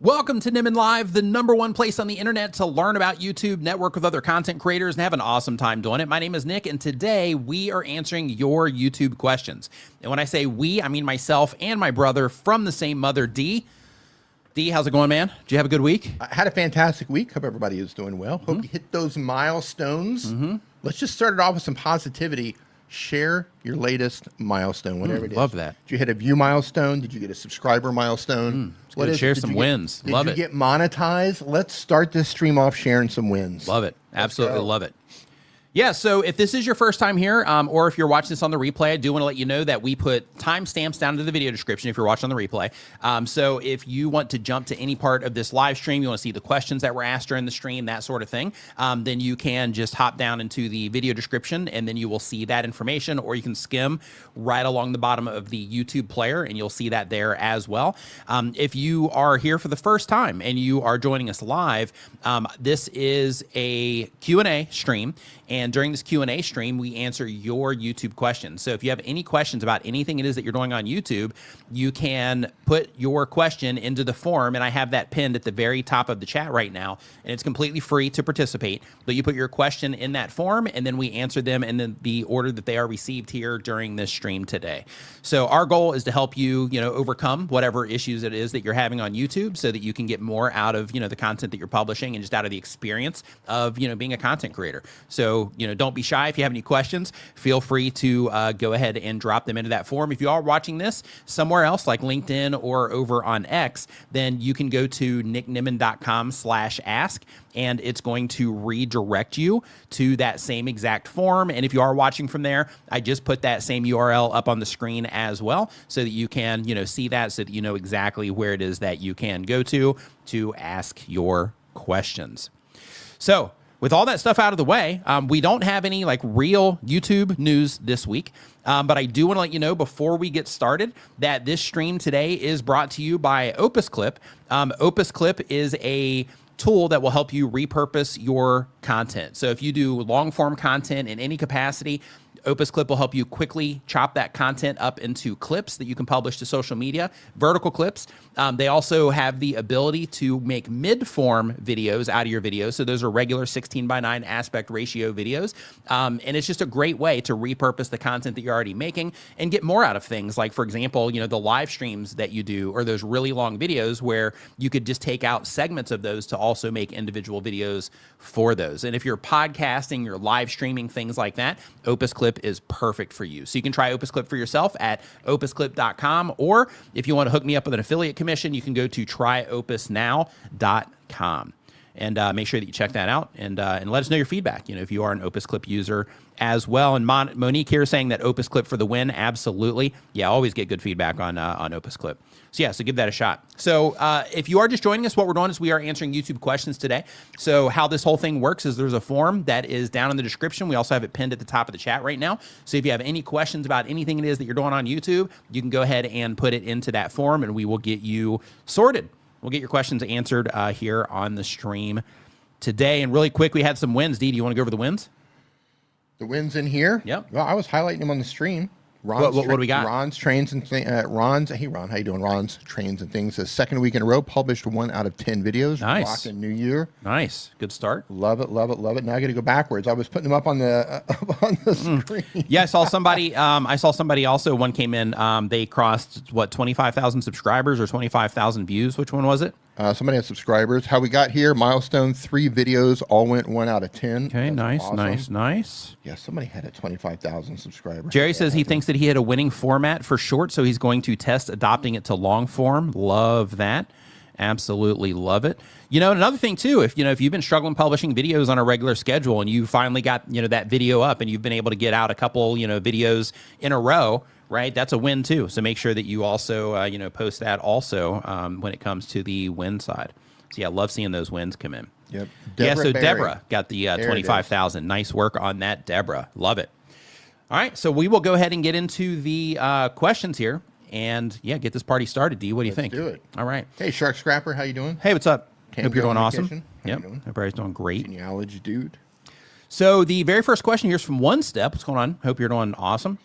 Welcome to Nimmin Live, the #1 place on the internet to learn about YouTube, network with other content creators, and have an awesome time doing it. My name is Nick, and today we are answering your YouTube questions. And when I say we, I mean myself and my brother from the same mother, D. D, how's it going, man? Did you have a good week? I had a fantastic week. Hope everybody is doing well. Hope you hit those milestones. Let's just start it off with some positivity. Share your latest milestone, whatever it is. Love that. Did you hit a view milestone? Did you get a subscriber milestone? What is share some wins. Love it. Did you get monetized? Let's start this stream off sharing some wins. Love it. Absolutely love it. Yeah, so if this is your first time here, or if you're watching this on the replay, I do want to let you know that we put timestamps down to the video description if you're watching on the replay. So if you want to jump to any part of this live stream, you want to see the questions that were asked during the stream, that sort of thing, then you can just hop down into the video description, and then you will see that information, or you can skim right along the bottom of the YouTube player, and you'll see that there as well. If you are here for the first time and you are joining us live, this is a Q&A stream. And during this Q&A stream, we answer your YouTube questions. So if you have any questions about anything it is that you're doing on YouTube, you can put your question into the form, and I have that pinned at the very top of the chat right now, and it's completely free to participate. But you put your question in that form, and then we answer them in the order that they are received here during this stream today. So our goal is to help you, overcome whatever issues it is that you're having on YouTube, so that you can get more out of, the content that you're publishing and just out of the experience of, being a content creator. So, don't be shy. If you have any questions, feel free to go ahead and drop them into that form. If you are watching this somewhere else, like LinkedIn or over on X, then you can go to nicknimmin.com/ask, and it's going to redirect you to that same exact form. And if you are watching from there, I just put that same URL up on the screen as well, so that you can, see that, so that you know exactly where it is that you can go to ask your questions. So, with all that stuff out of the way, we don't have any real YouTube news this week, but I do want to let you know before we get started that this stream today is brought to you by Opus Clip. Opus Clip is a tool that will help you repurpose your content. So if you do long form content in any capacity, Opus Clip will help you quickly chop that content up into clips that you can publish to social media, vertical clips. They also have the ability to make mid-form videos out of your videos. So those are regular 16:9 aspect ratio videos. And it's just a great way to repurpose the content that you're already making and get more out of things. Like, for example, the live streams that you do, or those really long videos where you could just take out segments of those to also make individual videos for those. And if you're podcasting, you're live streaming, things like that, Opus Clip is perfect for you. So you can try Opus Clip for yourself at opusclip.com, or if you want to hook me up with an affiliate commission, you can go to tryopusnow.com. And make sure that you check that out, and let us know your feedback, if you are an Opus Clip user as well. And Monique here saying that Opus Clip for the win. Absolutely. Yeah, always get good feedback on Opus Clip. So yeah, so give that a shot. So if you are just joining us, what we're doing is we are answering YouTube questions today. So how this whole thing works is there's a form that is down in the description. We also have it pinned at the top of the chat right now. So if you have any questions about anything it is that you're doing on YouTube, you can go ahead and put it into that form, and we will get you sorted. We'll get your questions answered here on the stream today. And really quick, we had some wins. Dee, do you want to go over the wins? The wins in here? Yep. Well, I was highlighting them on the stream. What do we got? Ron's Trains and Ron's. Hey, Ron, how you doing? Ron's Trains and Things. The second week in a row, published 1 out of 10 videos. Nice. Rockin' New Year. Nice. Good start. Love it, love it, love it. Now I got to go backwards. I was putting them up on the screen. Yeah, I saw somebody. Also. One came in. They crossed 25,000 subscribers or 25,000 views. Which one was it? Somebody had subscribers. How we got here, milestone, 3 videos, all went 1 out of 10. Okay, That's nice, awesome. nice. Yeah, somebody had a 25,000 subscribers. Jerry says he thinks that he had a winning format for short, so he's going to test adopting it to long form. Love that. Absolutely love it. Another thing too, if you've been struggling publishing videos on a regular schedule and you finally got, that video up and you've been able to get out a couple, videos in a row, right? That's a win too. So make sure that you also, post that also when it comes to the win side. So yeah, love seeing those wins come in. Yep. Deborah got the 25,000. Nice work on that, Deborah. Love it. All right, so we will go ahead and get into the questions here. And yeah, get this party started. D, what do you think? Let's do it. All right. Hey, Shark Scrapper, how you doing? Hey, what's up? Hope you're doing on awesome. vacation. How Yep. you doing? Everybody's doing great. Genealogy dude. So the very first question here is from One Step. What's going on? Hope you're doing awesome.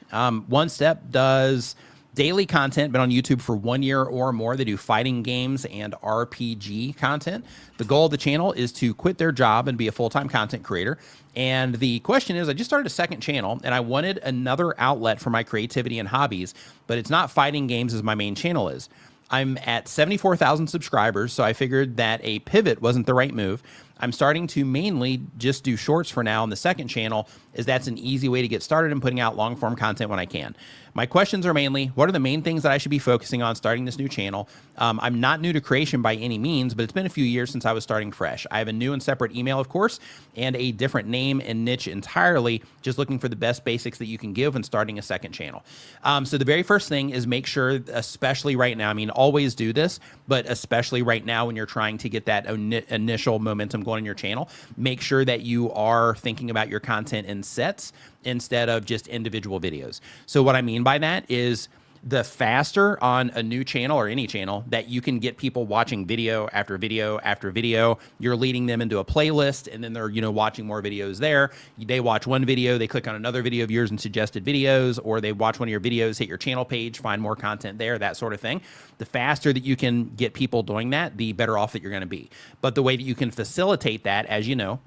One Step does daily content, been on YouTube for 1 year or more. They do fighting games and RPG content. The goal of the channel is to quit their job and be a full-time content creator. And the question is, I just started a second channel and I wanted another outlet for my creativity and hobbies, but it's not fighting games as my main channel is. I'm at 74,000 subscribers, so I figured that a pivot wasn't the right move. I'm starting to mainly just do shorts for now on the second channel, as that's an easy way to get started in putting out long form content when I can. My questions are mainly, what are the main things that I should be focusing on starting this new channel? I'm not new to creation by any means, but it's been a few years since I was starting fresh. I have a new and separate email, of course, and a different name and niche entirely, just looking for the best basics that you can give when starting a second channel. So the very first thing is make sure, especially right now, I mean, always do this, but especially right now when you're trying to get that initial momentum going on your channel, make sure that you are thinking about your content in sets instead of just individual videos. So what I mean by that is the faster on a new channel or any channel that you can get people watching video after video after video, you're leading them into a playlist and then they're, watching more videos there. They watch one video, they click on another video of yours and suggested videos, or they watch one of your videos, hit your channel page, find more content there, that sort of thing. The faster that you can get people doing that, the better off that you're going to be. But the way that you can facilitate that, as you know,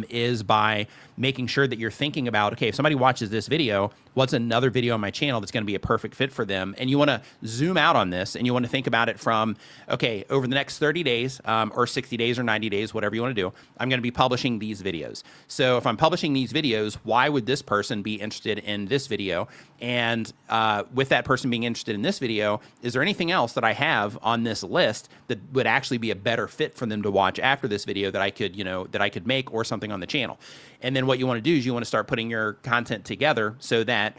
is by making sure that you're thinking about, okay, if somebody watches this video, what's another video on my channel that's going to be a perfect fit for them? And you want to zoom out on this and you want to think about it from, okay, over the next 30 days or 60 days or 90 days, whatever you want to do, I'm going to be publishing these videos. So if I'm publishing these videos, why would this person be interested in this video? And with that person being interested in this video, is there anything else that I have on this list that would actually be a better fit for them to watch after this video that I could, that I could make, or something on the channel? And then what you want to do is you want to start putting your content together so that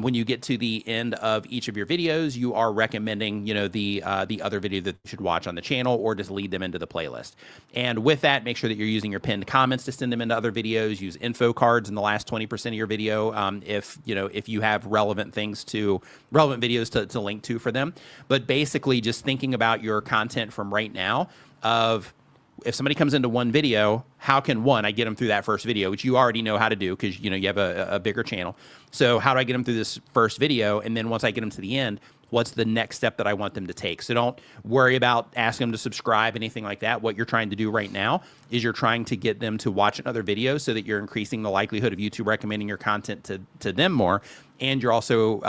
when you get to the end of each of your videos, you are recommending, the other video that you should watch on the channel, or just lead them into the playlist. And with that, make sure that you're using your pinned comments to send them into other videos. Use info cards in the last 20% of your video if you have relevant videos to link to for them. But basically, just thinking about your content from right now of, if somebody comes into one video, how can I get them through that first video, which you already know how to do because you have a bigger channel. So how do I get them through this first video? And then once I get them to the end, what's the next step that I want them to take? So don't worry about asking them to subscribe, anything like that. What you're trying to do right now is you're trying to get them to watch another video so that you're increasing the likelihood of YouTube recommending your content to them more. And you're also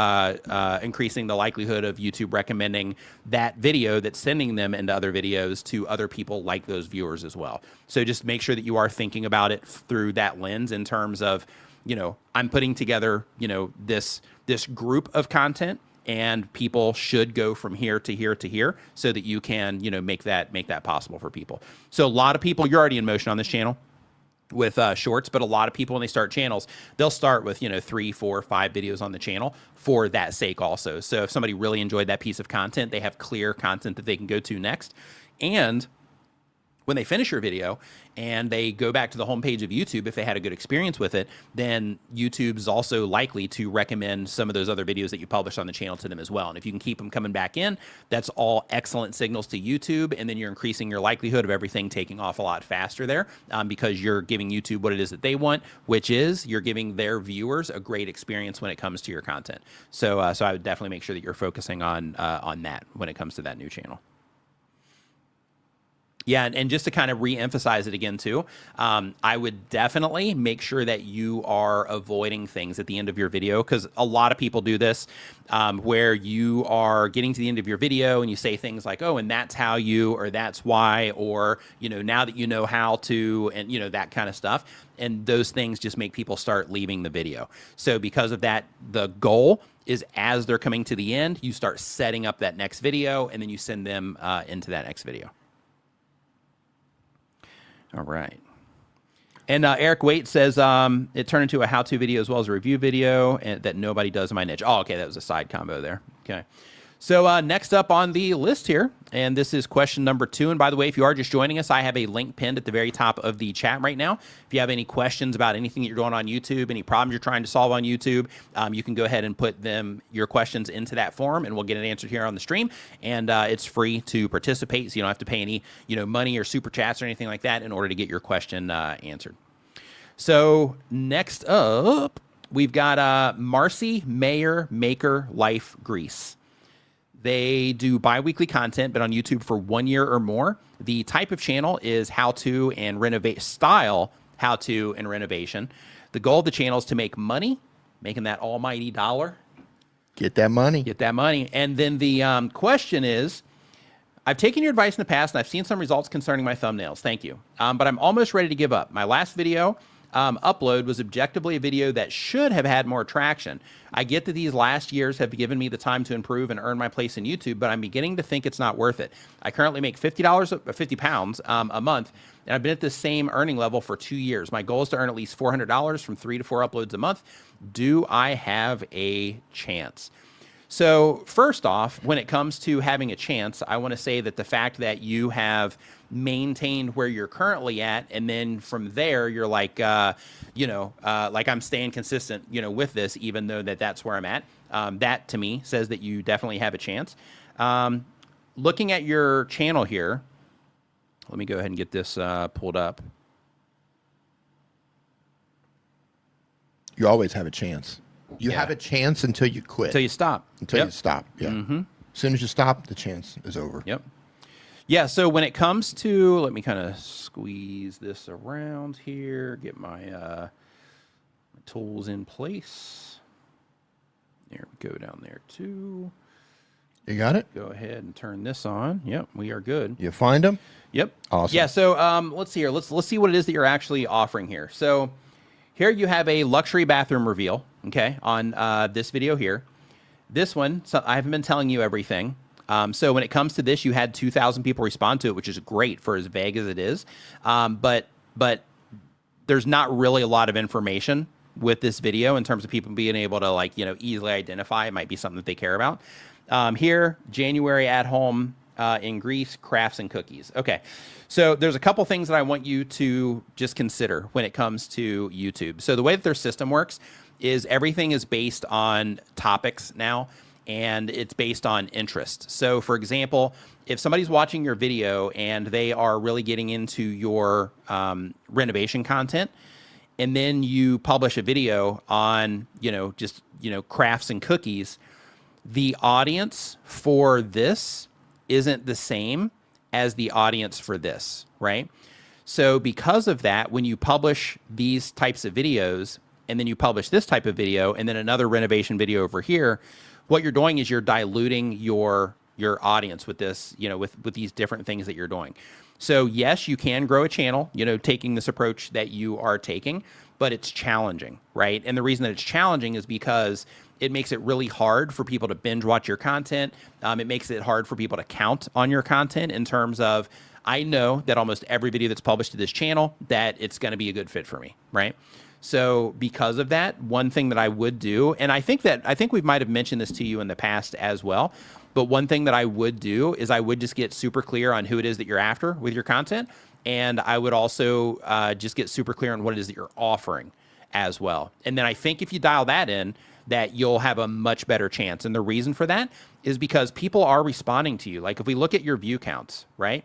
increasing the likelihood of YouTube recommending that video that's sending them into other videos to other people like those viewers as well. So just make sure that you are thinking about it through that lens in terms of, I'm putting together, this group of content, and people should go from here to here to here so that you can, make that possible for people. So a lot of people, you're already in motion on this channel with shorts, but a lot of people, when they start channels, they'll start with 3, 4, 5 videos on the channel for that sake also. So if somebody really enjoyed that piece of content, they have clear content that they can go to next. And when they finish your video and they go back to the homepage of YouTube, if they had a good experience with it, then YouTube is also likely to recommend some of those other videos that you published on the channel to them as well. And if you can keep them coming back in, that's all excellent signals to YouTube. And then you're increasing your likelihood of everything taking off a lot faster there because you're giving YouTube what it is that they want, which is you're giving their viewers a great experience when it comes to your content. So I would definitely make sure that you're focusing on that when it comes to that new channel. Yeah, and just to kind of re-emphasize it again too, I would definitely make sure that you are avoiding things at the end of your video, because a lot of people do this where you are getting to the end of your video and you say things like, oh, and that's how you, or that's why, or, now that you know how to, and, that kind of stuff. And those things just make people start leaving the video. So because of that, the goal is as they're coming to the end, you start setting up that next video and then you send them into that next video. All right. And Eric Waite says it turned into a how-to video as well as a review video and that nobody does in my niche. Oh, okay. That was a side combo there. Okay. So next up on the list here, and this is question number 2. And by the way, if you are just joining us, I have a link pinned at the very top of the chat right now. If you have any questions about anything that you're doing on YouTube, any problems you're trying to solve on YouTube, you can go ahead and put your questions into that form, and we'll get it answered here on the stream. And it's free to participate, so you don't have to pay any money or super chats or anything like that in order to get your question answered. So next up, we've got Marcy Mayer Maker Life Grease. They do bi-weekly content, but on YouTube for 1 year or more. The type of channel is how-to and renovate style, how-to and renovation. The goal of the channel is to make money, making that almighty dollar. Get that money. Get that money. And then the question is, I've taken your advice in the past, and I've seen some results concerning my thumbnails. Thank you. But I'm almost ready to give up. My last video upload was objectively a video that should have had more traction. I get that these last years have given me the time to improve and earn my place in YouTube, but I'm beginning to think it's not worth it. I currently make £50 a month, and I've been at the same earning level for 2 years. My goal is to earn at least $400 from 3 to 4 uploads a month. Do I have a chance? So first off, when it comes to having a chance, I want to say that the fact that you have maintained where you're currently at, and then from there, you're like, like I'm staying consistent, with this, even though that's where I'm at. That to me says that you definitely have a chance. Looking at your channel here, let me go ahead and get this pulled up. You always have a chance. You have a chance until you quit. Until you stop. Until you stop, yeah. As soon as you stop, the chance is over. Yep. Yeah, so when it comes to, let me kind of squeeze this around here, get my tools in place. There we go, down there too. You got it? Go ahead and turn this on. Yep, we are good. You find them? Yep. Awesome. Yeah, so let's see here. Let's see what it is that you're actually offering here. So here you have a luxury bathroom reveal, okay, on this video here. This one, so I haven't been telling you everything. So when it comes to this, you had 2,000 people respond to it, which is great for as vague as it is. But there's not really a lot of information with this video in terms of people being able to easily identify. It might be something that they care about. Here, January at home in Greece, crafts and cookies. Okay, so there's a couple things that I want you to just consider when it comes to YouTube. So the way that their system works is everything is based on topics now, and it's based on interest. So for example, if somebody's watching your video and they are really getting into your renovation content, and then you publish a video on, crafts and cookies, the audience for this isn't the same as the audience for this, right? So because of that, when you publish these types of videos, and then you publish this type of video, and then another renovation video over here, what you're doing is you're diluting your audience with this, with these different things that you're doing. So yes, you can grow a channel, taking this approach that you are taking, but it's challenging, right? And the reason that it's challenging is because it makes it really hard for people to binge watch your content. It makes it hard for people to count on your content in terms of, I know that almost every video that's published to this channel, that it's going to be a good fit for me, right? So because of that, one thing that I would do, and I think we might have mentioned this to you in the past as well, but one thing that I would do is I would just get super clear on who it is that you're after with your content. And I would also just get super clear on what it is that you're offering as well. And then I think if you dial that in, that you'll have a much better chance. And the reason for that is because people are responding to you. Like if we look at your view counts, right?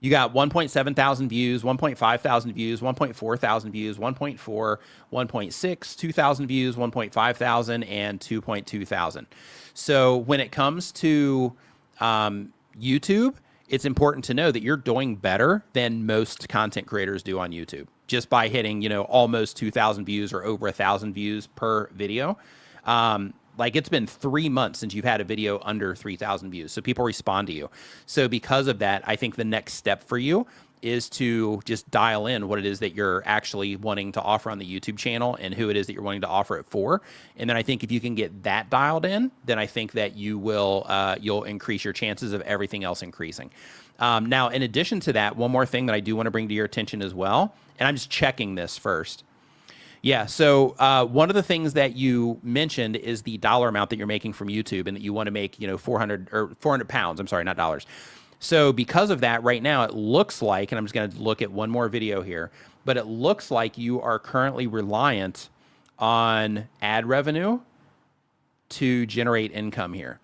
You got 1.7 thousand views, 1.5 thousand views, 1.4 thousand views, 1.4, 1.6, 2,000 views, 1.5 thousand, and 2.2 thousand. So when it comes to YouTube, it's important to know that you're doing better than most content creators do on YouTube just by hitting, almost 2,000 views or over 1,000 views per video. Like it's been 3 months since you've had a video under 3,000 views. So people respond to you. So because of that, I think the next step for you is to just dial in what it is that you're actually wanting to offer on the YouTube channel and who it is that you're wanting to offer it for. And then I think if you can get that dialed in, then I think that you will, you'll increase your chances of everything else increasing. Now, in addition to that, one more thing that I do want to bring to your attention as well, and I'm just checking this first. Yeah, so one of the things that you mentioned is the dollar amount that you're making from YouTube and that you want to make, 400 pounds. I'm sorry, not dollars. So because of that, right now it looks like, and I'm just going to look at one more video here, but it looks like you are currently reliant on ad revenue to generate income here.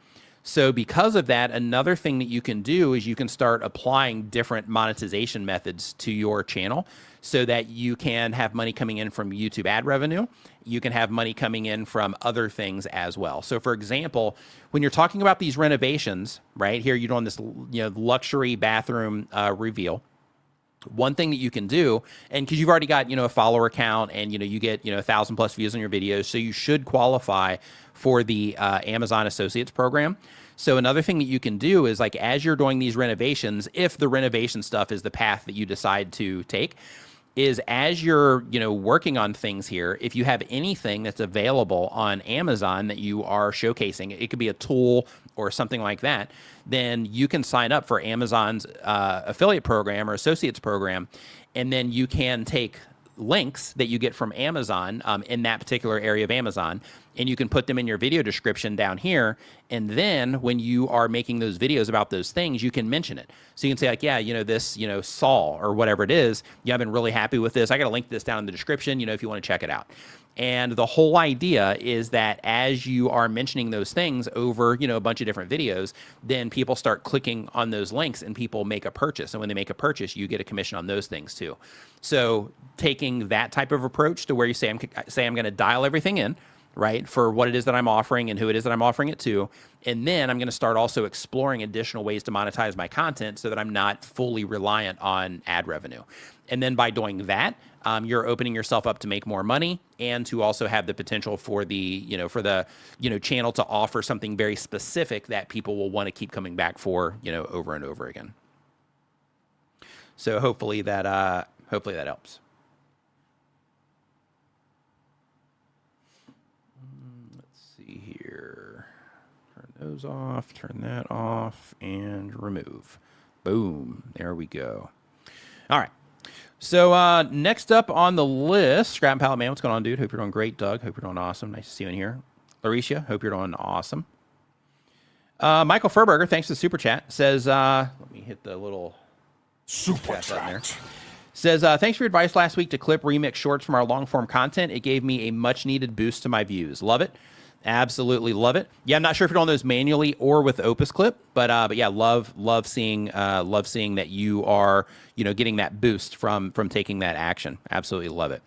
So because of that, another thing that you can do is you can start applying different monetization methods to your channel so that you can have money coming in from YouTube ad revenue. You can have money coming in from other things as well. So for example, when you're talking about these renovations, right here, you're doing this, luxury bathroom reveal. One thing that you can do, and because you've already got, a follower count and, you get, 1,000 plus views on your videos, so you should qualify for the Amazon Associates program. So another thing that you can do is, like, as you're doing these renovations, if the renovation stuff is the path that you decide to take, is as you're, working on things here, if you have anything that's available on Amazon that you are showcasing, it could be a tool or something like that, then you can sign up for Amazon's affiliate program or associates program, and then you can take links that you get from Amazon in that particular area of Amazon, and you can put them in your video description down here. And then when you are making those videos about those things, you can mention it. So you can say, like, yeah, this, Saul or whatever it is, I've been really happy with this. I got to link this down in the description, if you want to check it out. And the whole idea is that as you are mentioning those things over, a bunch of different videos, then people start clicking on those links and people make a purchase. And when they make a purchase, you get a commission on those things too. So taking that type of approach to where you say, I'm going to dial everything in, right, for what it is that I'm offering and who it is that I'm offering it to. And then I'm going to start also exploring additional ways to monetize my content so that I'm not fully reliant on ad revenue. And then by doing that, you're opening yourself up to make more money and to also have the potential for the, channel to offer something very specific that people will want to keep coming back for, over and over again. So hopefully that helps. Those off, turn that off, and remove. Boom. There we go. All right. So next up on the list, Scrap and Pallet Man, what's going on, dude? Hope you're doing great. Doug, hope you're doing awesome. Nice to see you in here. Larisha, hope you're doing awesome. Michael Furberger, thanks for the super chat, says, let me hit the little super chat button there. Says, thanks for your advice last week to clip remix shorts from our long form content. It gave me a much needed boost to my views. Love it. Absolutely love it. Yeah, I'm not sure if you're doing those manually or with Opus Clip, but yeah, love seeing that you are, getting that boost from taking that action. Absolutely love it.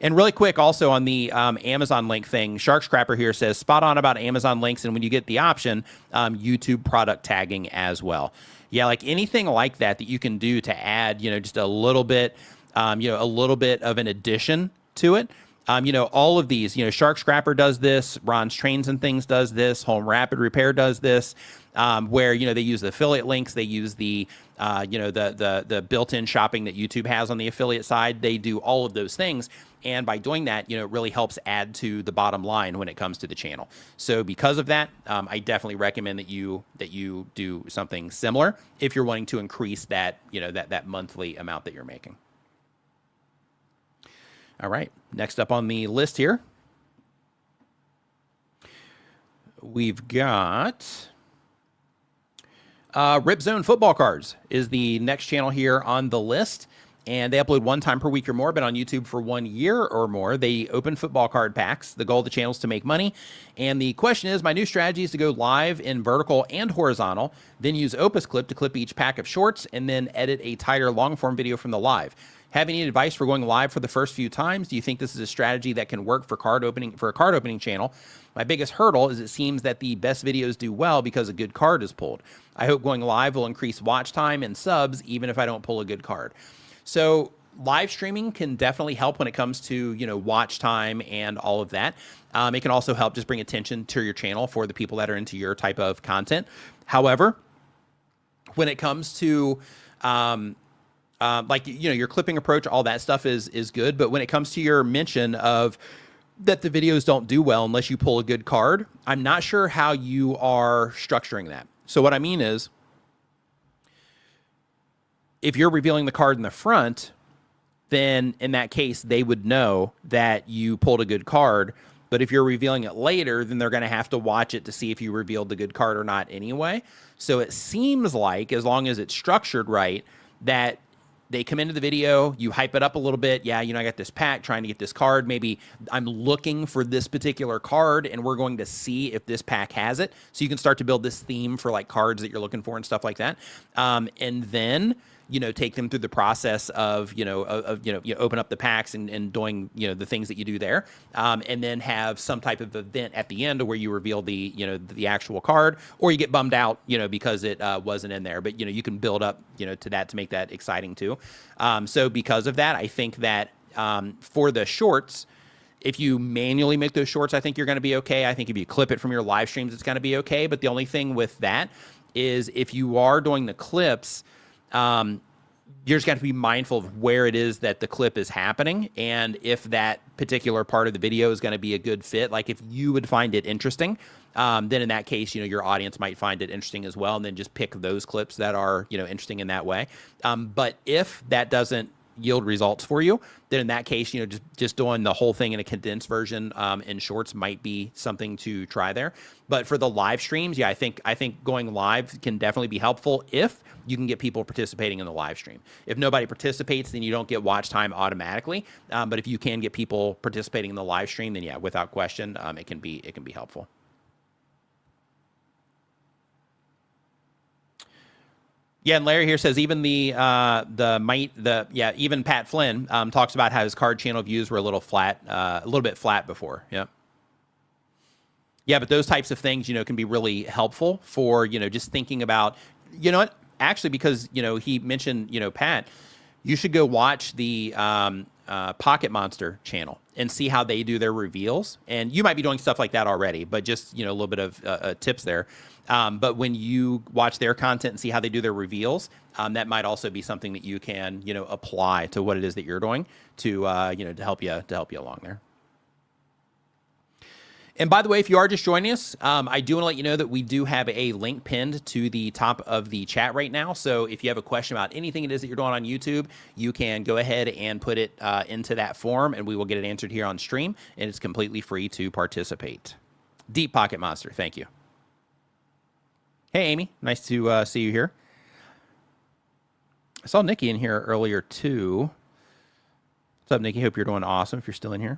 And really quick, also on the Amazon link thing, Shark Scrapper here says spot on about Amazon links, and when you get the option, YouTube product tagging as well. Yeah, like anything like that you can do to add, just a little bit of an addition to it. All of these, Shark Scrapper does this, Ron's Trains and Things does this, Home Rapid Repair does this, where, they use the affiliate links, they use the built-in shopping that YouTube has on the affiliate side. They do all of those things. And by doing that, it really helps add to the bottom line when it comes to the channel. So because of that, I definitely recommend that you do something similar if you're wanting to increase that, that monthly amount that you're making. All right, next up on the list here, we've got Rip Zone Football Cards is the next channel here on the list, and they upload one time per week or more, been on YouTube for 1 year or more. They open football card packs. The goal of the channel is to make money, and the question is, my new strategy is to go live in vertical and horizontal, then use Opus Clip to clip each pack of shorts, and then edit a tighter long-form video from the live. Have any advice for going live for the first few times? Do you think this is a strategy that can work for a card opening channel? My biggest hurdle is it seems that the best videos do well because a good card is pulled. I hope going live will increase watch time and subs even if I don't pull a good card. So live streaming can definitely help when it comes to, watch time and all of that. It can also help just bring attention to your channel for the people that are into your type of content. However, when it comes to your clipping approach, all that stuff is good. But when it comes to your mention of that the videos don't do well unless you pull a good card, I'm not sure how you are structuring that. So what I mean is, if you're revealing the card in the front, then in that case, they would know that you pulled a good card. But if you're revealing it later, then they're going to have to watch it to see if you revealed the good card or not anyway. So it seems like, as long as it's structured right, that They come into the video, you hype it up a little bit. Yeah, I got this pack, trying to get this card. Maybe I'm looking for this particular card, and we're going to see if this pack has it. So you can start to build this theme for like cards that you're looking for and stuff like that. And then take them through the process of, you open up the packs and doing, the things that you do there. And then have some type of event at the end where you reveal the, the actual card, or you get bummed out, because it wasn't in there. But, you can build up, to that to make that exciting too. So because of that, I think that for the shorts, if you manually make those shorts, I think you're going to be okay. I think if you clip it from your live streams, it's going to be okay. But the only thing with that is if you are doing the clips, you're just got to be mindful of where it is that the clip is happening, and if that particular part of the video is going to be a good fit. Like if you would find it interesting, then in that case, your audience might find it interesting as well, and then just pick those clips that are, interesting in that way. But if that doesn't yield results for you, then in that case, just doing the whole thing in a condensed version in shorts might be something to try there. But for the live streams, yeah, I think going live can definitely be helpful if you can get people participating in the live stream. If nobody participates, then you don't get watch time automatically. But if you can get people participating in the live stream, then yeah, without question, it can be helpful. Yeah, and Larry here says even even Pat Flynn talks about how his card channel views were a little bit flat before. Yeah. Yeah, but those types of things, can be really helpful for, just thinking about, what, actually, because, he mentioned, Pat, you should go watch the Pocket Monster channel and see how they do their reveals. And you might be doing stuff like that already, but just, a little bit of tips there. But when you watch their content and see how they do their reveals, that might also be something that you can, apply to what it is that you're doing to, to help you along there. And by the way, if you are just joining us, I do want to let you know that we do have a link pinned to the top of the chat right now. So if you have a question about anything it is that you're doing on YouTube, you can go ahead and put it into that form, and we will get it answered here on stream. And it's completely free to participate. Deep Pocket Monster, thank you. Hey, Amy, nice to see you here. I saw Nikki in here earlier too. What's up, Nikki? Hope you're doing awesome if you're still in here.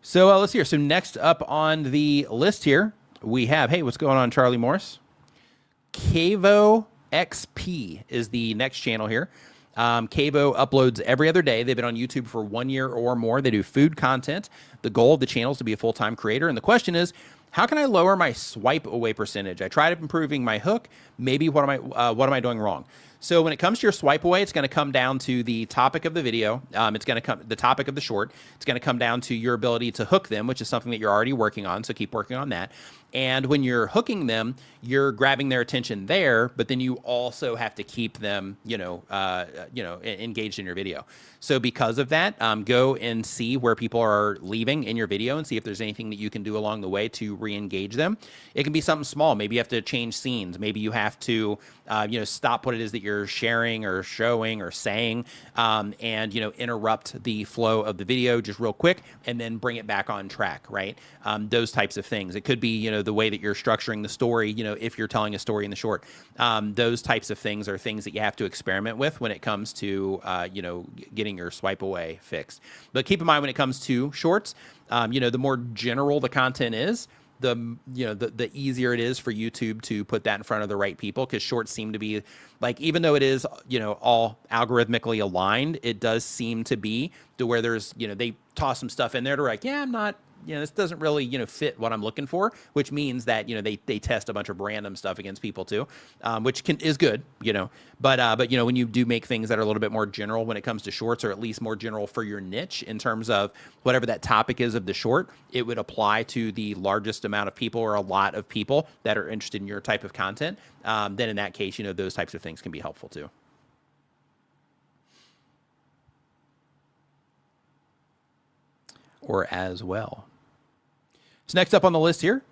So let's see here. So next up on the list here, we have, hey, what's going on, Charlie Morris? Cavo XP is the next channel here. Cavo uploads every other day. They've been on YouTube for 1 year or more. They do food content. The goal of the channel is to be a full-time creator. And the question is, how can I lower my swipe away percentage? I tried improving my hook. Maybe what am I doing wrong? So when it comes to your swipe away, it's going to come down to the topic of the video. It's going to come the topic of the short. It's going to come down to your ability to hook them, which is something that you're already working on. So keep working on that. And when you're hooking them, you're grabbing their attention there, but then you also have to keep them, engaged in your video. So because of that, go and see where people are leaving in your video and see if there's anything that you can do along the way to re-engage them. It can be something small. Maybe you have to change scenes. Maybe you have to, stop what it is that you're sharing or showing or saying, and, interrupt the flow of the video just real quick and then bring it back on track, right? Those types of things. It could be, the way that you're structuring the story, if you're telling a story in the short. Those types of things are things that you have to experiment with when it comes to, getting your swipe away fixed. But keep in mind when it comes to shorts, the more general the content is, the easier it is for YouTube to put that in front of the right people, because shorts seem to be like, even though it is, all algorithmically aligned, it does seem to be to where there's, they toss some stuff in there to like, yeah, I'm not, this doesn't really, fit what I'm looking for, which means that, they test a bunch of random stuff against people too, which is good, but when you do make things that are a little bit more general when it comes to shorts, or at least more general for your niche in terms of whatever that topic is of the short, it would apply to the largest amount of people or a lot of people that are interested in your type of content. Then in that case, those types of things can be helpful too. Or as well. So next up on the list here,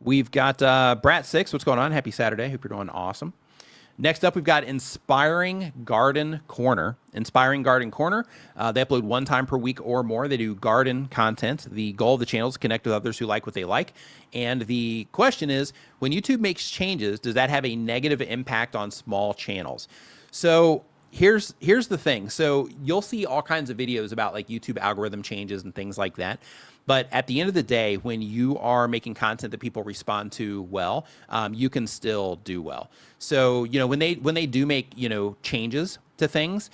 we've got Brat6. What's going on? Happy Saturday. Hope you're doing awesome. Next up, we've got Inspiring Garden Corner. Inspiring Garden Corner. They upload 1 time per week or more. They do garden content. The goal of the channel is to connect with others who like what they like. And the question is, when YouTube makes changes, does that have a negative impact on small channels? So here's the thing. So you'll see all kinds of videos about like YouTube algorithm changes and things like that. But at the end of the day, when you are making content that people respond to well, you can still do well. So, you know, when they do make, you know, changes to things,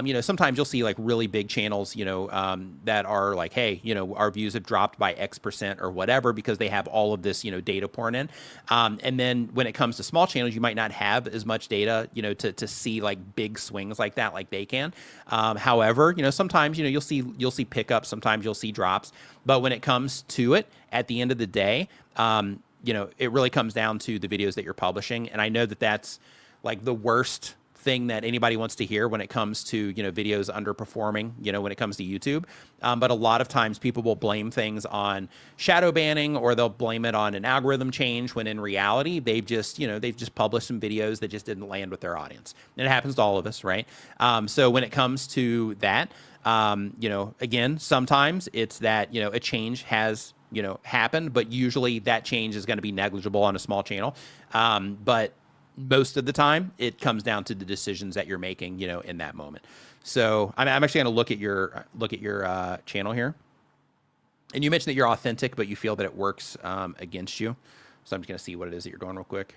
you know, sometimes you'll see like really big channels, you know, that are like, hey, you know, our views have dropped by X% or whatever because they have all of this, you know, data pouring in. And then when it comes to small channels, you might not have as much data, you know, to see like big swings like that, like they can. However, you know, sometimes, you know, you'll see pickups, sometimes you'll see drops. But when it comes to it, at the end of the day, you know, it really comes down to the videos that you're publishing. And I know that that's like the worst thing that anybody wants to hear when it comes to, you know, videos underperforming, you know, when it comes to YouTube. But a lot of times people will blame things on shadow banning, or they'll blame it on an algorithm change, when in reality, they've just published some videos that just didn't land with their audience. And it happens to all of us, right? So when it comes to that, you know, again, sometimes it's that, you know, a change has, you know, happened, but usually that change is going to be negligible on a small channel. But most of the time, it comes down to the decisions that you're making, you know, in that moment. So I'm actually going to look at your channel here. And you mentioned that you're authentic, but you feel that it works against you. So I'm just going to see what it is that you're doing real quick.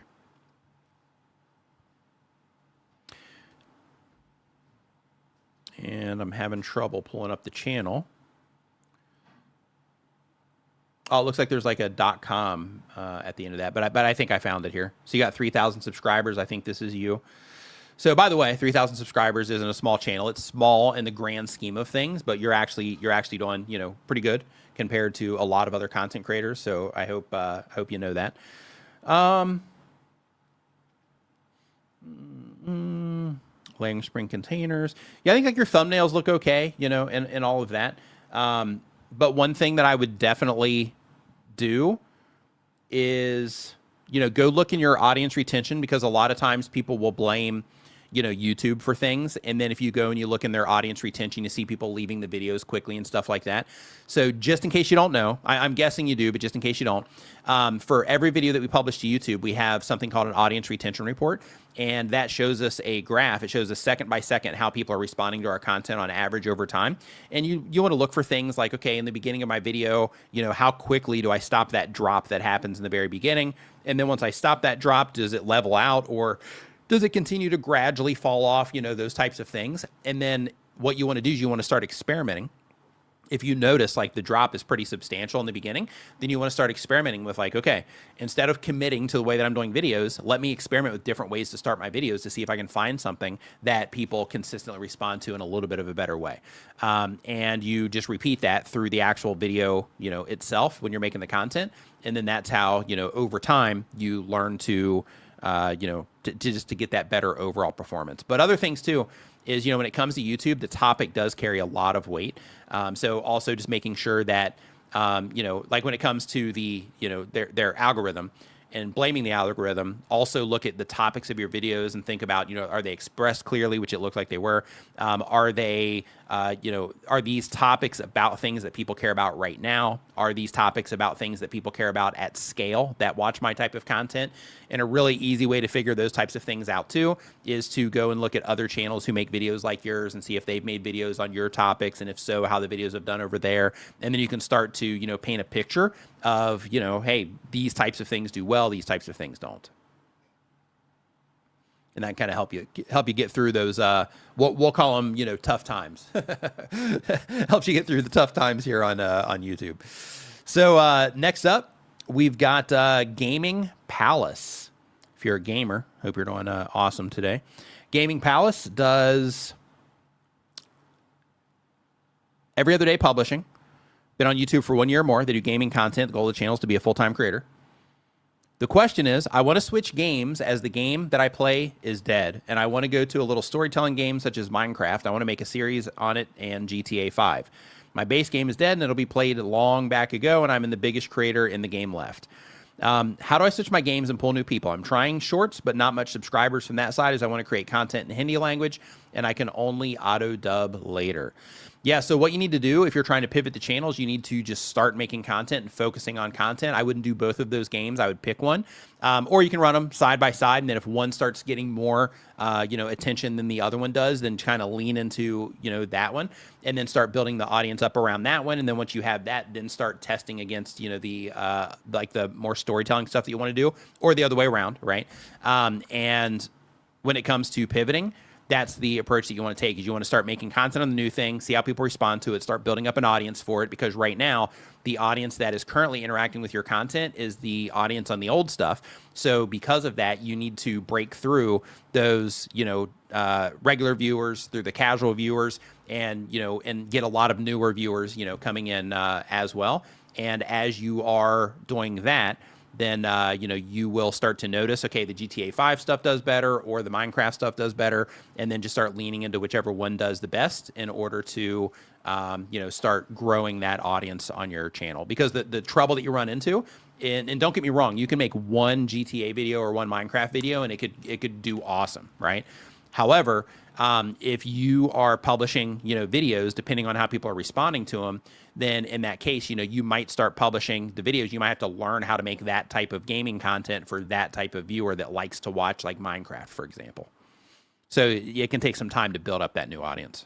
And I'm having trouble pulling up the channel. Oh, it looks like there's like a .com at the end of that, but I think I found it here. So you got 3,000 subscribers. I think this is you. So by the way, 3,000 subscribers isn't a small channel. It's small in the grand scheme of things, but you're actually doing, you know, pretty good compared to a lot of other content creators. So I hope you know that. Laying spring containers. Yeah, I think like your thumbnails look okay, you know, and all of that. But one thing that I would definitely do is, you know, go look in your audience retention, because a lot of times people will blame, you know, YouTube for things. And then if you go and you look in their audience retention, you see people leaving the videos quickly and stuff like that. So just in case you don't know, I'm guessing you do, but just in case you don't, for every video that we publish to YouTube, we have something called an audience retention report. And that shows us a graph. It shows us second by second how people are responding to our content on average over time. And you want to look for things like, okay, in the beginning of my video, you know, how quickly do I stop that drop that happens in the very beginning? And then once I stop that drop, does it level out, or does it continue to gradually fall off? You know, those types of things. And then what you want to do is you want to start experimenting. If you notice like the drop is pretty substantial in the beginning, then you want to start experimenting with like, okay, instead of committing to the way that I'm doing videos, let me experiment with different ways to start my videos to see if I can find something that people consistently respond to in a little bit of a better way. And you just repeat that through the actual video, you know, itself when you're making the content. And then that's how, you know, over time you learn to, you know, to get that better overall performance. But other things too is, you know, when it comes to YouTube, the topic does carry a lot of weight. So also just making sure that, you know, like when it comes to the, you know, their algorithm and blaming the algorithm, also look at the topics of your videos and think about, you know, are they expressed clearly, which it looked like they were? Are they, you know, are these topics about things that people care about right now? Are these topics about things that people care about at scale that watch my type of content? And a really easy way to figure those types of things out too is to go and look at other channels who make videos like yours and see if they've made videos on your topics, and if so, how the videos have done over there. And then you can start to, you know, paint a picture of, you know, hey, these types of things do well, these types of things don't. And that kind of help you get through those, what we'll call them, you know, tough times. Helps you get through the tough times here on YouTube. So next up, we've got Gaming Palace. If you're a gamer, hope you're doing awesome today. Gaming Palace does every other day publishing. Been on YouTube for 1 year or more. They do gaming content. The goal of the channel is to be a full-time creator. The question is, I want to switch games as the game that I play is dead, and I want to go to a little storytelling game such as Minecraft. I want to make a series on it and GTA 5. My base game is dead, and it'll be played long back ago, and I'm in the biggest creator in the game left. How do I switch my games and pull new people? I'm trying shorts, but not much subscribers from that side, as I want to create content in Hindi language. and I can only auto dub later. Yeah, so what you need to do if you're trying to pivot the channels, you need to just start making content and focusing on content. I wouldn't do both of those games. I would pick one. Or you can run them side by side, and then if one starts getting more attention than the other one does, then kind of lean into that one, and then start building the audience up around that one. And then once you have that, then start testing against the like the more storytelling stuff that you want to do, or the other way around, right? And when it comes to pivoting, that's the approach that you want to take. Is you want to start making content on the new thing, see how people respond to it, start building up an audience for it, because right now the audience that is currently interacting with your content is the audience on the old stuff. So because of that, you need to break through those regular viewers, through the casual viewers, and and get a lot of newer viewers coming in as well. And as you are doing that, then you will start to notice, okay, the GTA 5 stuff does better, or the Minecraft stuff does better, and then just start leaning into whichever one does the best in order to start growing that audience on your channel. Because the trouble that you run into, and don't get me wrong, you can make one GTA video or one Minecraft video and it could do awesome, right? However, if you are publishing videos, depending on how people are responding to them, then in that case, you might start publishing the videos. You might have to learn how to make that type of gaming content for that type of viewer that likes to watch like Minecraft, for example. So it can take some time to build up that new audience.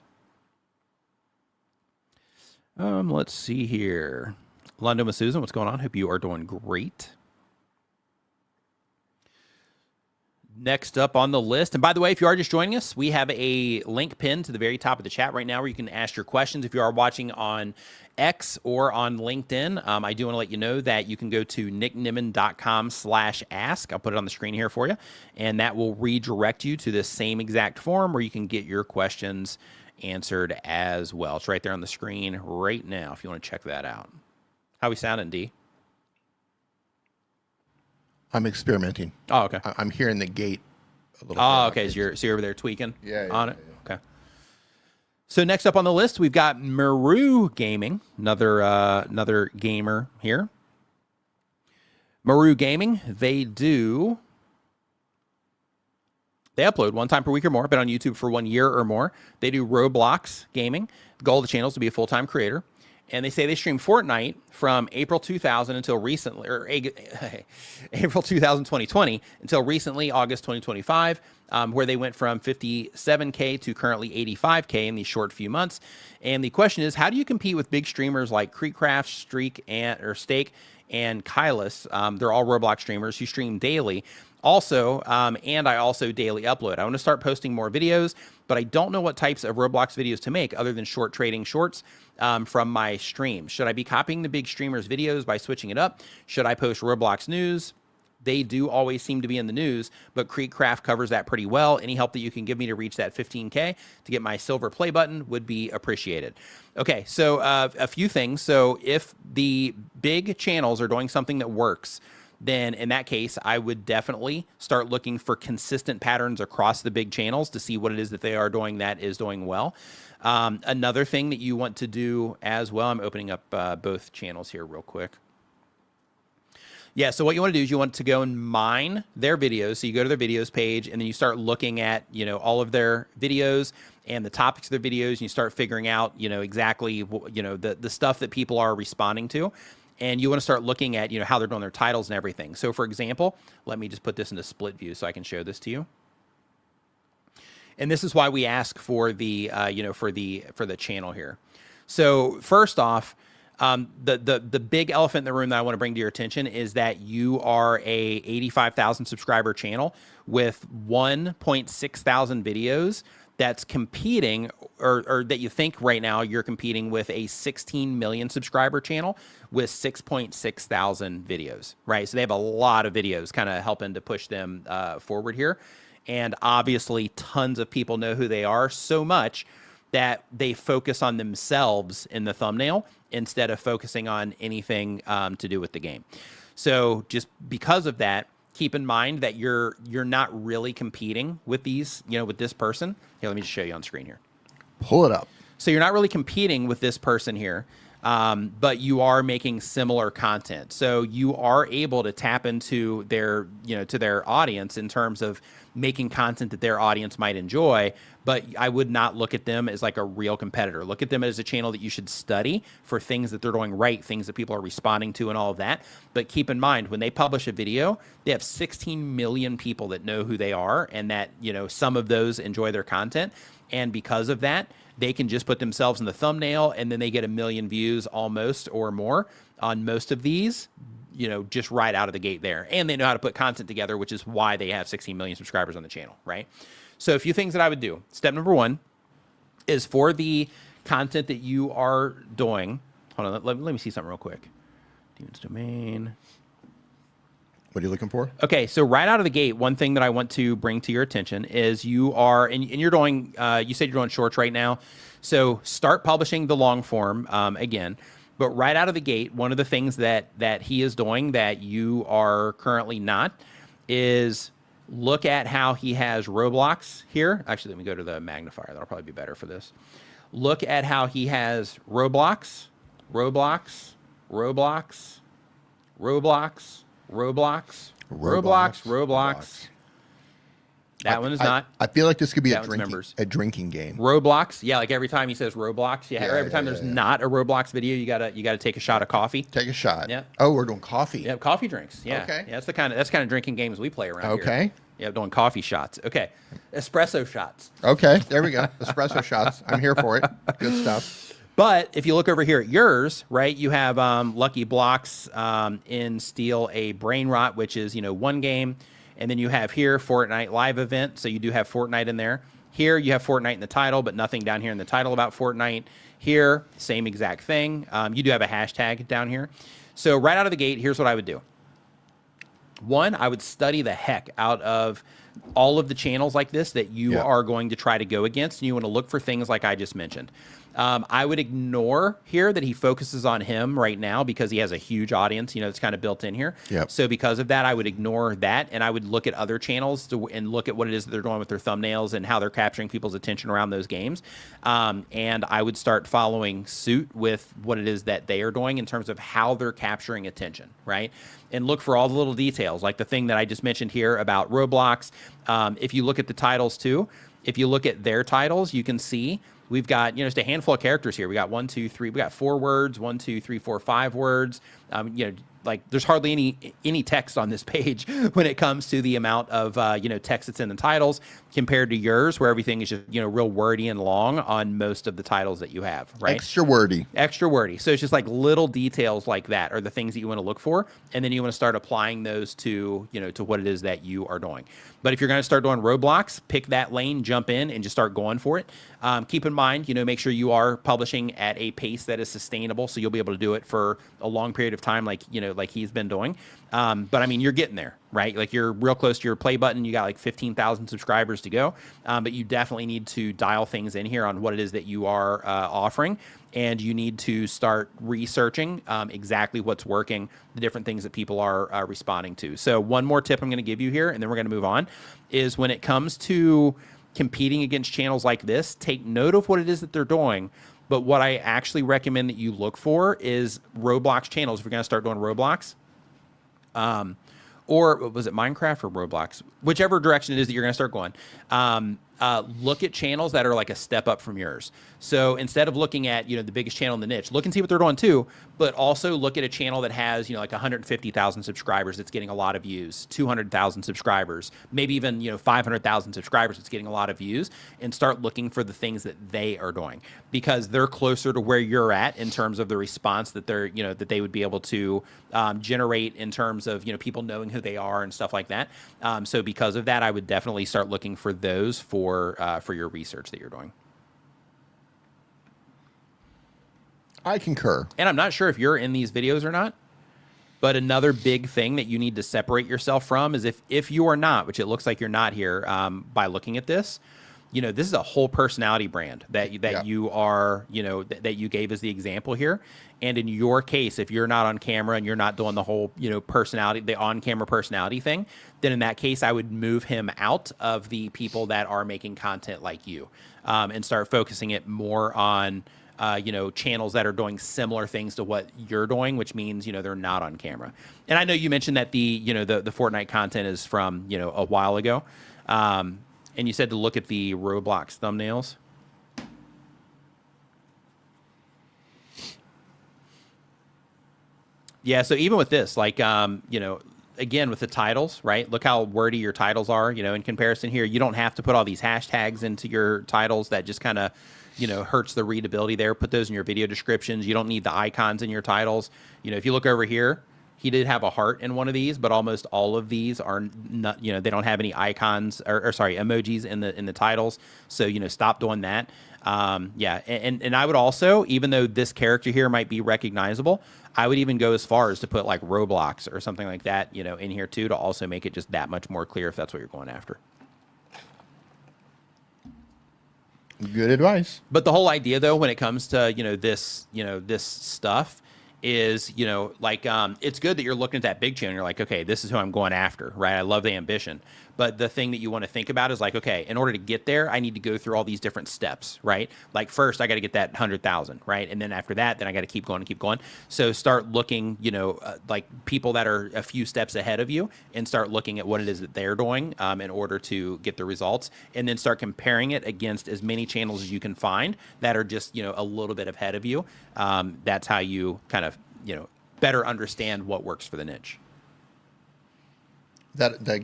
Let's see here. London with Susan, what's going on? Hope you are doing great. Next up on the list, and by the way, if you are just joining us, we have a link pinned to the very top of the chat right now where you can ask your questions. If you are watching on X or on LinkedIn, I do want to let you know that you can go to nickniman.com/ask. I'll put it on the screen here for you, and that will redirect you to the same exact form where you can get your questions answered as well. It's right there on the screen right now if you want to check that out. How we sounding, D? I'm experimenting. Oh, okay. I'm hearing the gate a little bit. Oh, okay. So you're over there tweaking on it? Yeah. Okay. So next up on the list, we've got Maru Gaming, another gamer here. Maru Gaming, they upload one time per week or more, been on YouTube for 1 year or more. They do Roblox gaming. The goal of the channel is to be a full-time creator. And they say they stream Fortnite from April 2000 until recently, or April 2020 until recently, August 2025, where they went from 57K to currently 85K in these short few months. And the question is, how do you compete with big streamers like Creekcraft, Steak, and Kylus? They're all Roblox streamers who stream daily. Also, and I also daily upload. I want to start posting more videos, but I don't know what types of Roblox videos to make other than short trading shorts from my streams. Should I be copying the big streamers' videos by switching it up? Should I post Roblox news? They do always seem to be in the news, but Creekcraft covers that pretty well. Any help that you can give me to reach that 15K to get my silver play button would be appreciated. Okay, so a few things. So if the big channels are doing something that works, then in that case, I would definitely start looking for consistent patterns across the big channels to see what it is that they are doing that is doing well. Another thing that you want to do as well, I'm opening up both channels here real quick. Yeah, so what you want to do is you want to go and mine their videos. So you go to their videos page, and then you start looking at, all of their videos and the topics of their videos, and you start figuring out, exactly, the stuff that people are responding to. And you want to start looking at, how they're doing their titles and everything. So for example, let me just put this into split view so I can show this to you. And this is why we ask for the, for the channel here. So first off, the big elephant in the room that I want to bring to your attention is that you are a 85,000 subscriber channel with 1.6 thousand videos that's competing, or that you think right now you're competing with a 16 million subscriber channel with 6.6 thousand videos, right? So they have a lot of videos kind of helping to push them forward here. And obviously tons of people know who they are so much that they focus on themselves in the thumbnail instead of focusing on anything to do with the game. So just because of that, keep in mind that you're not really competing with these, with this person. Here, let me just show you on screen here. Pull it up. So you're not really competing with this person here, but you are making similar content. So you are able to tap into their, to their audience in terms of, making content that their audience might enjoy, but I would not look at them as like a real competitor. Look at them as a channel that you should study for things that they're doing right, things that people are responding to and all of that. But keep in mind, when they publish a video, they have 16 million people that know who they are and that, some of those enjoy their content. And because of that, they can just put themselves in the thumbnail and then they get 1 million views almost or more on most of these, just right out of the gate there. And they know how to put content together, which is why they have 16 million subscribers on the channel, right? So a few things that I would do. Step number 1 is for the content that you are doing. Hold on, let me see something real quick. Demons Domain. What are you looking for? Okay, so right out of the gate, one thing that I want to bring to your attention is you are, and you're doing, you said you're doing shorts right now. So start publishing the long form again. But right out of the gate, one of the things that he is doing that you are currently not is look at how he has Roblox here. Actually, let me go to the magnifier. That'll probably be better for this. Look at how he has Roblox, Roblox, Roblox, Roblox, Roblox, Roblox, Roblox. That one is not. I feel like this could be a drinking game. Roblox, yeah, like every time he says Roblox, or every time there's not a Roblox video, you gotta take a shot of coffee. Take a shot. Yeah. Oh, we're doing coffee. Yeah, coffee drinks. Yeah. Okay. Yeah, that's kind of drinking games we play around here. Okay. Yeah, doing coffee shots. Okay. Espresso shots. Okay, there we go. Espresso shots. I'm here for it. Good stuff. But if you look over here at yours, right, you have Lucky Blocks in Steal a Brain Rot, which is, one game. And then you have here Fortnite live event. So you do have Fortnite in there. Here you have Fortnite in the title, but nothing down here in the title about Fortnite. Here, same exact thing. You do have a hashtag down here. So right out of the gate, here's what I would do. One, I would study the heck out of all of the channels like this that you are going to try to go against. And you want to look for things like I just mentioned. I would ignore here that he focuses on him right now because he has a huge audience, that's kind of built in here. Yep. So because of that, I would ignore that. And I would look at other channels and look at what it is that they're doing with their thumbnails and how they're capturing people's attention around those games. And I would start following suit with what it is that they are doing in terms of how they're capturing attention, right? And look for all the little details, like the thing that I just mentioned here about Roblox. If you look at the titles too, if you look at their titles, you can see we've got, just a handful of characters here. We got 1, 2, 3. We got 4 words, 1, 2, 3, 4, 5 words. Like there's hardly any text on this page when it comes to the amount of text that's in the titles compared to yours, where everything is just real wordy and long on most of the titles that you have, right? Extra wordy. So it's just like little details like that are the things that you want to look for, and then you want to start applying those to to what it is that you are doing. But if you're going to start doing Roblox, pick that lane, jump in, and just start going for it. Keep in mind, make sure you are publishing at a pace that is sustainable, so you'll be able to do it for a long period of time, like he's been doing. But I mean, you're getting there, right? Like you're real close to your play button. You got like 15,000 subscribers to go. But you definitely need to dial things in here on what it is that you are offering. And you need to start researching exactly what's working, the different things that people are responding to. So one more tip I'm going to give you here, and then we're going to move on, is when it comes to competing against channels like this, take note of what it is that they're doing. But what I actually recommend that you look for is Roblox channels. If you're going to start doing Roblox, or was it Minecraft or Roblox? Whichever direction it is that you're going to start going. Look at channels that are like a step up from yours. So instead of looking at, the biggest channel in the niche, look and see what they're doing too, but also look at a channel that has, like 150,000 subscribers that's getting a lot of views, 200,000 subscribers, maybe even, 500,000 subscribers that's getting a lot of views, and start looking for the things that they are doing, because they're closer to where you're at in terms of the response that they're, that they would be able to generate in terms of, people knowing who they are and stuff like that. So because of that, I would definitely start looking for those for your research that you're doing. I concur. And I'm not sure if you're in these videos or not, but another big thing that you need to separate yourself from is if you are not, which it looks like you're not here by looking at this, this is a whole personality brand that you are, that you gave as the example here. And in your case, if you're not on camera and you're not doing the whole, personality, the on-camera personality thing, then in that case, I would move him out of the people that are making content like you, and start focusing it more on, channels that are doing similar things to what you're doing, which means, they're not on camera. And I know you mentioned that the Fortnite content is from, a while ago. And you said to look at the Roblox thumbnails. Yeah, so even with this, like, you know, again, with the titles, right? Look how wordy your titles are, you know, in comparison here. You don't have to put all these hashtags into your titles that just kind of, you know, hurts the readability there. Put those in your video descriptions. You don't need the icons in your titles. You know, if you look over here, he did have a heart in one of these, but almost all of these are not, you know, they don't have any icons or sorry, emojis in the titles. So, you know, stop doing that. Yeah. And I would also, even though this character here might be recognizable, I would even go as far as to put like Roblox or something like that, you know, in here too, to also make it just that much more clear if that's what you're going after. Good advice. But the whole idea, though, when it comes to, you know, this stuff is, you know, like, it's good that you're looking at that big channel. You're like, okay, this is who I'm going after, right? I love the ambition. But the thing that you want to think about is like, okay, in order to get there, I need to go through all these different steps, right? Like first, I got to get that 100,000, right? And then after that, then I got to keep going and keep going. So start looking, you know, like people that are a few steps ahead of you, and start looking at what it is that they're doing in order to get the results, and then start comparing it against as many channels as you can find that are just, you know, a little bit ahead of you. That's how you kind of, you know, better understand what works for the niche. That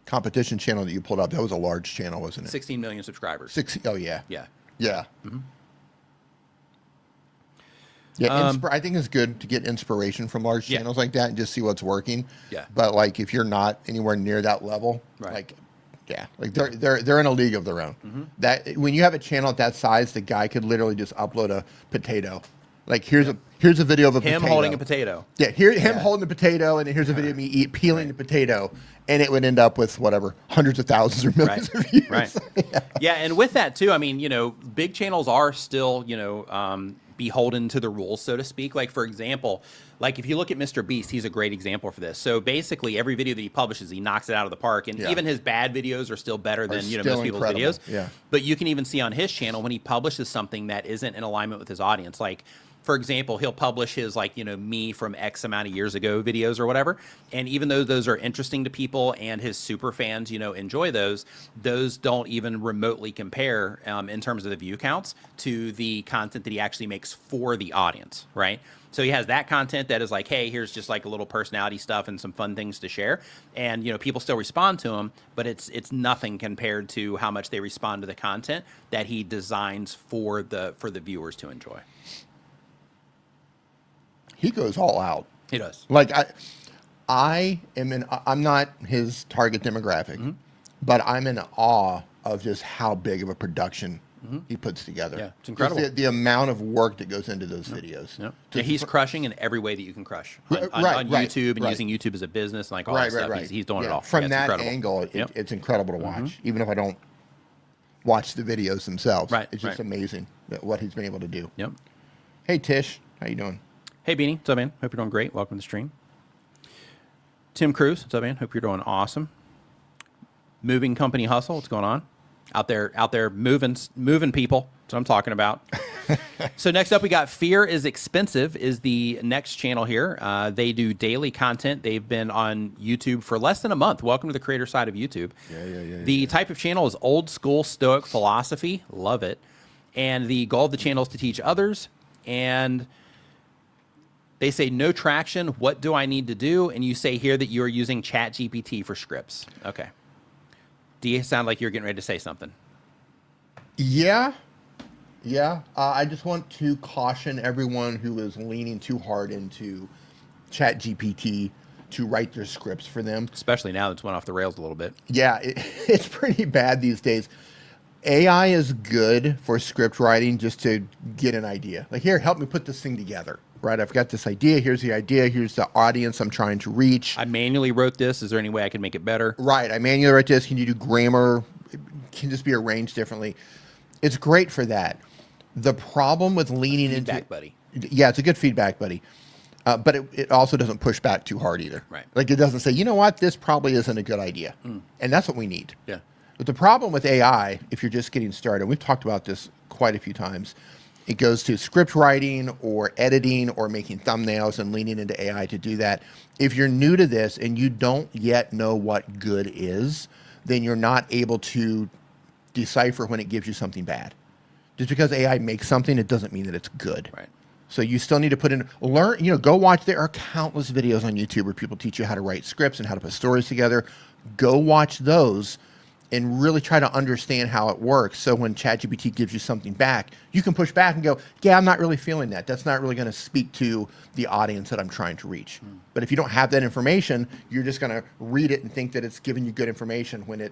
competition channel that you pulled up, that was a large channel, wasn't it? 16 million subscribers. Oh, yeah. Yeah. Yeah. Mm-hmm. Yeah, I think it's good to get inspiration from large channels like that and just see what's working. Yeah. But like if you're not anywhere near that level, like like they're in a league of their own. Mm-hmm. That when you have a channel at that size, the guy could literally just upload a potato. Like here's a video of him holding a potato. Yeah, him holding a potato, and here's a video of me peeling the potato, and it would end up with whatever hundreds of thousands or millions of views. Right. Yeah, and with that too, I mean, you know, big channels are still, you know, beholden to the rules, so to speak. Like for example, like if you look at Mr. Beast, he's a great example for this. So basically, every video that he publishes, he knocks it out of the park, and even his bad videos are still better than most people's videos. Yeah. But you can even see on his channel when he publishes something that isn't in alignment with his audience, like. For example, he'll publish his, like, you know, me from X amount of years ago videos or whatever. And even though those are interesting to people and his super fans, you know, enjoy those don't even remotely compare in terms of the view counts to the content that he actually makes for the audience, right? So he has that content that is like, hey, here's just like a little personality stuff and some fun things to share. And, you know, people still respond to him, but it's nothing compared to how much they respond to the content that he designs for the viewers to enjoy. He goes all out. He does. Like I'm not his target demographic, but I'm in awe of just how big of a production he puts together. Yeah, it's incredible. The amount of work that goes into those videos. Yeah, he's crushing in every way that you can crush on YouTube and using YouTube as a business and like all that stuff. He's doing it all. From that angle, it's incredible to watch, even if I don't watch the videos themselves. Right. It's just amazing what he's been able to do. Yep. Hey, Tish. How you doing? Hey, Beanie. What's up, man? Hope you're doing great. Welcome to the stream. Tim Cruz. What's up, man? Hope you're doing awesome. Moving Company Hustle. What's going on? Out there moving people. That's what I'm talking about. So next up, we got Fear is Expensive is the next channel here. They do daily content. They've been on YouTube for less than a month. Welcome to the creator side of YouTube. The type of channel is old school Stoic philosophy. Love it. And the goal of the channel is to teach others. And they say, no traction, what do I need to do? And you say here that you are using ChatGPT for scripts. Okay. Do you sound like you're getting ready to say something? Yeah. I just want to caution everyone who is leaning too hard into ChatGPT to write their scripts for them. Especially now that it's went off the rails a little bit. Yeah, it's pretty bad these days. AI is good for script writing just to get an idea. Like, here, help me put this thing together. Right, I've got this idea. Here's the idea. Here's the audience I'm trying to reach. I manually wrote this. Is there any way I can make it better? Right, I manually wrote this. Can you do grammar? It can just be arranged differently. It's great for that. The problem with leaning into feedback buddy. Yeah, it's a good feedback buddy. But it also doesn't push back too hard either. Right. Like it doesn't say, you know what, this probably isn't a good idea. And that's what we need. Yeah. But the problem with AI, if you're just getting started, we've talked about this quite a few times, it goes to script writing or editing or making thumbnails and leaning into AI to do that. If you're new to this and you don't yet know what good is, then you're not able to decipher when it gives you something bad. Just because AI makes something, it doesn't mean that it's good. Right. So you still need to put in, learn, go watch. There are countless videos on YouTube where people teach you how to write scripts and how to put stories together. Go watch those and really try to understand how it works. So when ChatGPT gives you something back, you can push back and go, yeah, I'm not really feeling that. That's not really going to speak to the audience that I'm trying to reach. But if you don't have that information, you're just going to read it and think that it's giving you good information when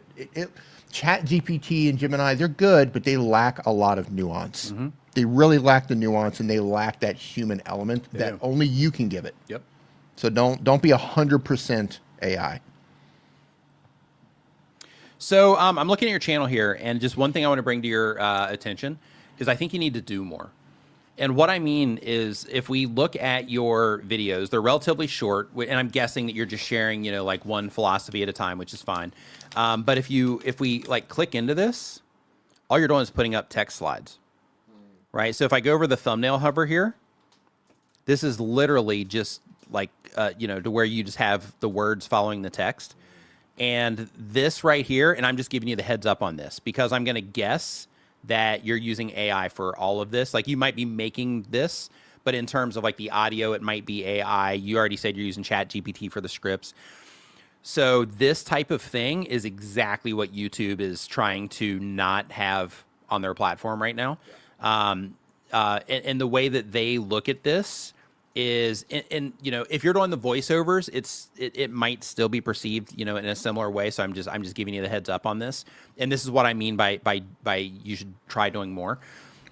ChatGPT and Gemini, they're good, but they lack a lot of nuance. They really lack the nuance, and they lack that human element that only you can give it. Yep. So don't be 100% AI. So I'm looking at your channel here, and just one thing I want to bring to your attention is I think you need to do more. And what I mean is, if we look at your videos, they're relatively short, and I'm guessing that you're just sharing, like one philosophy at a time, which is fine. But if we like click into this, all you're doing is putting up text slides, right? So if I go over the thumbnail hover here, this is literally just like, to where you just have the words following the text. And this right here, and I'm just giving you the heads up on this because I'm going to guess that you're using AI for all of this. Like, you might be making this, but in terms of like the audio, it might be AI. You already said you're using ChatGPT for the scripts. So this type of thing is exactly what YouTube is trying to not have on their platform right now. And the way that they look at this is, and if you're doing the voiceovers, it might still be perceived, in a similar way. So I'm just giving you the heads up on this. And this is what I mean by you should try doing more.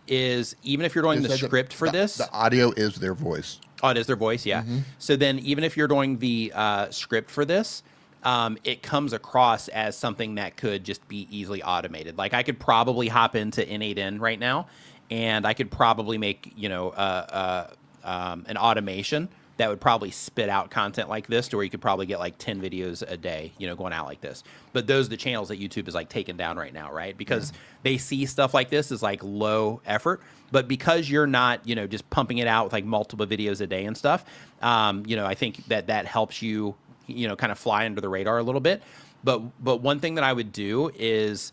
Is even if you're doing the script for this, the audio is their voice. Oh, it is their voice, yeah. So then, even if you're doing the script for this, it comes across as something that could just be easily automated. Like, I could probably hop into N8N right now, and I could probably make an automation that would probably spit out content like this, to where you could probably get like 10 videos a day, going out like this. But those are the channels that YouTube is like taking down right now, right? Because they see stuff like this as like low effort, but because you're not, just pumping it out with like multiple videos a day and stuff, I think that helps you, kind of fly under the radar a little bit. But one thing that I would do is,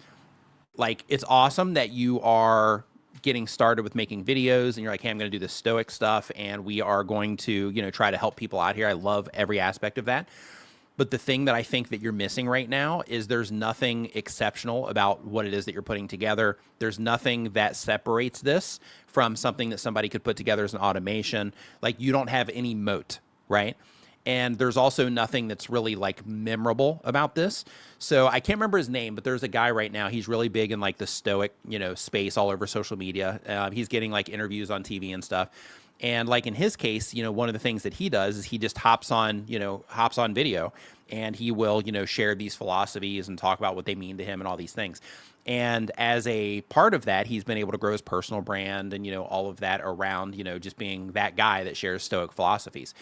like, it's awesome that you are getting started with making videos and you're like, hey, I'm going to do the stoic stuff and we are going to, try to help people out here. I love every aspect of that. But the thing that I think that you're missing right now is there's nothing exceptional about what it is that you're putting together. There's nothing that separates this from something that somebody could put together as an automation. Like, you don't have any moat, right? And there's also nothing that's really like memorable about this. So I can't remember his name, but there's a guy right now. He's really big in like the stoic, space all over social media. He's getting like interviews on TV and stuff. And like in his case, one of the things that he does is he just hops on video, and he will, share these philosophies and talk about what they mean to him and all these things. And as a part of that, he's been able to grow his personal brand and, all of that around, just being that guy that shares stoic philosophies.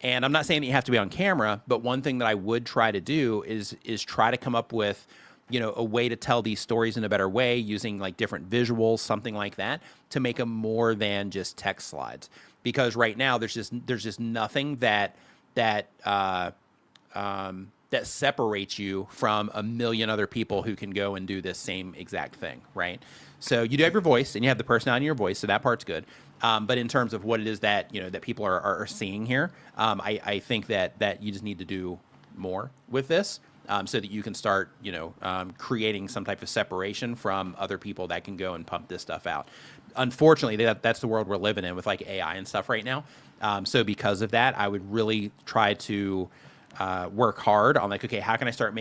And I'm not saying that you have to be on camera, but one thing that I would try to do is try to come up with, a way to tell these stories in a better way using like different visuals, something like that, to make them more than just text slides. Because right now there's just nothing that separates you from a million other people who can go and do this same exact thing, right? So you do have your voice and you have the personality in your voice, so that part's good. But in terms of what it is that that people are seeing here, I think that you just need to do more with this, so that you can start creating some type of separation from other people that can go and pump this stuff out. Unfortunately, that's the world we're living in with like AI and stuff right now. So because of that, I would really try to work hard on like, okay, how can I start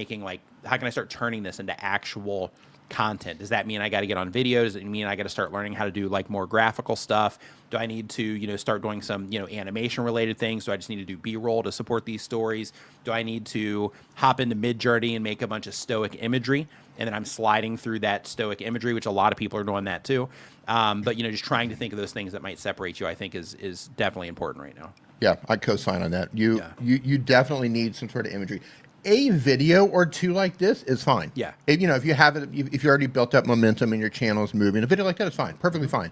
turning this into actual content? Does that mean I got to get on video? Does it mean I got to start learning how to do like more graphical stuff? Do I need to, start doing some, animation related things? Do I just need to do B-roll to support these stories? Do I need to hop into Midjourney and make a bunch of stoic imagery? And then I'm sliding through that stoic imagery, which a lot of people are doing that too. But, just trying to think of those things that might separate you, I think is definitely important right now. Yeah, I co-sign on that. You definitely need some sort of imagery. A video or two like this is fine. Yeah. If you have it, if you already built up momentum and your channel is moving, a video like that is fine, perfectly fine.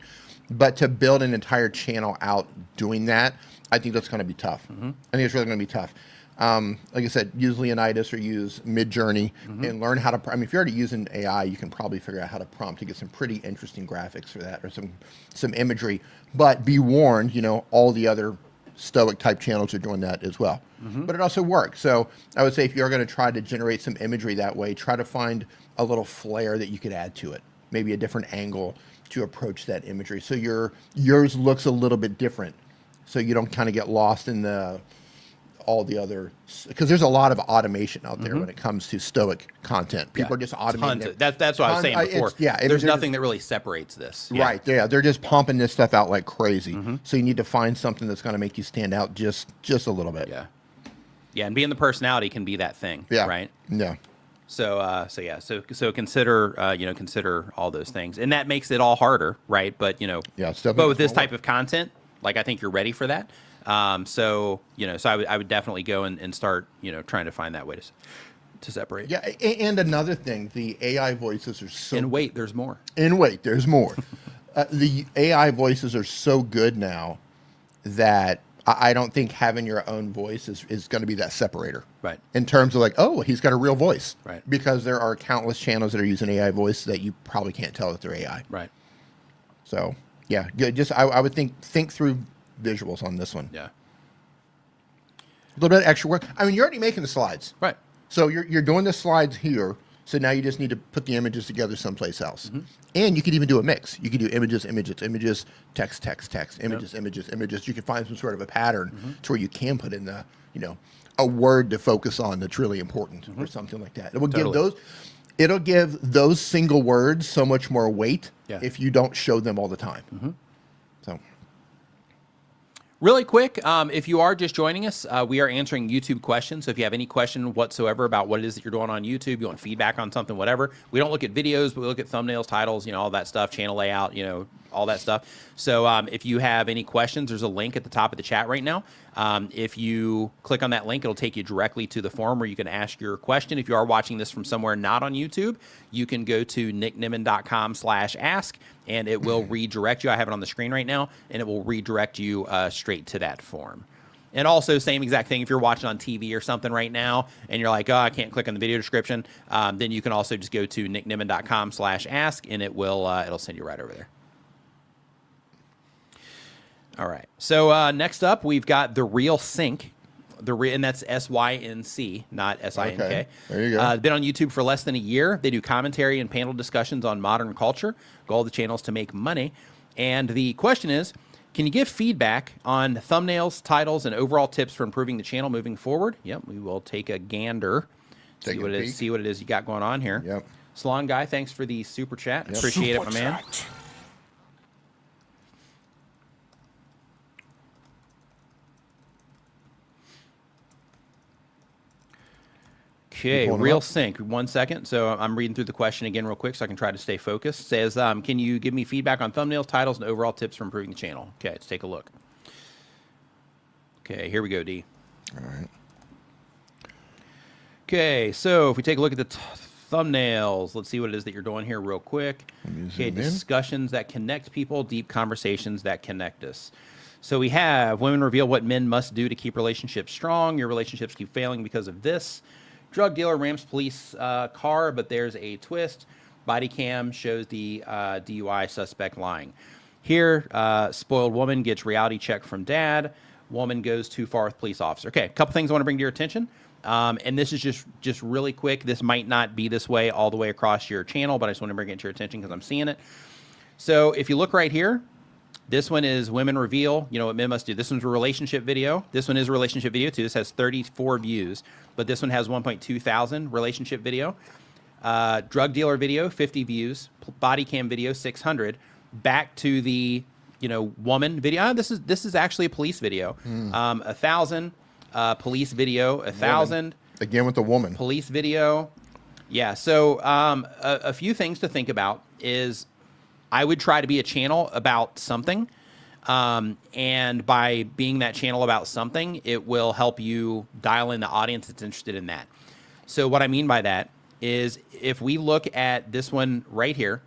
But to build an entire channel out doing that, I think that's going to be tough. I think it's really going to be tough. Like I said, use Leonidas or use Midjourney and learn how to. I mean, if you're already using AI, you can probably figure out how to prompt to get some pretty interesting graphics for that or some imagery. But be warned, you know, all the other Stoic type channels are doing that as well. But it also works. So I would say if you're going to try to generate some imagery that way, try to find a little flair that you could add to it, maybe a different angle to approach that imagery. So yours looks a little bit different. So you don't kind of get lost in all the other, because there's a lot of automation out there when it comes to Stoic content. People are just automating it. That's what I was saying before. There's nothing that really separates this. Right. Yeah. They're just pumping this stuff out like crazy. So you need to find something that's going to make you stand out just a little bit. Yeah. Yeah. And being the personality can be that thing. Yeah. Right. Yeah. So consider, consider all those things, and that makes it all harder. Right. But, but with this type of content, like, I think you're ready for that. So I would definitely go and start, trying to find that way to separate. Yeah. And another thing, the AI voices are so. And wait, there's more. There's more. The AI voices are so good now that I don't think having your own voice is going to be that separator. Right. In terms of like, oh, he's got a real voice. Right. Because there are countless channels that are using AI voice that you probably can't tell that they're AI. Right. So yeah, good. Just I would think through visuals on this one. Yeah. A little bit of extra work. I mean, you're already making the slides. Right. So you're doing the slides here. So now you just need to put the images together someplace else. And you could even do a mix. You could do images, text, images. You can find some sort of a pattern to where you can put in the, a word to focus on that's really important or something like that. It will give those single words so much more weight if you don't show them all the time. So. Really quick, if you are just joining us, we are answering YouTube questions. So if you have any question whatsoever about what it is that you're doing on YouTube, you want feedback on something, whatever, we don't look at videos, but we look at thumbnails, titles, all that stuff, channel layout, all that stuff. So if you have any questions, there's a link at the top of the chat right now. If you click on that link, it'll take you directly to the forum where you can ask your question. If you are watching this from somewhere not on YouTube, you can go to nickniman.com/ask, and it will redirect you. I have it on the screen right now, and it will redirect you straight to that form. And also, same exact thing, if you're watching on TV or something right now, and you're like, oh, I can't click on the video description, then you can also just go to nickniman.com/ask, and it will it'll send you right over there. All right. So next up, we've got the Real Sync. And that's SYNC, not SINK. Okay. There you go. Been on YouTube for less than a year. They do commentary and panel discussions on modern culture. Goal of the channel is to make money. And the question is, can you give feedback on thumbnails, titles, and overall tips for improving the channel moving forward? Yep, we will take a gander. See what it is you got going on here. Yep. Salon Guy, thanks for the super chat. Appreciate it, my man. Okay, Real Sync. 1 second. So I'm reading through the question again real quick so I can try to stay focused. It says, can you give me feedback on thumbnails, titles, and overall tips for improving the channel? Okay, let's take a look. Okay, here we go, D. All right. Okay, so if we take a look at the thumbnails, let's see what it is that you're doing here real quick. Okay, discussions that connect people, deep conversations that connect us. So we have women reveal what men must do to keep relationships strong. Your relationships keep failing because of this. Drug dealer ramps police car, but there's a twist. Body cam shows the DUI suspect lying. Here, spoiled woman gets reality check from dad. Woman goes too far with police officer. Okay, a couple things I want to bring to your attention. And this is just really quick. This might not be this way all the way across your channel, but I just want to bring it to your attention because I'm seeing it. So if you look right here, this one is women reveal, what men must do. This one's a relationship video. This one is a relationship video too. This has 34 views, but this one has 1.2 thousand relationship video. Drug dealer video, 50 views. Body cam video, 600. Back to the, woman video. This is actually a police video. 1,000. Police video, 1,000. Again with the woman. Police video. Yeah. So a few things to think about is I would try to be a channel about something. And by being that channel about something, it will help you dial in the audience that's interested in that. So what I mean by that is if we look at this one right here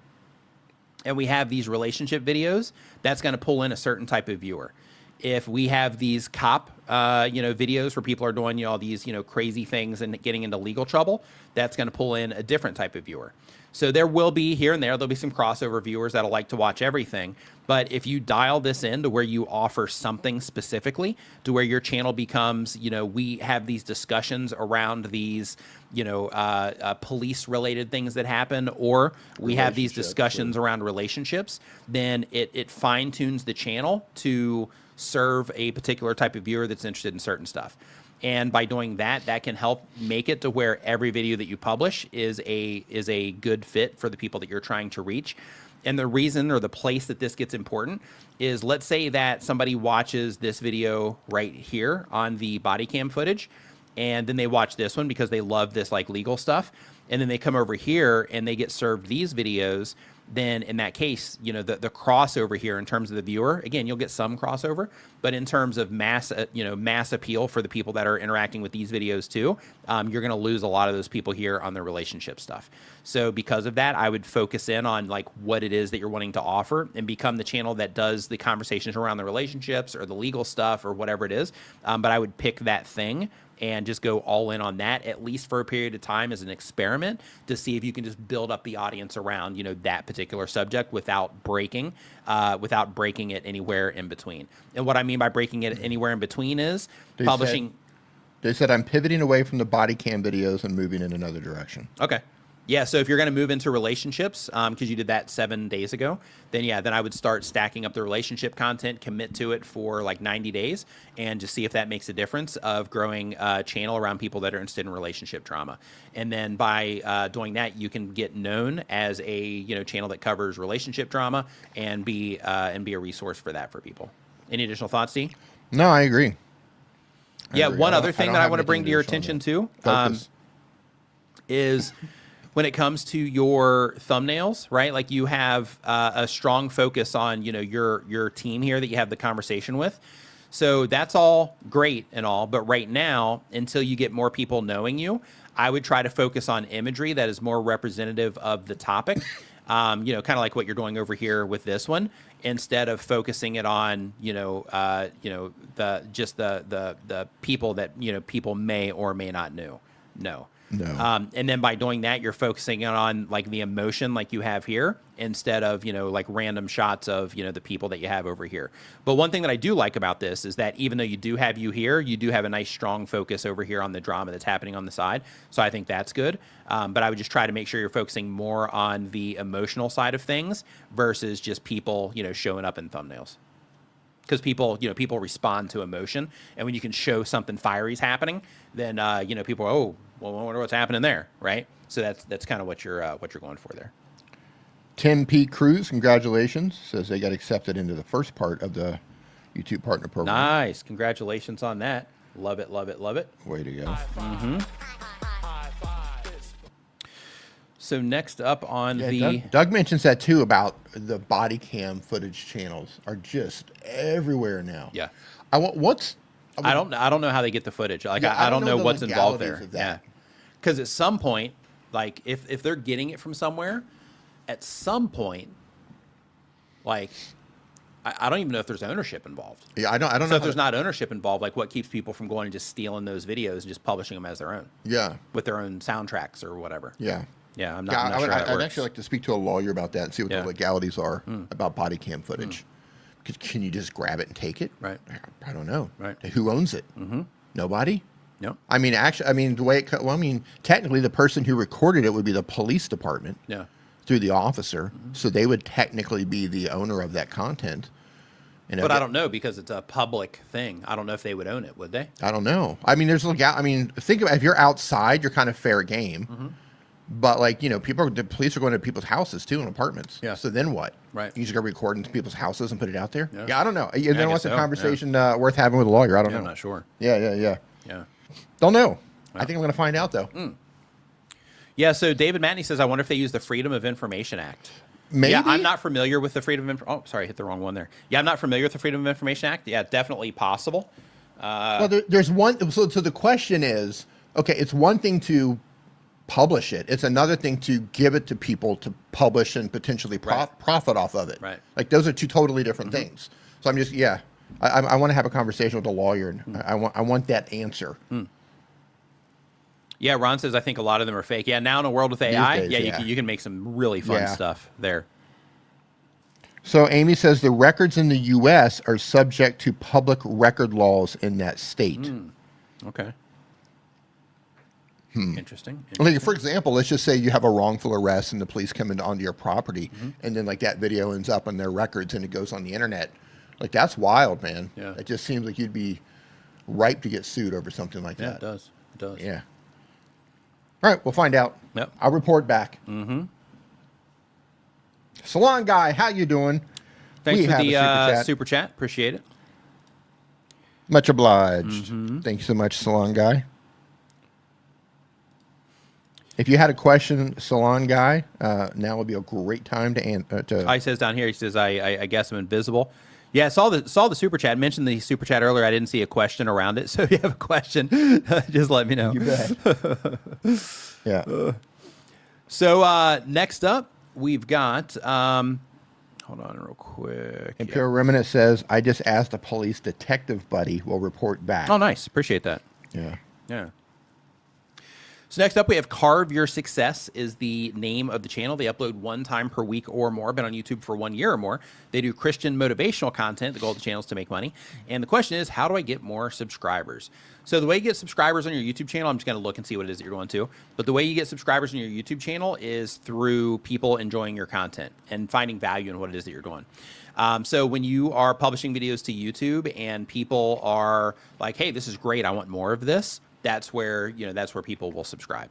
and we have these relationship videos, that's going to pull in a certain type of viewer. If we have these cop, videos where people are doing, all these, crazy things and getting into legal trouble, that's going to pull in a different type of viewer. So there will be here and there'll be some crossover viewers that'll like to watch everything. But if you dial this in to where you offer something specifically, to where your channel becomes, we have these discussions around these, police related things that happen, or we have these discussions around relationships, then it fine tunes the channel to serve a particular type of viewer that's interested in certain stuff. And by doing that, that can help make it to where every video that you publish is a good fit for the people that you're trying to reach. And the reason or the place that this gets important is, let's say that somebody watches this video right here on the body cam footage, and then they watch this one because they love this like legal stuff. And then they come over here and they get served these videos. Then in that case, the crossover here in terms of the viewer, again, you'll get some crossover, but in terms of mass appeal for the people that are interacting with these videos too, you're going to lose a lot of those people here on the relationship stuff. So because of that, I would focus in on like what it is that you're wanting to offer and become the channel that does the conversations around the relationships or the legal stuff or whatever it is. But I would pick that thing and just go all in on that, at least for a period of time as an experiment, to see if you can just build up the audience around, that particular subject without breaking it anywhere in between. And what I mean by breaking it anywhere in between is publishing. They said I'm pivoting away from the body cam videos and moving in another direction. Okay. Yeah, so if you're going to move into relationships, because you did that 7 days ago, then I would start stacking up the relationship content, commit to it for like 90 days, and just see if that makes a difference of growing a channel around people that are interested in relationship drama. And then by doing that, you can get known as a channel that covers relationship drama and be a resource for that for people. Any additional thoughts, Steve? No, I agree. One other thing that I want to bring to your attention too is, when it comes to your thumbnails, right? Like you have a strong focus on, your team here that you have the conversation with. So that's all great and all, but right now, until you get more people knowing you, I would try to focus on imagery that is more representative of the topic. Kind of like what you're doing over here with this one, instead of focusing it on, the people that, people may or may not know. No. And then by doing that, you're focusing on like the emotion like you have here, instead of, like random shots of, the people that you have over here. But one thing that I do like about this is that even though you do have you here, you do have a nice strong focus over here on the drama that's happening on the side. So I think that's good. But I would just try to make sure you're focusing more on the emotional side of things versus just people, showing up in thumbnails. Because people respond to emotion, and when you can show something fiery is happening, then people are, I wonder what's happening there, right? So that's kind of what you're going for there. Tim P. Cruz, congratulations, says they got accepted into the first part of the YouTube Partner Program. Nice, congratulations on that. Love it, love it, love it. Way to go. Mm-hmm. So next up on Doug mentions that too, about the body cam footage channels are just everywhere now. Yeah. I don't know how they get the footage. Like yeah, I don't know the what's involved there. of that. Yeah. Because at some point, like if they're getting it from somewhere, at some point, like I don't even know if there's ownership involved. Yeah, I don't know. So if there's not ownership involved, like what keeps people from going and just stealing those videos and just publishing them as their own? Yeah. With their own soundtracks or whatever. Yeah. Yeah, I'm not sure how that I'd works. actually like to speak to a lawyer about that and see what the legalities are about body cam footage. Because can you just grab it and take it? Right. I don't know. Right. Who owns it? Nobody? No. I mean, the way technically the person who recorded it would be the police department. Yeah. Through the officer. So they would technically be the owner of that content. But I don't know, because it's a public thing. I don't know if they would own it, would they? I don't know. I mean, think about, if you're outside, you're kind of fair game. But the police are going to people's houses too, and apartments. Yeah. So then what? Right. You just go record into people's houses and put it out there. Yeah, I don't know. You know what's a conversation worth having with a lawyer? I don't know. I'm not sure. Yeah. Don't know. I think I'm going to find out though. Yeah. So David Matney says, I wonder if they use the Freedom of Information Act. Maybe. Yeah, I'm not familiar with the Freedom of Oh, sorry, I hit the wrong one there. Yeah, I'm not familiar with the Freedom of Information Act. Yeah, definitely possible. Well, there's one. So the question is, okay, it's one thing to publish it. It's another thing to give it to people to publish and potentially profit off of it. Right. Like those are two totally different things. So I'm just, I want to have a conversation with a lawyer. And I want that answer. Yeah, Ron says I think a lot of them are fake. Yeah, now in a world with AI, days, you can make some really fun stuff there. So Amy says the records in the U.S. are subject to public record laws in that state. Okay. Interesting. Like, for example, let's just say you have a wrongful arrest and the police come onto your property, and then like that video ends up on their records and it goes on the internet. Like, that's wild, man. Yeah. It just seems like you'd be ripe to get sued over something like that. Yeah, it does. It does. Yeah. All right, we'll find out. Yep. I'll report back. Salon Guy, how you doing? Thanks for the super chat. Appreciate it. Much obliged. Thank you so much, Salon Guy. If you had a question, Salon Guy, now would be a great time to answer. He says down here, he says, I guess I'm invisible. Yeah, saw the super chat. Mentioned the super chat earlier. I didn't see a question around it. So if you have a question, just let me know. You bet. Yeah. So next up, we've got, hold on real quick. Imperial Remnant says, I just asked a police detective buddy. Will report back. Oh, nice. Appreciate that. Yeah. Yeah. So next up, we have Carve Your Success is the name of the channel. They upload 1 time per week or more, been on YouTube for 1 year or more. They do Christian motivational content. The goal of the channel is to make money. And the question is, how do I get more subscribers? So the way you get subscribers on your YouTube channel, I'm just going to look and see what it is that you're going to. But the way you get subscribers on your YouTube channel is through people enjoying your content and finding value in what it is that you're doing. So when you are publishing videos to YouTube and people are like, hey, this is great, I want more of this, that's where people will subscribe.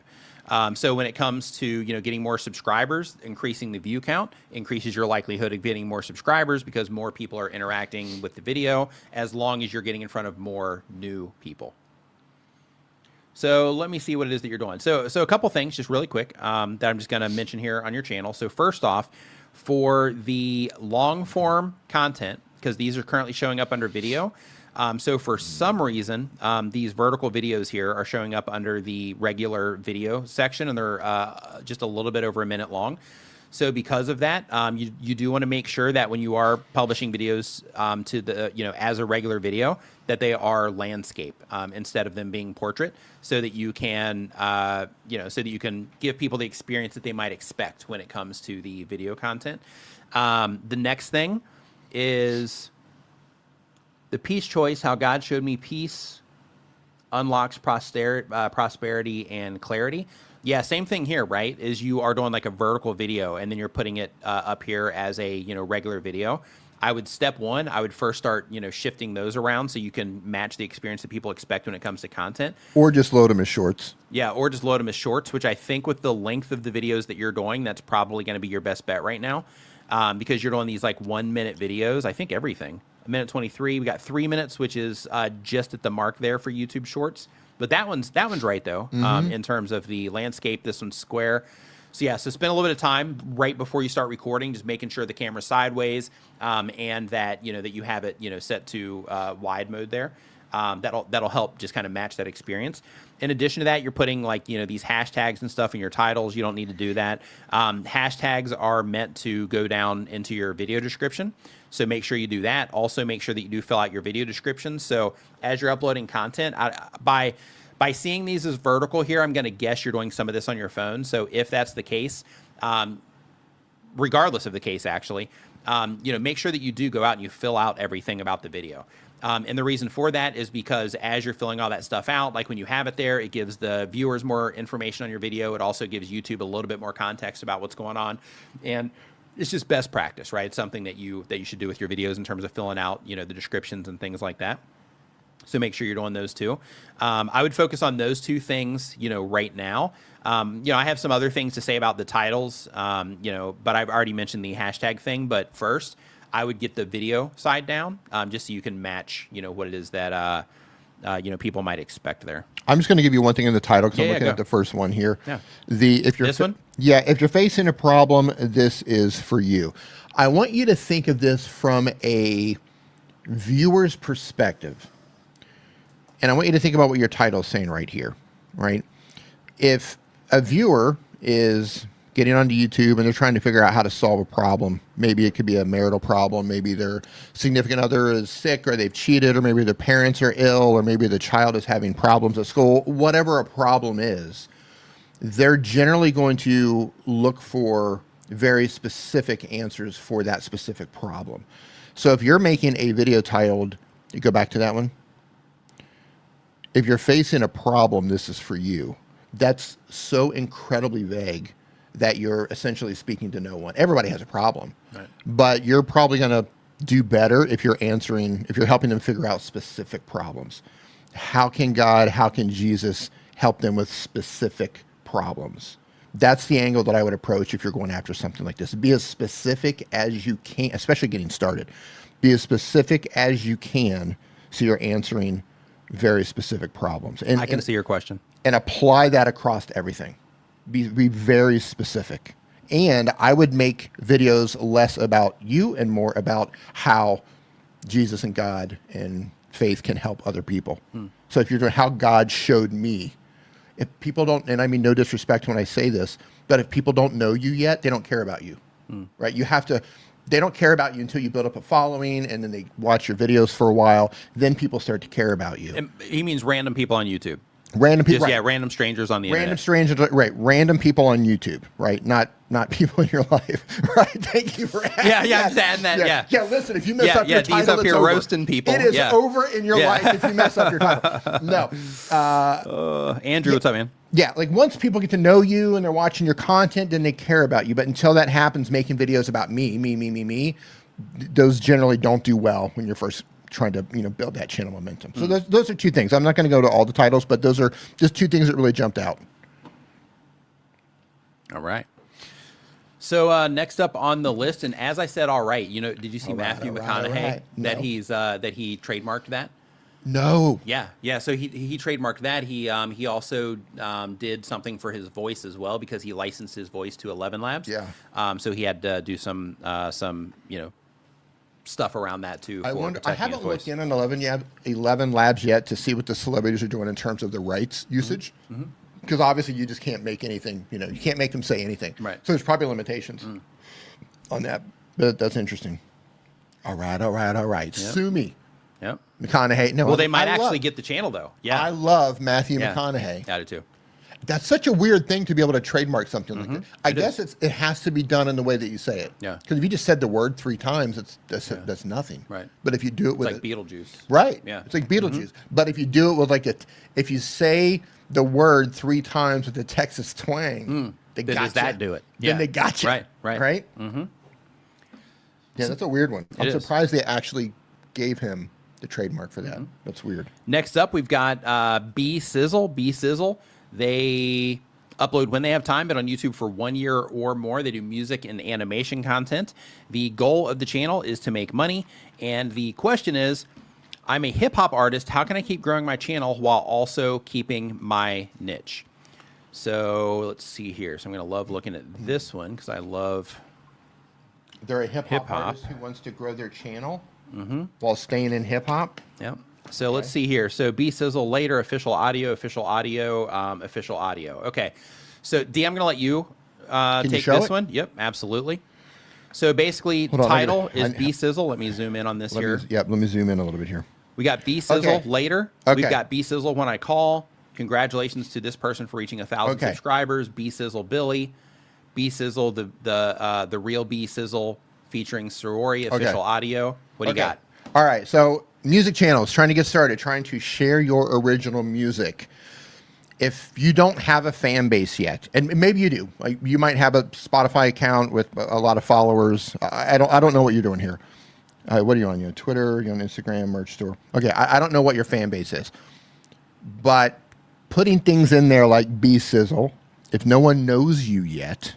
So when it comes to, getting more subscribers, increasing the view count increases your likelihood of getting more subscribers because more people are interacting with the video as long as you're getting in front of more new people. So let me see what it is that you're doing. So a couple things just really quick that I'm just going to mention here on your channel. So first off, for the long form content, because these are currently showing up under video, so for some reason, these vertical videos here are showing up under the regular video section, and they're just a little bit over a minute long. So because of that, you do want to make sure that when you are publishing videos to the as a regular video, that they are landscape instead of them being portrait, so that you can so that you can give people the experience that they might expect when it comes to the video content. The next thing is the peace choice, how God showed me peace unlocks prosperity and clarity. Yeah, same thing here, right? Is you are doing like a vertical video and then you're putting it up here as a regular video. I would step one, I would first start shifting those around so you can match the experience that people expect when it comes to content. Or just load them as shorts. Yeah, or just load them as shorts, which I think with the length of the videos that you're doing, that's probably going to be your best bet right now, because you're doing these like 1 minute videos. I think everything. 1:23. We got 3 minutes, which is just at the mark there for YouTube Shorts. But that one's right though, in terms of the landscape. This one's square. So yeah, so spend a little bit of time right before you start recording, just making sure the camera's sideways, and that that you have it set to wide mode there. That'll help just kind of match that experience. In addition to that, you're putting like these hashtags and stuff in your titles. You don't need to do that. Hashtags are meant to go down into your video description, so make sure you do that. Also, make sure that you do fill out your video description. So as you're uploading content, by seeing these as vertical here, I'm going to guess you're doing some of this on your phone. So if that's the case, regardless of the case, actually, make sure that you do go out and you fill out everything about the video. And the reason for that is because as you're filling all that stuff out, like when you have it there, it gives the viewers more information on your video. It also gives YouTube a little bit more context about what's going on. And it's just best practice, right? It's something that you should do with your videos in terms of filling out, the descriptions and things like that. So make sure you're doing those two. I would focus on those two things, right now. I have some other things to say about the titles, but I've already mentioned the hashtag thing. But first, I would get the video side down, just so you can match, what it is that, people might expect there. I'm just going to give you one thing in the title because I'm looking go. at the first one here. Yeah. If you're This one? Yeah, if you're facing a problem, this is for you. I want you to think of this from a viewer's perspective. And I want you to think about what your title is saying right here, right? If a viewer is getting onto YouTube and they're trying to figure out how to solve a problem. Maybe it could be a marital problem. Maybe their significant other is sick, or they've cheated, or maybe their parents are ill, or maybe the child is having problems at school. Whatever a problem is, they're generally going to look for very specific answers for that specific problem. So if you're making a video titled, you go back to that one. If you're facing a problem, this is for you. That's so incredibly vague that you're essentially speaking to no one. Everybody has a problem, right? But you're probably going to do better if you're helping them figure out specific problems. How can God, how can Jesus help them with specific problems? That's the angle that I would approach if you're going after something like this. Be as specific as you can, especially getting started. Be as specific as you can so you're answering very specific problems. And I can see your question. And apply that across everything. Be very specific. And I would make videos less about you and more about how Jesus and God and faith can help other people. So if you're doing how God showed me, if people don't, and I mean no disrespect when I say this, but if people don't know you yet, they don't care about you, right? You have to, they don't care about you until you build up a following, and then they watch your videos for a while. Then people start to care about you. And he means random people on YouTube. Random people, just, yeah, random strangers on the random internet. strangers, right? Random people on YouTube, right? Not people in your life, right? Thank you for adding. Yeah, I'm just adding that. Yeah. Listen, if you mess up your title, he's up it's here over. roasting people. It is over in your life if you mess up your title. No, Andrew, what's up, man? Yeah, like once people get to know you and they're watching your content, then they care about you. But until that happens, making videos about me, those generally don't do well when you're first trying to build that channel momentum. So those are two things. I'm not going to go to all the titles, but those are just two things that really jumped out. All right. So next up on the list, and as I said, all right, did you see Matthew McConaughey that he trademarked that? No. Yeah. So he trademarked that. He also did something for his voice as well, because he licensed his voice to 11 Labs. Yeah. So he had to do some stuff around that too. I haven't looked in on 11 Labs yet to see what the celebrities are doing in terms of the rights usage. Because obviously you just can't make anything, you can't make them say anything. Right. So there's probably limitations on that. But that's interesting. All right. Yep. Sue me. Yep. McConaughey. No. Well, they might actually get the channel though. Yeah. I love Matthew McConaughey. I do too. That's such a weird thing to be able to trademark something like that. I guess it has to be done in the way that you say it. Yeah. Because if you just said the word 3 times, that's nothing. Right. But if you do it with like Beetlejuice. Right. Yeah. It's like Beetlejuice. But if you do it with if you say the word 3 times with the Texas twang, they got you. Does that do it? Then they got you. Right. Mm-hmm. Yeah, that's a weird one. I'm surprised they actually gave him the trademark for that. That's weird. Next up, we've got B Sizzle. They upload when they have time, but on YouTube for 1 year or more. They do music and animation content. The goal of the channel is to make money. And the question is, I'm a hip hop artist. How can I keep growing my channel while also keeping my niche? So let's see here. So I'm going to love looking at this one because I love They're a hip hop artist who wants to grow their channel while staying in hip hop. Yeah. So let's see here. So B Sizzle later, official audio. Okay. So D, I'm going to let you take this one. Yep, absolutely. So basically, title is B Sizzle. Let me zoom in on this here. Let me zoom in a little bit here. We got B Sizzle later. We've got B Sizzle when I call. Congratulations to this person for reaching 1,000 subscribers. B Sizzle Billy. B Sizzle the real B Sizzle featuring Sorori official audio. What do you got? All right. So music channels, trying to get started, trying to share your original music. If you don't have a fan base yet, and maybe you do, like you might have a Spotify account with a lot of followers. I don't know what you're doing here. What are you on? You on Twitter? You on Instagram? Merch store? Okay, I don't know what your fan base is, but putting things in there like B Sizzle, if no one knows you yet,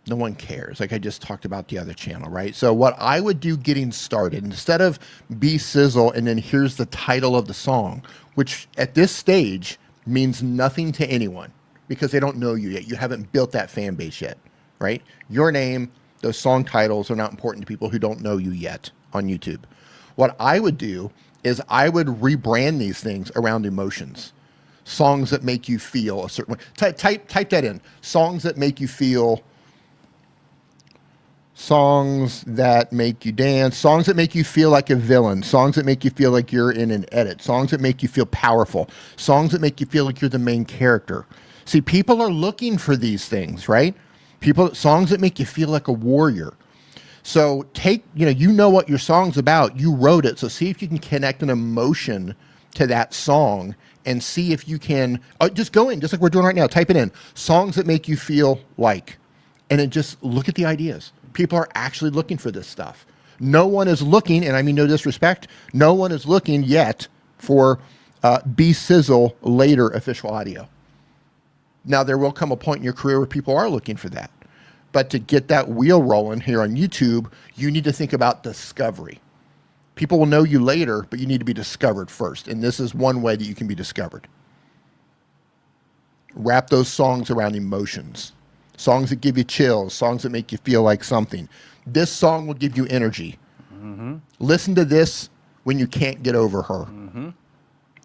no one cares. Like I just talked about the other channel, right? So what I would do getting started, instead of B Sizzle and then here's the title of the song, which at this stage means nothing to anyone because they don't know you yet. You haven't built that fan base yet, right? Your name, those song titles are not important to people who don't know you yet on YouTube. What I would do is I would rebrand these things around emotions. songs that make you feel a certain way. Type that in. Songs that make you feel. Songs that make you dance. Songs that make you feel like a villain. Songs that make you feel like you're in an edit. Songs that make you feel powerful. Songs that make you feel like you're the main character. See, people are looking for these things, right? Songs that make you feel like a warrior. So you know what your song's about. You wrote it. So see if you can connect an emotion to that song and see if you can, just go in, just like we're doing right now. Type it in. Songs that make you feel like, and then just look at the ideas. People are actually looking for this stuff. No one is looking, and I mean no disrespect, no one is looking yet for B-Sizzle later official audio. Now, there will come a point in your career where people are looking for that. But to get that wheel rolling here on YouTube, you need to think about discovery. People will know you later, but you need to be discovered first. And this is one way that you can be discovered. Wrap those songs around emotions. Songs that give you chills, songs that make you feel like something. This song will give you energy. Mm-hmm. Listen to this when you can't get over her. Mm-hmm.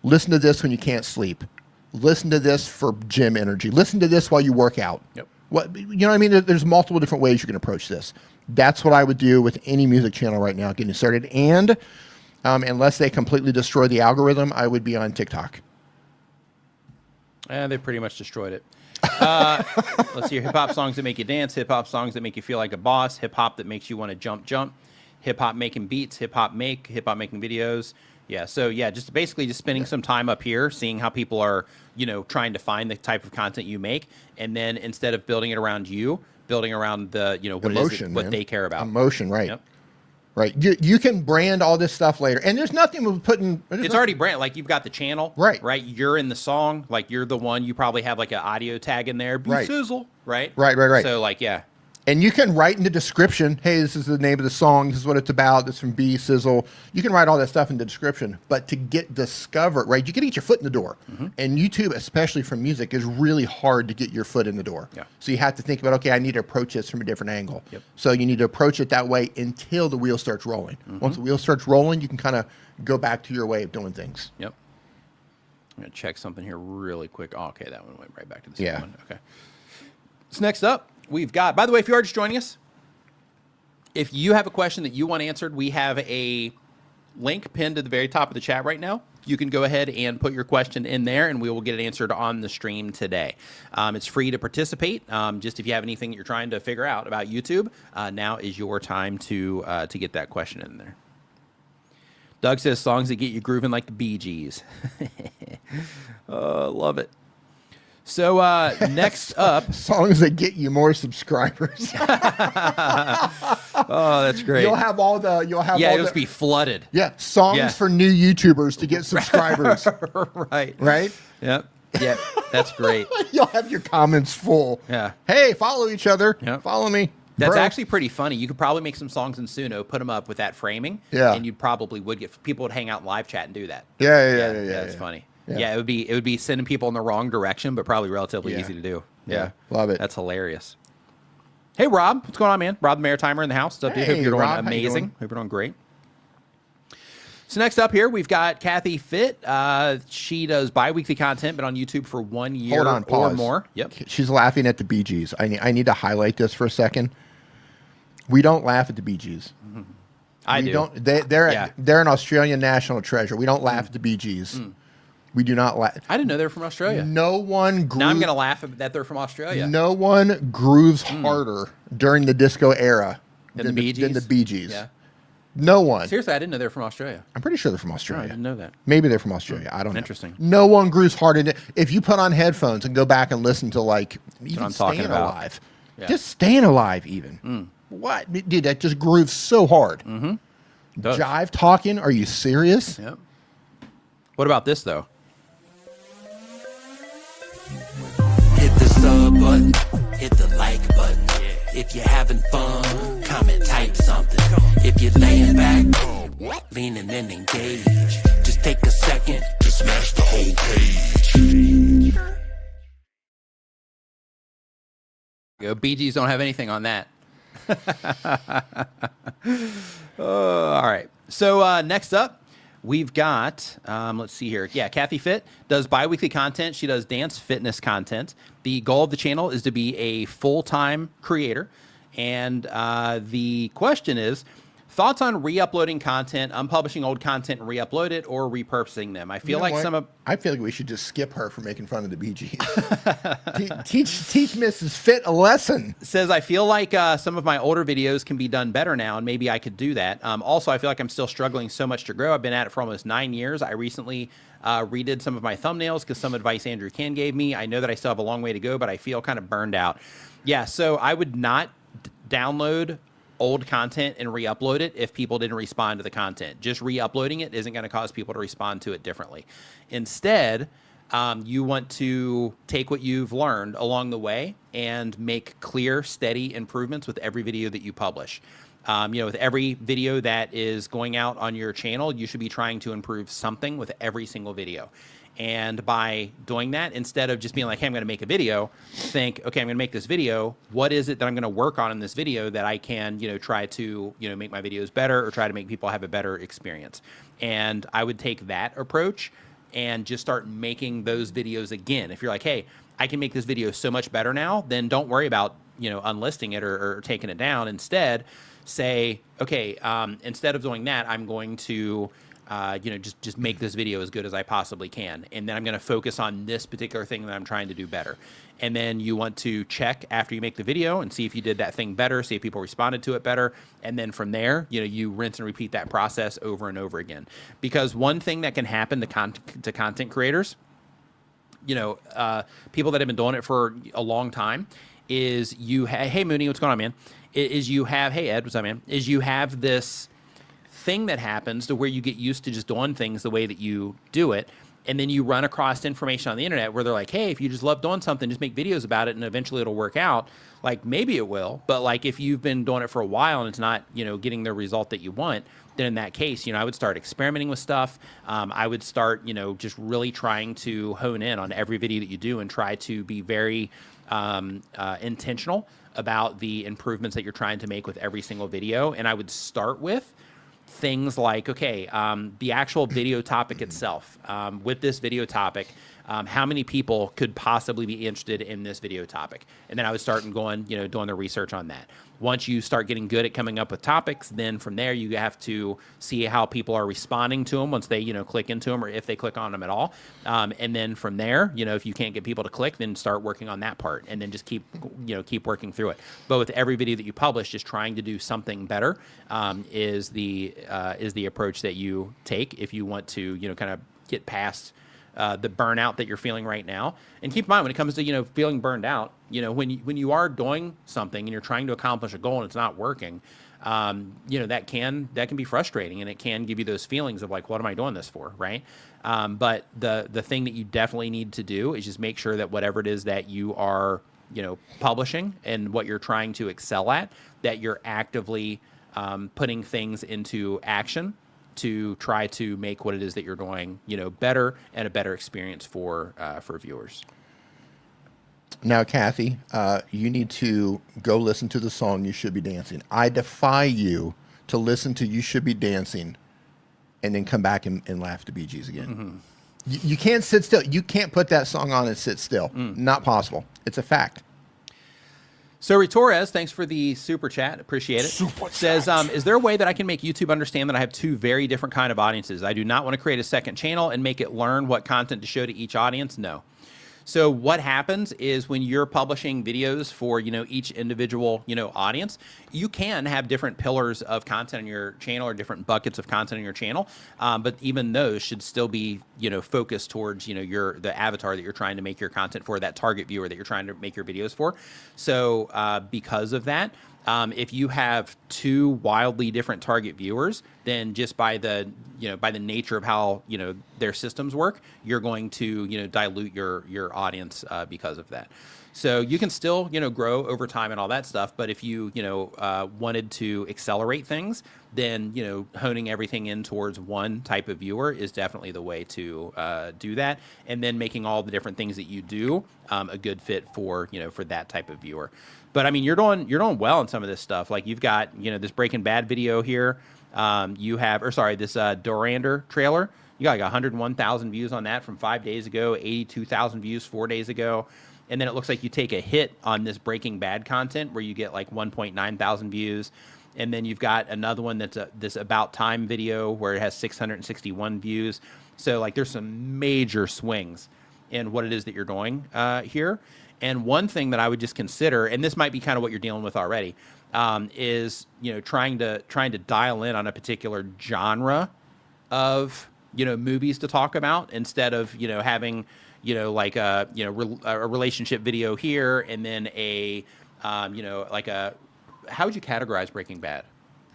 Listen to this when you can't sleep. Listen to this for gym energy. Listen to this while you work out. Yep. You know what I mean? There's multiple different ways you can approach this. That's what I would do with any music channel right now getting started. And unless they completely destroy the algorithm, I would be on TikTok. They pretty much destroyed it. Let's see. Hip hop songs that make you dance. Hip hop songs that make you feel like a boss. Hip hop that makes you want to jump. Hip hop making beats. Hip hop making videos. Yeah. So yeah, just basically spending some time up here, seeing how people are, trying to find the type of content you make, and then instead of building it around you, building around the, what emotion, what they care about. Emotion, right? Yep. Right. You can brand all this stuff later. And there's nothing with putting... It's already brand. Like, you've got the channel. Right. Right. You're in the song. Like, you're the one. You probably have, like, an audio tag in there. Right. Sizzle. Right? Right. So, like, yeah. And you can write in the description, hey, this is the name of the song. This is what it's about. This is from B-Sizzle. You can write all that stuff in the description. But to get discovered, right, you can get your foot in the door. Mm-hmm. And YouTube, especially for music, is really hard to get your foot in the door. Yeah. So you have to think about, okay, I need to approach this from a different angle. Yep. So you need to approach it that way until the wheel starts rolling. Mm-hmm. Once the wheel starts rolling, you can kind of go back to your way of doing things. Yep. I'm going to check something here really quick. Oh, okay, that one went right back to the same one. Okay. So next up, we've got, by the way, if you are just joining us, if you have a question that you want answered, we have a link pinned to the very top of the chat right now. You can go ahead and put your question in there, and we will get it answered on the stream today. It's free to participate. Just if you have anything that you're trying to figure out about YouTube, now is your time to get that question in there. Doug says songs that get you grooving like the Bee Gees. Love it. So next up, songs that get you more subscribers. Oh, that's great. You'll have it'll just be flooded. Yeah, songs for new YouTubers to get subscribers. Right. Yep. That's great. You'll have your comments full. Yeah. Hey, follow each other. Yep. Follow me. That's actually pretty funny. You could probably make some songs in Suno, put them up with that framing. Yeah. And you probably would get people would hang out in live chat and do that. Yeah. That's funny. Yeah. it would be sending people in the wrong direction, but probably relatively easy to do. Yeah. Love it. That's hilarious. Hey, Rob. What's going on, man? Rob the Maritimer in the house. What's up, dude? Hope you're doing Rob, amazing. Hope you're doing great. So next up here, we've got Kathy Fit. She does bi-weekly content, been on YouTube for 1 year or more. Yep. She's laughing at the Bee Gees. I need to highlight this for a second. We don't laugh at the Bee Gees. Mm-hmm. I do. They're an Australian national treasure. We don't laugh at the Bee Gees. We do not laugh. I didn't know they were from Australia. No one grooves. Now I'm going to laugh that they're from Australia. No one grooves harder during the disco era than the Bee Gees. Yeah. No one. Seriously, I didn't know they were from Australia. I'm pretty sure they're from Australia. No, I didn't know that. Maybe they're from Australia. I don't know. Interesting. No one grooves harder. If you put on headphones and go back and listen to even Staying Alive. Yeah. Just Staying Alive even. What? Dude, that just grooves so hard. Jive talking? Are you serious? Yep. What about this, though? Hit the sub button, hit the like button. If you're having fun, comment, type something. If you're laying back, leaning in, engage. Just take a second to smash the whole page. Bee Gees don't have anything on that. All right. So next up, We've got, let's see here. Yeah, Kathy Fit does bi-weekly content. She does dance fitness content. The goal of the channel is to be a full-time creator. And the question is, thoughts on re-uploading content, unpublishing old content and re-upload it, or repurposing them? I feel like I feel like we should just skip her for making fun of the BGs. teach Mrs. Fit a lesson. Says, I feel like some of my older videos can be done better now, and maybe I could do that. Also, I feel like I'm still struggling so much to grow. I've been at it for almost 9 years. I recently redid some of my thumbnails because some advice Andrew Ken gave me. I know that I still have a long way to go, but I feel kind of burned out. Yeah, so I would not download old content and re-upload it if people didn't respond to the content. Just re-uploading it isn't going to cause people to respond to it differently. Instead, you want to take what you've learned along the way and make clear, steady improvements with every video that you publish. With every video that is going out on your channel, you should be trying to improve something with every single video. And by doing that, instead of just being like, hey, I'm going to make a video, think, okay, I'm going to make this video. What is it that I'm going to work on in this video that I can, try to, make my videos better or try to make people have a better experience? And I would take that approach and just start making those videos again. If you're like, hey, I can make this video so much better now, then don't worry about, unlisting it or taking it down. Instead, say, okay, instead of doing that, I'm going to just make this video as good as I possibly can. And then I'm going to focus on this particular thing that I'm trying to do better. And then you want to check after you make the video and see if you did that thing better, see if people responded to it better. And then from there, you rinse and repeat that process over and over again. Because one thing that can happen to content creators, people that have been doing it for a long time, is hey, Mooney, what's going on, man? Hey, Ed, what's up, man? Is you have this thing that happens to where you get used to just doing things the way that you do it, and then you run across information on the internet where they're like, hey, if you just love doing something, just make videos about it and eventually it'll work out. Like, maybe it will, but like if you've been doing it for a while and it's not, getting the result that you want, then in that case, I would start experimenting with stuff. I would start, just really trying to hone in on every video that you do and try to be very intentional about the improvements that you're trying to make with every single video. And I would start with things like, okay, the actual video topic itself. With this video topic, how many people could possibly be interested in this video topic? And then I would start doing the research on that. Once you start getting good at coming up with topics, then from there you have to see how people are responding to them once they click into them, or if they click on them at all. And then from there, if you can't get people to click, then start working on that part, and then just keep working through it. But with every video that you publish, just trying to do something better is the approach that you take if you want to kind of get past the burnout that you're feeling right now. And keep in mind, when it comes to feeling burned out, when you are doing something and you're trying to accomplish a goal and it's not working, that can be frustrating, and it can give you those feelings of like, what am I doing this for, right? But the thing that you definitely need to do is just make sure that whatever it is that you are publishing and what you're trying to excel at, that you're actively putting things into action to try to make what it is that you're doing, better and a better experience for viewers. Now, Kathy, you need to go listen to the song "You Should Be Dancing." I defy you to listen to "You Should Be Dancing" and then come back and laugh at the Bee Gees again. Mm-hmm. You can't sit still. You can't put that song on and sit still. Not possible. It's a fact. So Torres, thanks for the super chat. Appreciate it. Says, is there a way that I can make YouTube understand that I have two very different kind of audiences? I do not want to create a second channel and make it learn what content to show to each audience. No. So what happens is when you're publishing videos for, each individual, audience, you can have different pillars of content on your channel or different buckets of content on your channel. But even those should still be, focused towards, the avatar that you're trying to make your content for, that target viewer that you're trying to make your videos for. So because of that, if you have two wildly different target viewers, then just by the nature of how their systems work, you're going to dilute your audience because of that. So you can still, grow over time and all that stuff. But if you, wanted to accelerate things, then, honing everything in towards one type of viewer is definitely the way to do that. And then making all the different things that you do a good fit for, for that type of viewer. But I mean, you're doing well in some of this stuff. Like you've got, this Breaking Bad video here. This Dorander trailer. You got like 101,000 views on that from 5 days ago, 82,000 views 4 days ago. And then it looks like you take a hit on this Breaking Bad content where you get like 1.9 thousand views. And then you've got another one that's this About Time video where it has 661 views. So like there's some major swings in what it is that you're doing here. And one thing that I would just consider, and this might be kind of what you're dealing with already, is trying to dial in on a particular genre of movies to talk about instead of having like a relationship video here and then a like a, how would you categorize Breaking Bad?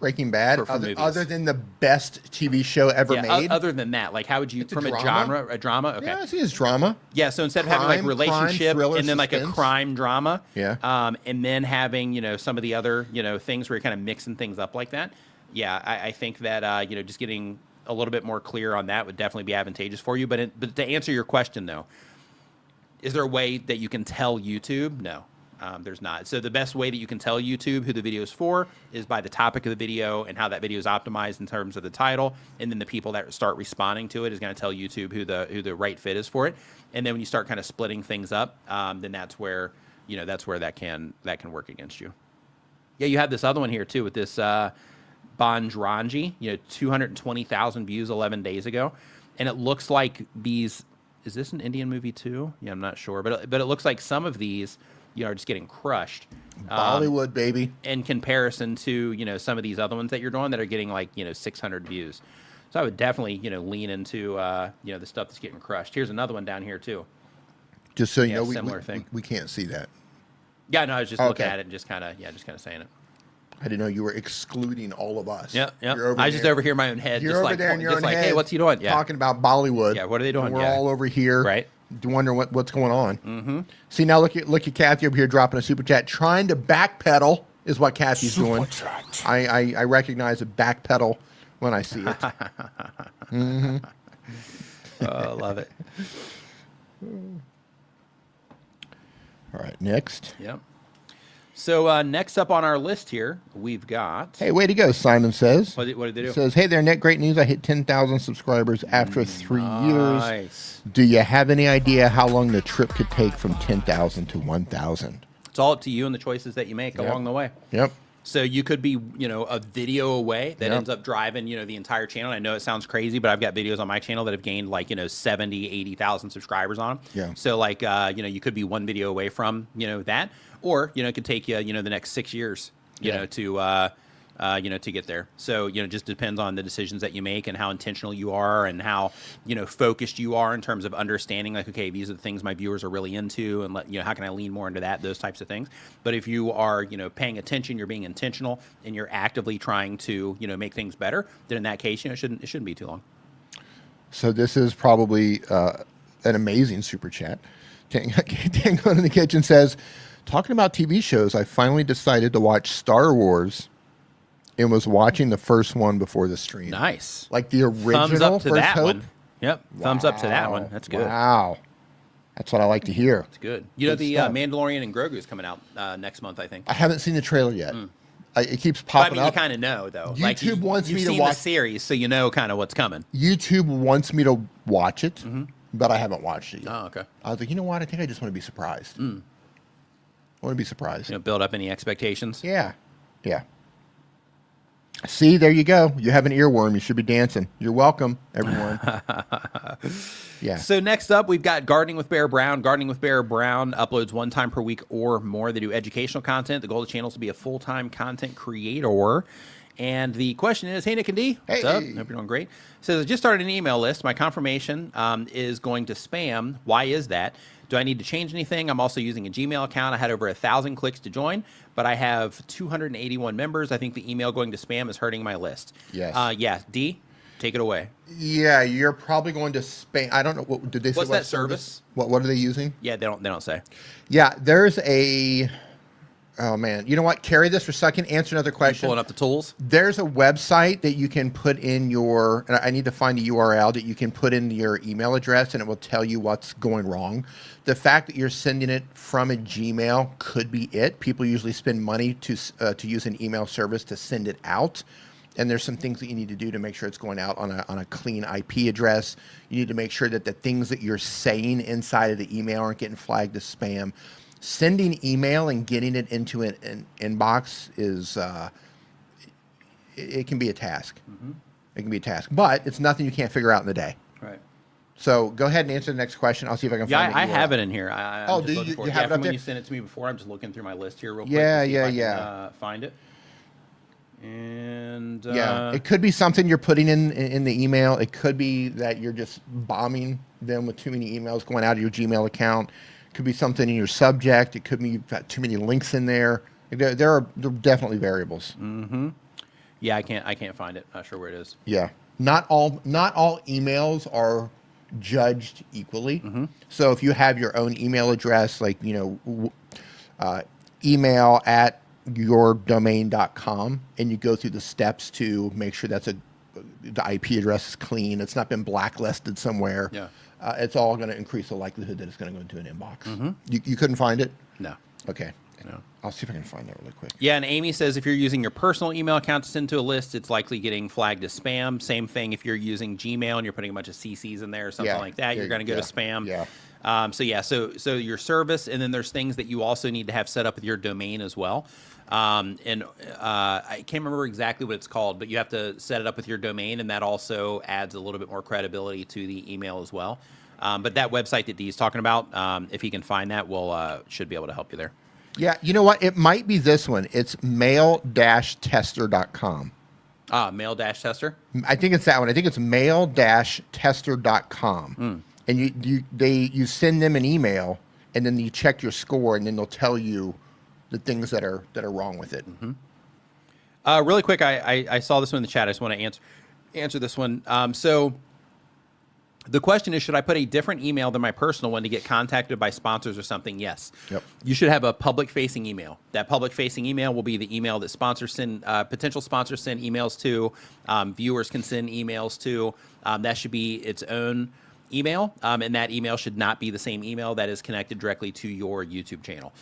Breaking Bad, for other than the best TV show ever made. Other than that, like how would you, from a drama? Okay. Yeah, I see it's drama. Yeah, so instead of having like relationship thriller, and then like a suspense. crime drama, Yeah. and then having some of the other things where you're kind of mixing things up like that. Yeah, I think that just getting a little bit more clear on that would definitely be advantageous for you. But to answer your question though, is there a way that you can tell YouTube? No. There's not. So the best way that you can tell YouTube who the video is for is by the topic of the video and how that video is optimized in terms of the title. And then the people that start responding to it is going to tell YouTube who the right fit is for it. And then when you start kind of splitting things up, then that's where that can work against you. Yeah, you have this other one here too with this Bonjranji, 220,000 views 11 days ago. And it looks like these, is this an Indian movie too? Yeah, I'm not sure. But it looks like some of these are just getting crushed. Bollywood, baby. In comparison to, some of these other ones that you're doing that are getting like, 600 views. So I would definitely, lean into, the stuff that's getting crushed. Here's another one down here too. Just so you know, similar thing. We can't see that. Yeah, no, I was just looking at it and just kind of saying it. I didn't know you were excluding all of us. Yeah. I just overhear my own head. You're just over like, there in your just own like, head. Hey, what's he doing? Yeah. Talking about Bollywood. Yeah, what are they doing? And we're Yeah. all over here. Right. Wondering what's going on. Mm-hmm. See, now look at Kathy over here dropping a super chat. Trying to backpedal is what Kathy's doing. I recognize a backpedal when I see it. Mm-hmm. Oh, I love it. All right, next. Yep. So next up on our list here, we've got... Hey, way to go, Simon says. What did they do? Says, hey there, Nick, great news. I hit 10,000 subscribers after 3 years. Nice. Do you have any idea how long the trip could take from 10,000 to 1,000? It's all up to you and the choices that you make along the way. Yep. So you could be, a video away that ends up driving, the entire channel. I know it sounds crazy, but I've got videos on my channel that have gained like, 70, 80,000 subscribers on them. Yeah. So like, you could be one video away from, that, or, it could take you, the next 6 years, to get there. So, it just depends on the decisions that you make and how intentional you are and how, focused you are in terms of understanding like, okay, these are the things my viewers are really into and how can I lean more into that, those types of things. But if you are, paying attention, you're being intentional and you're actively trying to, make things better, then in that case, it shouldn't be too long. So this is probably an amazing super chat. Tango in the Kitchen says, talking about TV shows, I finally decided to watch Star Wars and was watching the first one before the stream. Nice. Like the original Thumbs up to First that Hope? one. Yep. Thumbs up to that one. That's good. Wow. That's what I like to hear. It's good. Good The stuff. Mandalorian and Grogu is coming out next month, I think. I haven't seen the trailer yet. It keeps But, I popping mean, up. you kind of know, though. YouTube wants you've me to seen watch the series, so you know kind of what's coming. YouTube wants me to watch it, but I haven't watched it yet. Oh, okay. I was like, you know what? I think I just want to be surprised. I want to be surprised. Build up any expectations. Yeah. Yeah. See, there you go. You have an earworm. You should be dancing. You're welcome, everyone. Yeah. So next up, we've got Gardening with Bear Brown. Gardening with Bear Brown uploads 1 time per week or more. They do educational content. The goal of the channel is to be a full-time content creator. And the question is, hey, Nick and D, what's up? Hope you're doing great. It says, I just started an email list. My confirmation is going to spam. Why is that? Do I need to change anything? I'm also using a Gmail account. I had over 1,000 clicks to join, but I have 281 members. I think the email going to spam is hurting my list. Yes. Yeah. D? Take it away. Yeah, you're probably going to spam. I don't know. What did they say? What's what that service? What are they using? Yeah, they don't say. Yeah, there's a. Oh man, you know what? Carry this for a second. Answer another question. Pulling up the tools. There's a website that you can put in your. And I need to find a URL that you can put in your email address, and it will tell you what's going wrong. The fact that you're sending it from a Gmail could be it. People usually spend money to use an email service to send it out. And there's some things that you need to do to make sure it's going out on a clean IP address. You need to make sure that the things that you're saying inside of the email aren't getting flagged as spam. Sending email and getting it into an inbox is, it can be a task. Mm-hmm. It can be a task, but it's nothing you can't figure out in the day. Right. So go ahead and answer the next question. I'll see if I can find it. Yeah, I have it in here. I'm do just you for it. have it up from there? when you sent it to me before, I'm just looking through my list here real quick. Yeah, to see if I yeah. can, find it. And yeah, it could be something you're putting in the email. It could be that you're just bombing them with too many emails going out of your Gmail account. It could be something in your subject. It could be you've got too many links in there. There are definitely variables. Mm-hmm. Yeah, I can't find it. Not sure where it is. Yeah, not all emails are judged equally. Mm-hmm. So if you have your own email address, like email at yourdomain.com, and you go through the steps to make sure the IP address is clean, it's not been blacklisted somewhere. Yeah. It's all going to increase the likelihood that it's going to go into an inbox. Mm-hmm. You couldn't find it? No. Okay. No. I'll see if I can find that really quick. Yeah, and Amy says if you're using your personal email account to send to a list, it's likely getting flagged as spam. Same thing if you're using Gmail and you're putting a bunch of CCs in there or something like that, you're going to go to spam. Yeah. So your service, and then there's things that you also need to have set up with your domain as well. I can't remember exactly what it's called, but you have to set it up with your domain, and that also adds a little bit more credibility to the email as well. But that website that Dee's talking about, if he can find that, we'll should be able to help you there. Yeah, you know what? It might be this one. It's mail-tester.com. Mail-tester? I think it's that one. I think it's mail-tester.com. And you send them an email, and then you check your score, and then they'll tell you the things that are wrong with it. Mm-hmm. Really quick, I saw this one in the chat. I just want to answer this one. So the question is, should I put a different email than my personal one to get contacted by sponsors or something? Yes. Yep. You should have a public-facing email. That public-facing email will be the email that sponsors send, potential sponsors send emails to, viewers can send emails to. That should be its own email, and that email should not be the same email that is connected directly to your YouTube channel.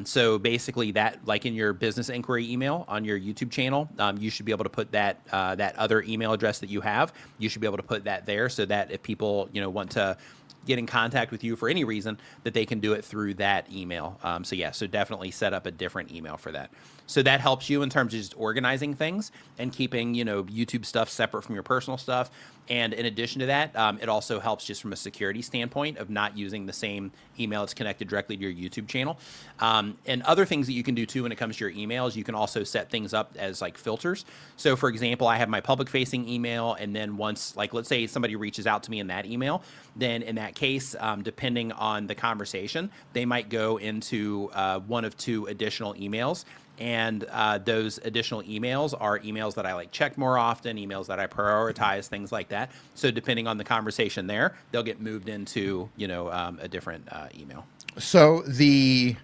So basically that, like in your business inquiry email on your YouTube channel, you should be able to put that that other email address that you have, you should be able to put that there so that if people, want to get in contact with you for any reason, that they can do it through that email. So definitely set up a different email for that. So that helps you in terms of just organizing things and keeping, YouTube stuff separate from your personal stuff. And in addition to that, it also helps just from a security standpoint of not using the same email that's connected directly to your YouTube channel. And other things that you can do too when it comes to your emails, you can also set things up as like filters. So for example, I have my public facing email, and then once, like, let's say somebody reaches out to me in that email, then in that case, depending on the conversation, they might go into one of two additional emails. And those additional emails are emails that I check more often, emails that I prioritize, things like that. So depending on the conversation there, they'll get moved into, a different email. So the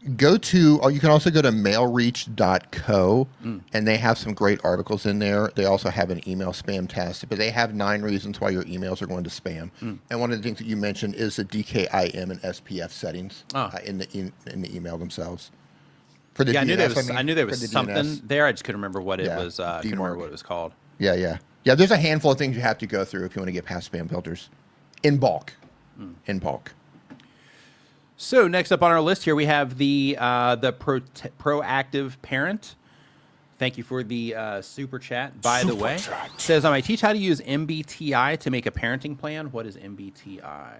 you can also go to mailreach.co, and they have some great articles in there. They also have an email spam test, but they have 9 reasons why your emails are going to spam. And one of the things that you mentioned is the DKIM and SPF settings in the email themselves. For the DNS, I knew there was something there. I just couldn't remember what it was. Couldn't remember what it was called. Yeah. There's a handful of things you have to go through if you want to get past spam filters, in bulk. In bulk. So next up on our list here, we have the proactive parent. Thank you for the super chat. By the way, says I teach how to use MBTI to make a parenting plan. What is MBTI?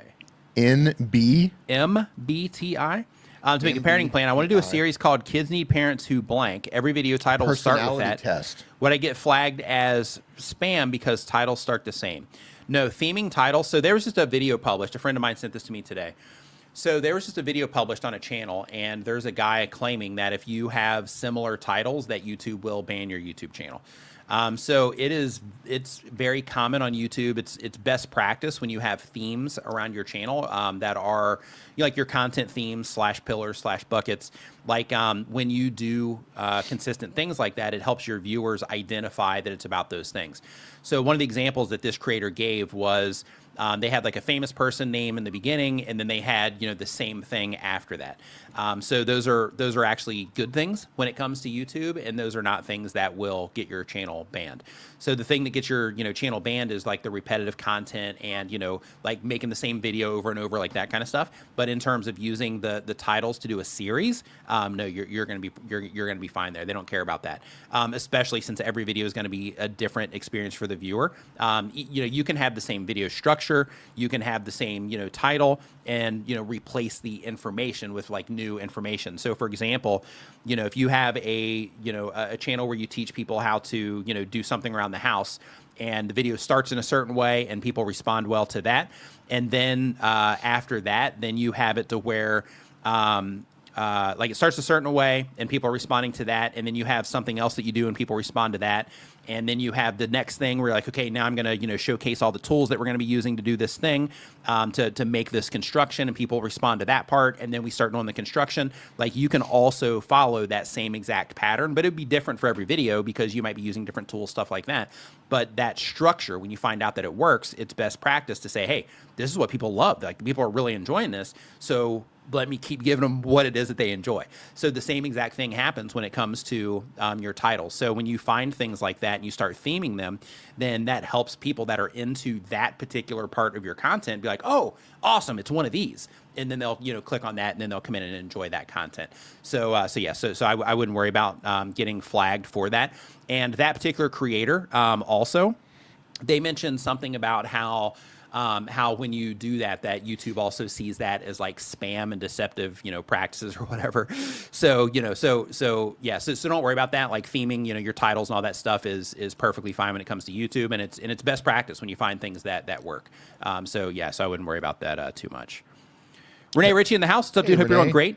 MBTI. To make a parenting plan, I want to do a series called "Kids Need Parents Who Blank." Every video title will start with that. Test. Would I get flagged as spam because titles start the same? No, theming titles. So there was just a video published. A friend of mine sent this to me today. So there was just a video published on a channel, and there's a guy claiming that if you have similar titles, that YouTube will ban your YouTube channel. So it's very common on YouTube. It's best practice when you have themes around your channel that are like your content themes / pillars / buckets. Like when you do consistent things like that, it helps your viewers identify that it's about those things. So one of the examples that this creator gave was they had like a famous person name in the beginning, and then they had, the same thing after that. So those are actually good things when it comes to YouTube, and those are not things that will get your channel banned. So the thing that gets your, channel banned is like the repetitive content and, like making the same video over and over, like that kind of stuff. But in terms of using the titles to do a series, no, you're going to be fine there. They don't care about that. Especially since every video is going to be a different experience for the viewer. You can have the same video structure, you can have the same, title, and, replace the information with like new information. So for example, if you have a channel where you teach people how to, do something around the house, and the video starts in a certain way and people respond well to that. And then after that, then you have it to where like it starts a certain way and people are responding to that. And then you have something else that you do and people respond to that. And then you have the next thing where you're like, okay, now I'm going to, showcase all the tools that we're going to be using to do this thing to make this construction, and people respond to that part. And then we start doing the construction. Like you can also follow that same exact pattern, but it'd be different for every video because you might be using different tools, stuff like that. But that structure, when you find out that it works, it's best practice to say, hey, this is what people love. Like people are really enjoying this. So let me keep giving them what it is that they enjoy. So the same exact thing happens when it comes to your titles. So when you find things like that and you start theming them, then that helps people that are into that particular part of your content be like, oh, awesome, it's one of these. And then they'll, click on that, and then they'll come in and enjoy that content. So I wouldn't worry about getting flagged for that. And that particular creator also, they mentioned something about how when you do that YouTube also sees that as like spam and deceptive, practices or whatever. So, so don't worry about that. Like theming, your titles and all that stuff is perfectly fine when it comes to YouTube, and it's best practice when you find things that work. So I wouldn't worry about that too much. Renee Ritchie in the house. What's up, dude? Hope you're doing great.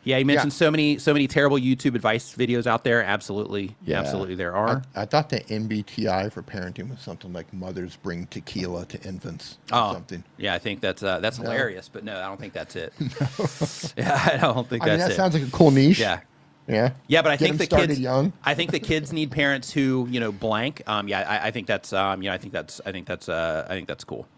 Yeah, you mentioned so many terrible YouTube advice videos out there. Absolutely, absolutely, there are. I thought the MBTI for parenting was something like mothers bring tequila to infants. Or something. Yeah, I think that's hilarious, but no, I don't think that's it. No. Yeah, I don't think that's it. That sounds like a cool niche. Yeah. Yeah. Yeah, but I think the kids young. I think the kids need parents who blank. I think that's I think that's cool.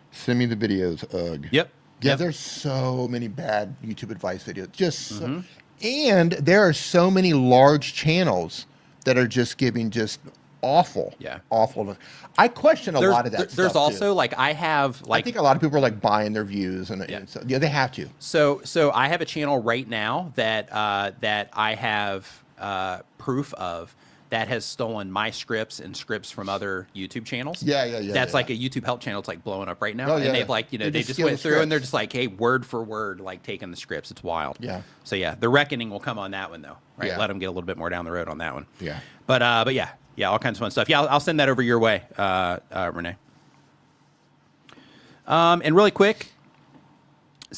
Send me the videos. Ugh. Yep. Yeah, there's so many bad YouTube advice videos. And there are so many large channels that are just giving just awful. I question a lot of that stuff. There's also too. I think a lot of people are like buying their views, and so, they have to. So I have a channel right now that I have proof of that has stolen my scripts and scripts from other YouTube channels. That's like a YouTube help channel. It's like blowing up right now. And they've they just went through and they're just like, hey, word for word, like taking the scripts. It's wild. Yeah. So the reckoning will come on that one though, right? Yeah. Let them get a little bit more down the road on that one. Yeah. But all kinds of fun stuff. Yeah, I'll send that over your way, Renee. And really quick,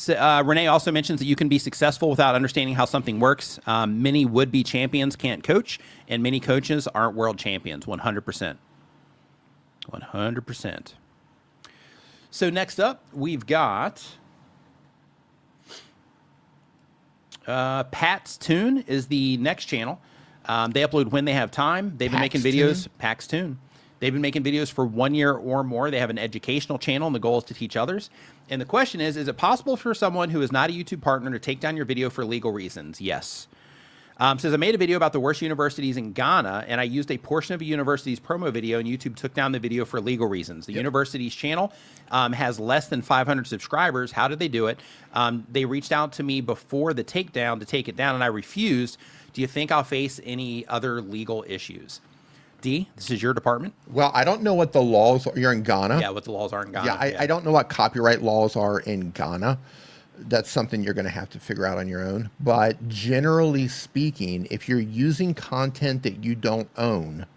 Renee also mentions that you can be successful without understanding how something works. Many would-be champions can't coach, and many coaches aren't world champions. 100%. 100%. So next up, we've got Pat's Tune is the next channel. They upload when they have time. They've been making videos. Pat's Tune. They've been making videos for 1 year or more. They have an educational channel, and the goal is to teach others. And the question is it possible for someone who is not a YouTube partner to take down your video for legal reasons? Yes. Says, I made a video about the worst universities in Ghana, and I used a portion of a university's promo video, and YouTube took down the video for legal reasons. The university's channel has less than 500 subscribers. How did they do it? They reached out to me before the takedown to take it down, and I refused. Do you think I'll face any other legal issues? D, this is your department. Well, I don't know what the laws are. You're in Ghana. Yeah, what the laws are in Ghana. Yeah, I don't know what copyright laws are in Ghana. That's something you're going to have to figure out on your own. But generally speaking, if you're using content that you don't own,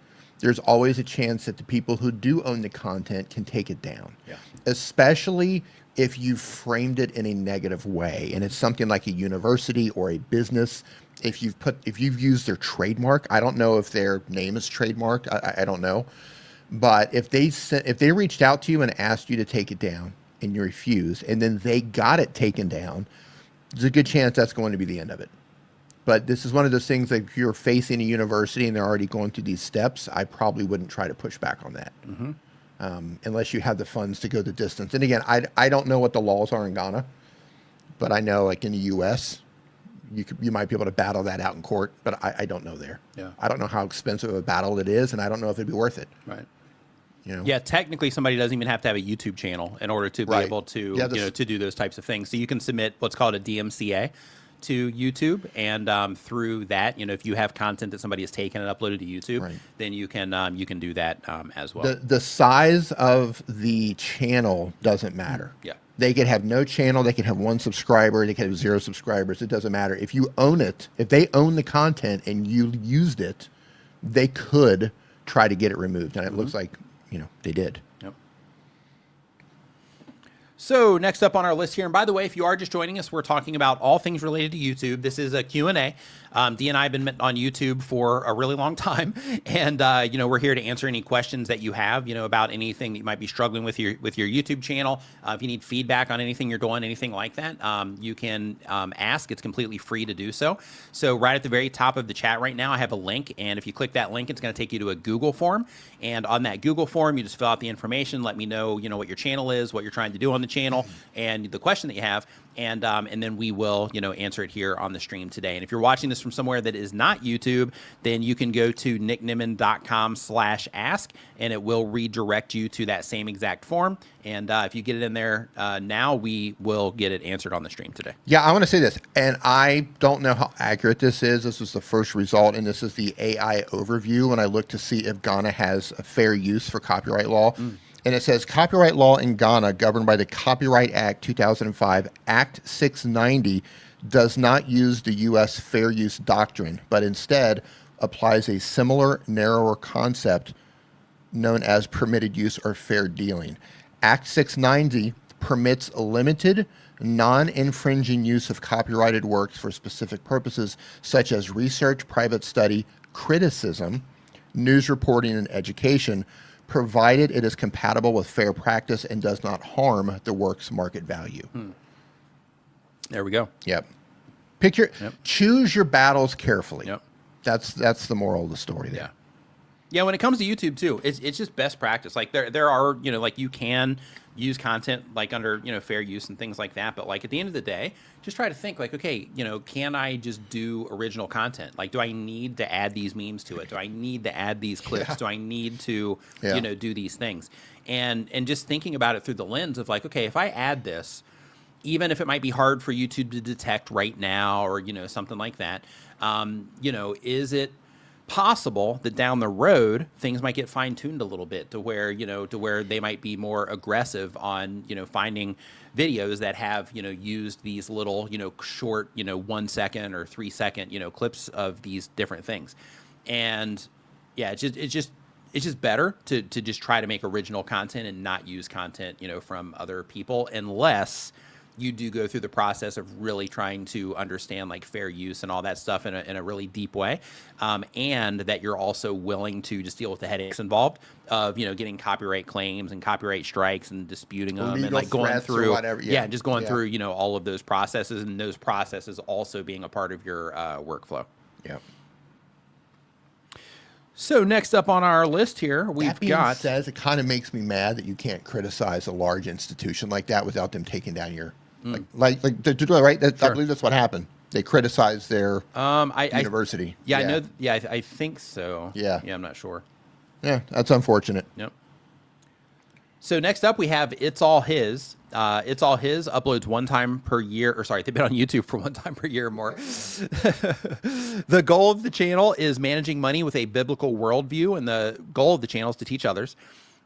there's always a chance that the people who do own the content can take it down. Yeah. Especially if you framed it in a negative way, and it's something like a university or a business. If you've used their trademark, I don't know if their name is trademarked. I don't know, but if they reached out to you and asked you to take it down and you refused, and then they got it taken down, there's a good chance that's going to be the end of it. But this is one of those things, like if you're facing a university and they're already going through these steps, I probably wouldn't try to push back on that. Unless you have the funds to go the distance. And again, I don't know what the laws are in Ghana, but I know like in the U.S., you might be able to battle that out in court, but I don't know there. Yeah. I don't know how expensive a battle it is, and I don't know if it'd be worth it. Right. You know? Yeah, technically somebody doesn't even have to have a YouTube channel in order to be Right. able to, Yeah, to do those types of things. So you can submit what's called a DMCA to YouTube, and through that, if you have content that somebody has taken and uploaded to YouTube, Right. then you can do that as well. The size of the channel doesn't matter. Yeah. They could have no channel. They could have 1 subscriber. They could have 0 subscribers. It doesn't matter. If you own it, if they own the content and you used it, they could try to get it removed. And it looks like, they did. Yep. So next up on our list here, and by the way, if you are just joining us, we're talking about all things related to YouTube. This is a Q&A. Dee and I have been on YouTube for a really long time, and we're here to answer any questions that you have, about anything that you might be struggling with your YouTube channel. If you need feedback on anything you're doing, anything like that, you can ask. It's completely free to do so. So right at the very top of the chat right now, I have a link, and if you click that link, it's going to take you to a Google form, and on that Google form, you just fill out the information, let me know, what your channel is, what you're trying to do on the channel, and the question that you have, and then we will, answer it here on the stream today. And if you're watching this from somewhere that is not YouTube, then you can go to nickniman.com/ask, and it will redirect you to that same exact form. And if you get it in there now, we will get it answered on the stream today. Yeah, I want to say this, and I don't know how accurate this is. This was the first result, and this is the AI overview when I look to see if Ghana has a fair use for copyright law. And it says copyright law in Ghana, governed by the Copyright Act 2005, Act 690, does not use the U.S. fair use doctrine, but instead applies a similar, narrower concept known as permitted use or fair dealing. Act 690 permits limited, non-infringing use of copyrighted works for specific purposes, such as research, private study, criticism, news reporting, and education, provided it is compatible with fair practice and does not harm the work's market value. There we go. Yep. Choose your battles carefully. Yep. That's the moral of the story there. Yeah. Yeah, when it comes to YouTube too, it's just best practice. Like there are, like you can use content like under, fair use and things like that. But like at the end of the day, just try to think like, okay, can I just do original content? Like, do I need to add these memes to it? Do I need to add these clips? Yeah. Do I need to, Yeah. Do these things? And just thinking about it through the lens of like, okay, if I add this, even if it might be hard for YouTube to detect right now or, something like that, is it possible that down the road things might get fine-tuned a little bit to where they might be more aggressive on finding videos that have used these little short 1 second or 3 second clips of these different things. And yeah, it's just better to just try to make original content and not use content from other people, unless you do go through the process of really trying to understand like fair use and all that stuff in a really deep way, and that you're also willing to just deal with the headaches involved of getting copyright claims and copyright strikes and disputing them and like going through whatever. just going through all of those processes, and those processes also being a part of your workflow. Yeah. So next up on our list here, we've That being got said, it kind of makes me mad that you can't criticize a large institution like that without them taking down your like to do it right. I believe that's what happened. They criticized their university. I know. Yeah, I think so. Yeah. I'm not sure. Yeah, that's unfortunate. Yep. So next up, we have It's All His. It's All His uploads 1 time per year, or sorry, they've been on YouTube for 1 time per year or more. The goal of the channel is managing money with a biblical worldview, and the goal of the channel is to teach others.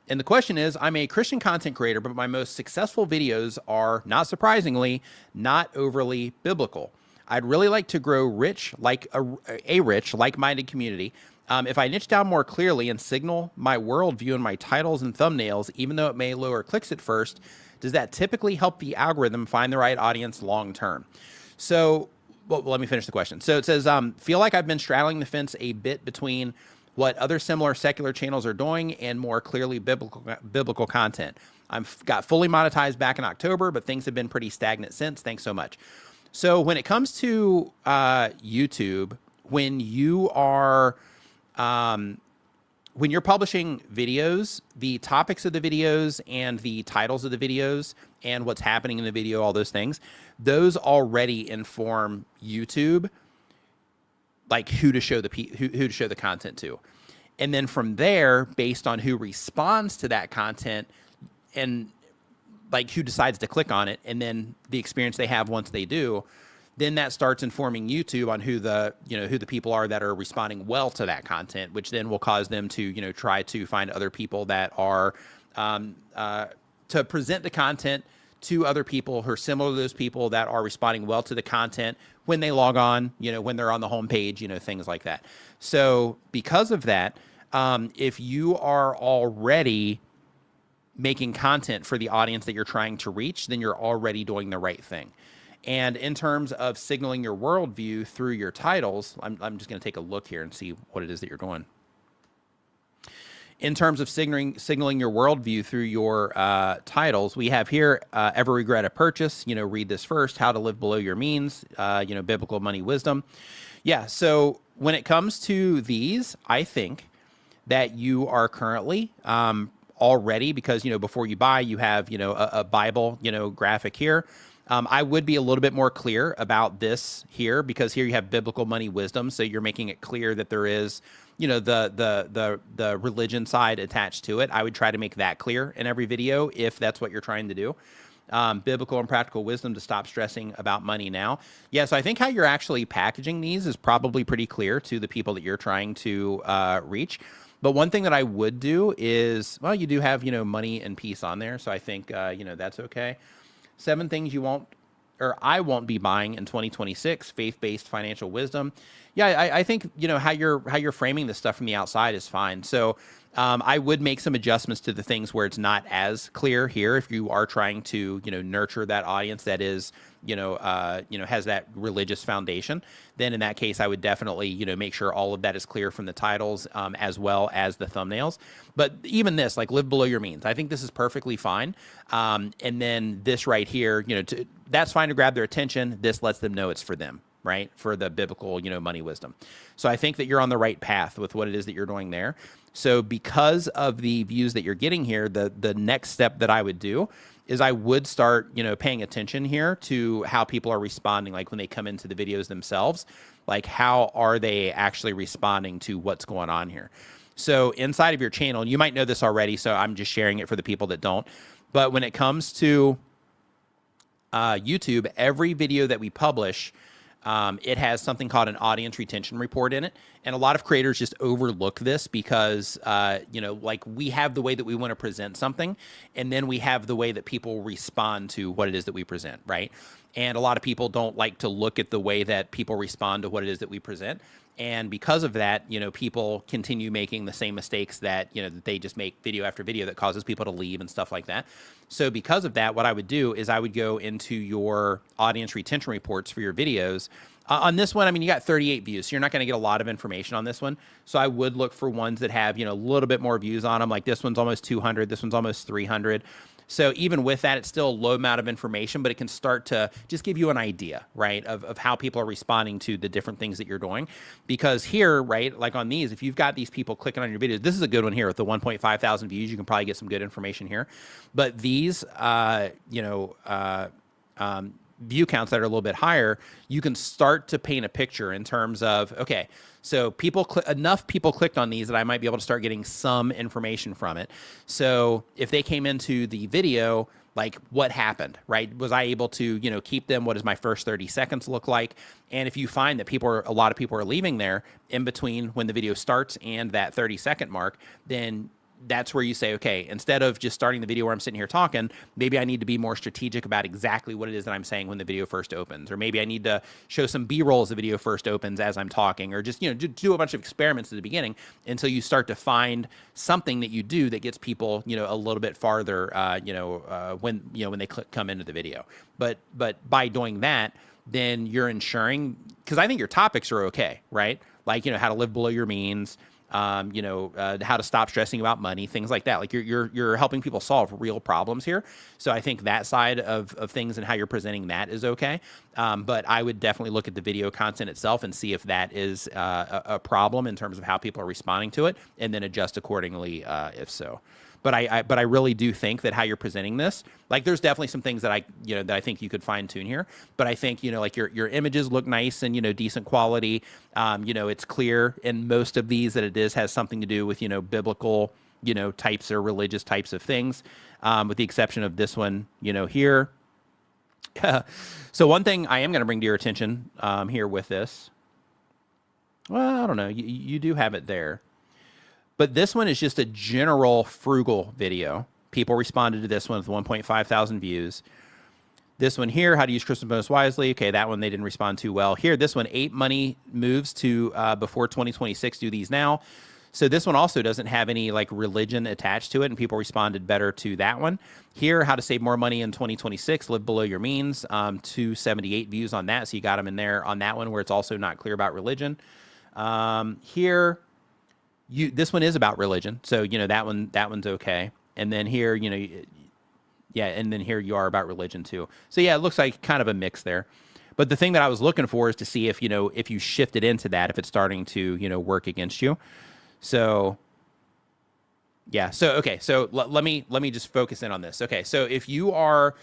And the question is, I'm a Christian content creator, but my most successful videos are, not surprisingly, not overly biblical. I'd really like to grow rich, like a rich, like-minded community. If I niche down more clearly and signal my worldview in my titles and thumbnails, even though it may lower clicks at first, does that typically help the algorithm find the right audience long term? So, well, let me finish the question. So it says, feel like I've been straddling the fence a bit between what other similar secular channels are doing and more clearly biblical content. I've got fully monetized back in October, but things have been pretty stagnant since. Thanks so much. So when it comes to YouTube, when you are when you're publishing videos, the topics of the videos and the titles of the videos and what's happening in the video, all those things, those already inform YouTube like who to show the content to. And then from there, based on who responds to that content and like who decides to click on it, and then the experience they have once they do, then that starts informing YouTube on who the people are that are responding well to that content, which then will cause them to, try to find other people that are to present the content to other people who are similar to those people that are responding well to the content when they log on, when they're on the homepage, things like that. So because of that, if you are already making content for the audience that you're trying to reach, then you're already doing the right thing. And in terms of signaling your worldview through your titles, I'm just going to take a look here and see what it is that you're doing. In terms of signaling your worldview through your titles, we have here, ever regret a purchase, read this first, how to live below your means, biblical money wisdom. Yeah, so when it comes to these, I think that you are currently already, because, before you buy, you have, a Bible, graphic here. I would be a little bit more clear about this here, because here you have biblical money wisdom. So you're making it clear that there is, the religion side attached to it. I would try to make that clear in every video if that's what you're trying to do. Biblical and practical wisdom to stop stressing about money now. Yeah, so I think how you're actually packaging these is probably pretty clear to the people that you're trying to reach. But one thing that I would do is, well, you do have, money and peace on there. So I think, that's okay. 7 things you won't, or I won't be buying in 2026, faith-based financial wisdom. Yeah, I think, how you're framing this stuff from the outside is fine. So I would make some adjustments to the things where it's not as clear here. If you are trying to, nurture that audience that is, has that religious foundation, then in that case, I would definitely, make sure all of that is clear from the titles as well as the thumbnails. But even this, like live below your means, I think this is perfectly fine. And then this right here, that's fine to grab their attention. This lets them know it's for them, right? For the biblical, money wisdom. So I think that you're on the right path with what it is that you're doing there. So because of the views that you're getting here, the next step that I would do is I would start, paying attention here to how people are responding, like when they come into the videos themselves, like how are they actually responding to what's going on here? So inside of your channel, and you might know this already, so I'm just sharing it for the people that don't, but when it comes to YouTube, every video that we publish, it has something called an audience retention report in it. And a lot of creators just overlook this because, like we have the way that we want to present something, and then we have the way that people respond to what it is that we present, right? And a lot of people don't like to look at the way that people respond to what it is that we present. And because of that, people continue making the same mistakes that, that they just make video after video that causes people to leave and stuff like that. So because of that, what I would do is I would go into your audience retention reports for your videos. On this one, I mean, you got 38 views, so you're not going to get a lot of information on this one. So I would look for ones that have, a little bit more views on them. Like this one's almost 200. This one's almost 300. So even with that, it's still a low amount of information, but it can start to just give you an idea, right, of how people are responding to the different things that you're doing. Because here, right, like on these, if you've got these people clicking on your videos, this is a good one here with the 1.5 thousand views. You can probably get some good information here. But these, view counts that are a little bit higher, you can start to paint a picture in terms of, okay, so enough people clicked on these that I might be able to start getting some information from it. So if they came into the video, like what happened, right? Was I able to, keep them? What does my first 30 seconds look like? And if you find that a lot of people are leaving there in between when the video starts and that 30-second mark, then that's where you say, okay, instead of just starting the video where I'm sitting here talking, maybe I need to be more strategic about exactly what it is that I'm saying when the video first opens, or maybe I need to show some B-roll as the video first opens as I'm talking, or just, do a bunch of experiments at the beginning until you start to find something that you do that gets people, a little bit farther, when they come into the video. But by doing that, then you're ensuring, because I think your topics are okay, right? Like, how to live below your means, how to stop stressing about money, things like that. Like you're helping people solve real problems here. So I think that side of things and how you're presenting that is okay. But I would definitely look at the video content itself and see if that is a problem in terms of how people are responding to it, and then adjust accordingly if so. But I really do think that how you're presenting this, like there's definitely some things that I think you could fine tune here. But I think, like your images look nice and, decent quality. It's clear in most of these that it has something to do with, biblical, types or religious types of things, with the exception of this one, here. So one thing I am going to bring to your attention here with this, well, I don't know, you do have it there. But this one is just a general frugal video. People responded to this one with 1.5 thousand views. This one here, how to use Christmas bonus wisely. Okay, that one they didn't respond too well. Here, this one, 8 money moves to before 2026. Do these now. So this one also doesn't have any like religion attached to it, and people responded better to that one. Here, how to save more money in 2026, live below your means. 278 views on that, so you got them in there on that one where it's also not clear about religion. Here. This one is about religion, so that one's okay. And then here, and then here you are about religion too. So yeah, it looks like kind of a mix there. But the thing that I was looking for is to see if if you shifted into that, if it's starting to work against you. So yeah, so okay, so let me just focus in on this. Okay, so if you're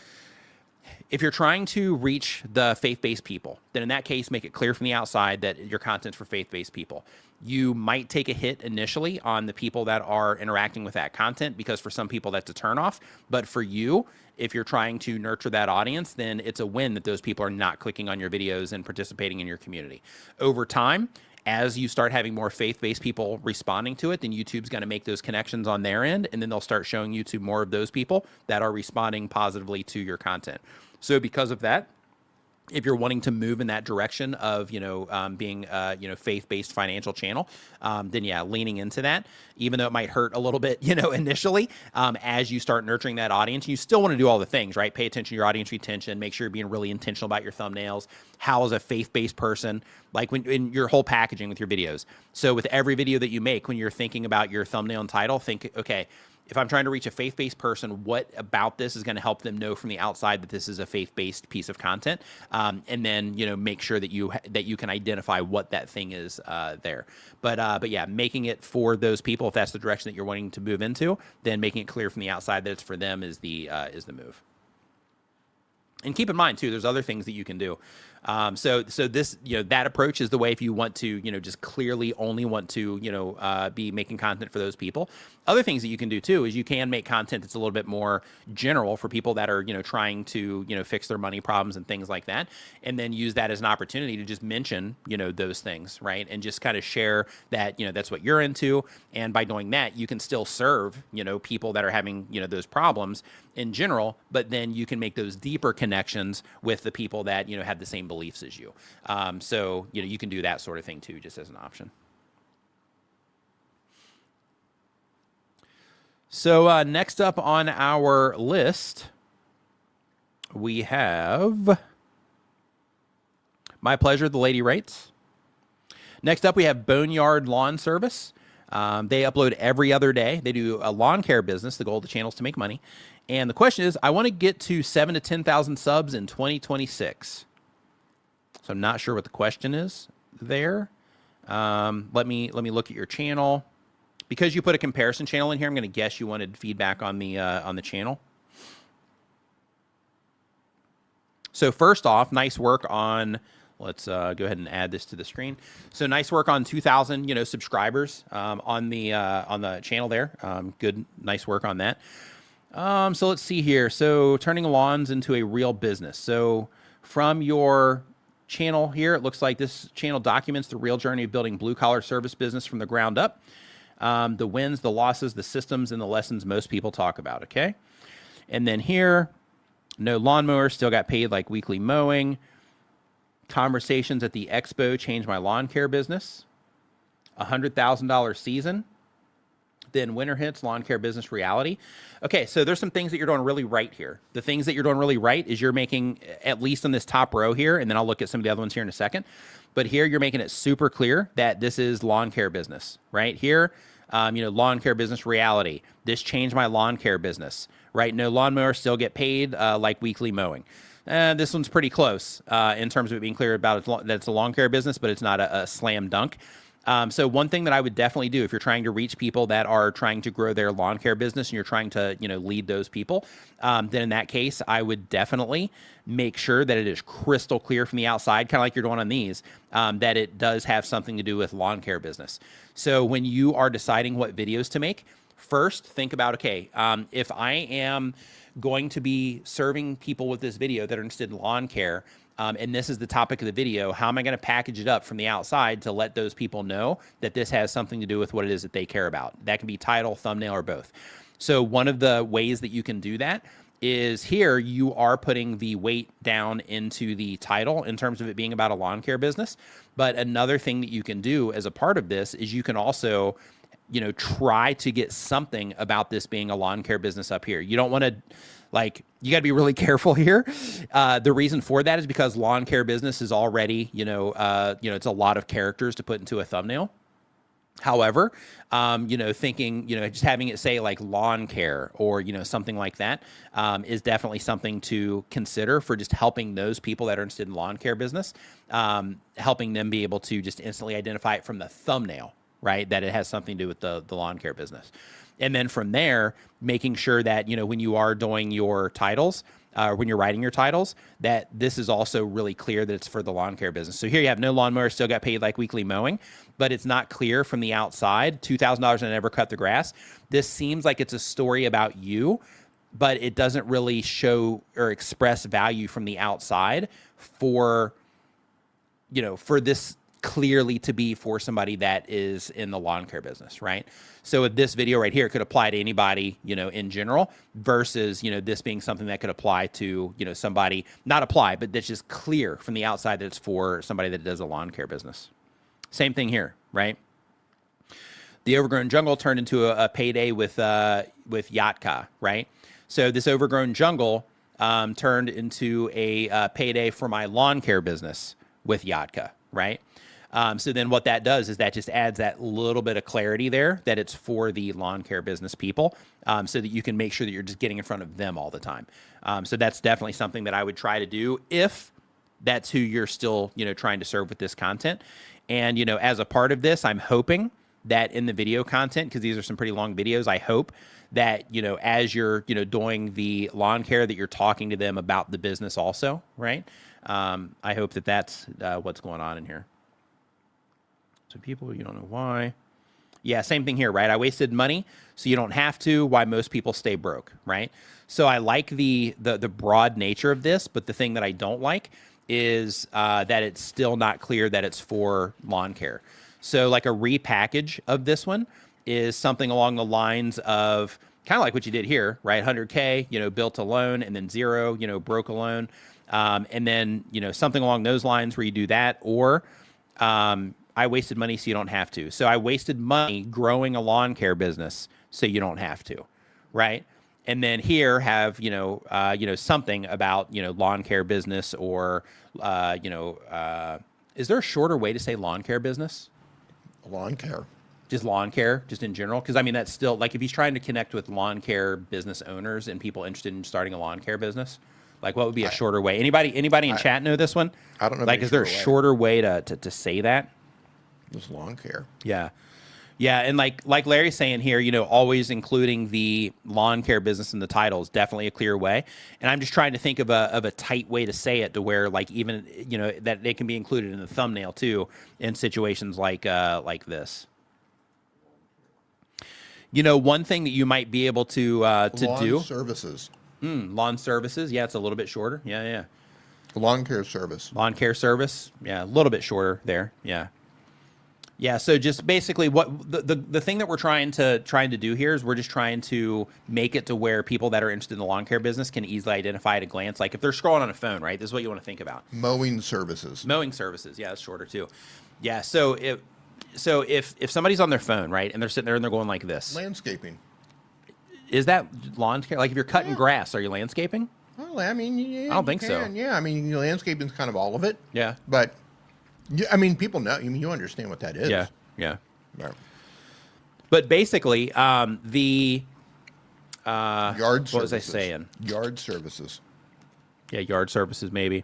trying to reach the faith-based people, then in that case, make it clear from the outside that your content's for faith-based people. You might take a hit initially on the people that are interacting with that content, because for some people that's a turnoff. But for you, if you're trying to nurture that audience, then it's a win that those people are not clicking on your videos and participating in your community. Over time, as you start having more faith-based people responding to it, then YouTube's going to make those connections on their end, and then they'll start showing YouTube more of those people that are responding positively to your content. So because of that, if you're wanting to move in that direction of, being faith-based financial channel, then yeah, leaning into that, even though it might hurt a little bit, initially, as you start nurturing that audience, you still want to do all the things, right? Pay attention to your audience retention, make sure you're being really intentional about your thumbnails. How is a faith-based person, like when in your whole packaging with your videos. So with every video that you make, when you're thinking about your thumbnail and title, think, okay, if I'm trying to reach a faith-based person, what about this is going to help them know from the outside that this is a faith-based piece of content? And then, make sure that you can identify what that thing is there. But yeah, making it for those people, if that's the direction that you're wanting to move into, then making it clear from the outside that it's for them is the move. And keep in mind too, there's other things that you can do. So this, that approach is the way if you want to, just clearly only want to, be making content for those people. Other things that you can do too is you can make content that's a little bit more general for people that are, trying to, fix their money problems and things like that. And then use that as an opportunity to just mention, those things, right? And just kind of share that, that's what you're into. And by doing that, you can still serve, people that are having, those problems in general, but then you can make those deeper connections with the people that, have the same beliefs as you. So, you can do that sort of thing too, just as an option. So next up on our list, we have My Pleasure, The Lady Writes. Next up, we have BoneYard Lawn Service. They upload every other day. They do a lawn care business. The goal of the channel is to make money. And the question is, I want to get to 7,000 to 10,000 subs in 2026. So I'm not sure what the question is there. Let me look at your channel. Because you put a comparison channel in here, I'm going to guess you wanted feedback on the channel. So first off, nice work on. Let's go ahead and add this to the screen. So nice work on 2,000 subscribers on the channel there. Good, nice work on that. So let's see here. So turning lawns into a real business. So from your channel here, it looks like this channel documents the real journey of building blue collar service business from the ground up. the wins, the losses, the systems, and the lessons most people talk about, okay? And then here, no lawnmower, still got paid like weekly mowing. Conversations at the expo changed my lawn care business. $100,000 season. Then winter hits, lawn care business reality. Okay, so there's some things that you're doing really right here. The things that you're doing really right is you're making, at least in this top row here, and then I'll look at some of the other ones here in a second, but here you're making it super clear that this is lawn care business, right? Here, lawn care business reality. This changed my lawn care business, right? No lawnmower, still get paid like weekly mowing. This one's pretty close in terms of it being clear about that it's a lawn care business, but it's not a slam dunk. So one thing that I would definitely do if you're trying to reach people that are trying to grow their lawn care business and you're trying to, lead those people, then in that case, I would definitely make sure that it is crystal clear from the outside, kind of like you're doing on these, that it does have something to do with lawn care business. So when you are deciding what videos to make, first think about, okay, if I am going to be serving people with this video that are interested in lawn care, and this is the topic of the video, how am I going to package it up from the outside to let those people know that this has something to do with what it is that they care about? That can be title, thumbnail, or both. So one of the ways that you can do that is here you are putting the weight down into the title in terms of it being about a lawn care business. But another thing that you can do as a part of this is you can also try to get something about this being a lawn care business up here. You don't want to, you got to be really careful here. The reason for that is because lawn care business is already, it's a lot of characters to put into a thumbnail. However, thinking, just having it say like lawn care or, something like that is definitely something to consider for just helping those people that are interested in lawn care business, helping them be able to just instantly identify it from the thumbnail, right? That it has something to do with the lawn care business. And then from there, making sure that, when you are doing your titles, when you're writing your titles, that this is also really clear that it's for the lawn care business. So here you have no lawnmower, still got paid like weekly mowing, but it's not clear from the outside, $2,000 and I never cut the grass. This seems like it's a story about you, but it doesn't really show or express value from the outside for this clearly to be for somebody that is in the lawn care business, right? So with this video right here, it could apply to anybody, in general, versus, this being something that could apply to, somebody, not apply, but that's just clear from the outside that it's for somebody that does a lawn care business. Same thing here, right? The overgrown jungle turned into a payday with Yatka, right? So this overgrown jungle turned into a payday for my lawn care business with Yatka, right? So then what that does is that just adds that little bit of clarity there that it's for the lawn care business people, so that you can make sure that you're just getting in front of them all the time. So that's definitely something that I would try to do if that's who you're still, trying to serve with this content. And, as a part of this, I'm hoping that in the video content, because these are some pretty long videos, I hope that, as you're, doing the lawn care, that you're talking to them about the business also, right? I hope that that's what's going on in here. So people, you don't know why. Yeah, same thing here, right? I wasted money, so you don't have to. Why most people stay broke, right? So I like the broad nature of this, but the thing that I don't like is that it's still not clear that it's for lawn care. So like a repackage of this one is something along the lines of kind of like what you did here, right? 100K, built a loan, and then 0, broke a loan. And then, something along those lines where you do that, or I wasted money so you don't have to. So I wasted money growing a lawn care business so you don't have to, right? And then here have, something about, lawn care business, or, is there a shorter way to say lawn care business? Lawn care. Just lawn care, just in general? Because, that's still, like, if he's trying to connect with lawn care business owners and people interested in starting a lawn care business, like, what would be a shorter way? Anybody in chat know this one? I don't know. Like, is there a shorter way to say that? Just lawn care. Yeah. Yeah, and like Larry's saying here, always including the lawn care business in the title is definitely a clear way. And I'm just trying to think of a tight way to say it to where, like, even, that they can be included in the thumbnail too in situations like this. One thing that you might be able to do. Lawn services. Lawn services. Yeah, it's a little bit shorter. Yeah. Lawn care service. Lawn care service. Yeah, a little bit shorter there. Yeah. Yeah, so just basically what the thing that we're trying to do here is we're just trying to make it to where people that are interested in the lawn care business can easily identify at a glance. Like if they're scrolling on a phone, right? This is what you want to think about. Mowing services. Mowing services, yeah, it's shorter too. Yeah, so if somebody's on their phone, right, and they're sitting there and they're going like this, Landscaping. is that lawn care? Like if you're cutting grass, are you landscaping? Well, I mean, yeah, I don't think so. Yeah, I mean, landscaping is kind of all of it. Yeah, But, yeah, I mean, people know. I mean, you understand what that is. yeah, yeah. Right. But basically, the Yard services. what was I saying? Yard services. Yeah, yard services maybe.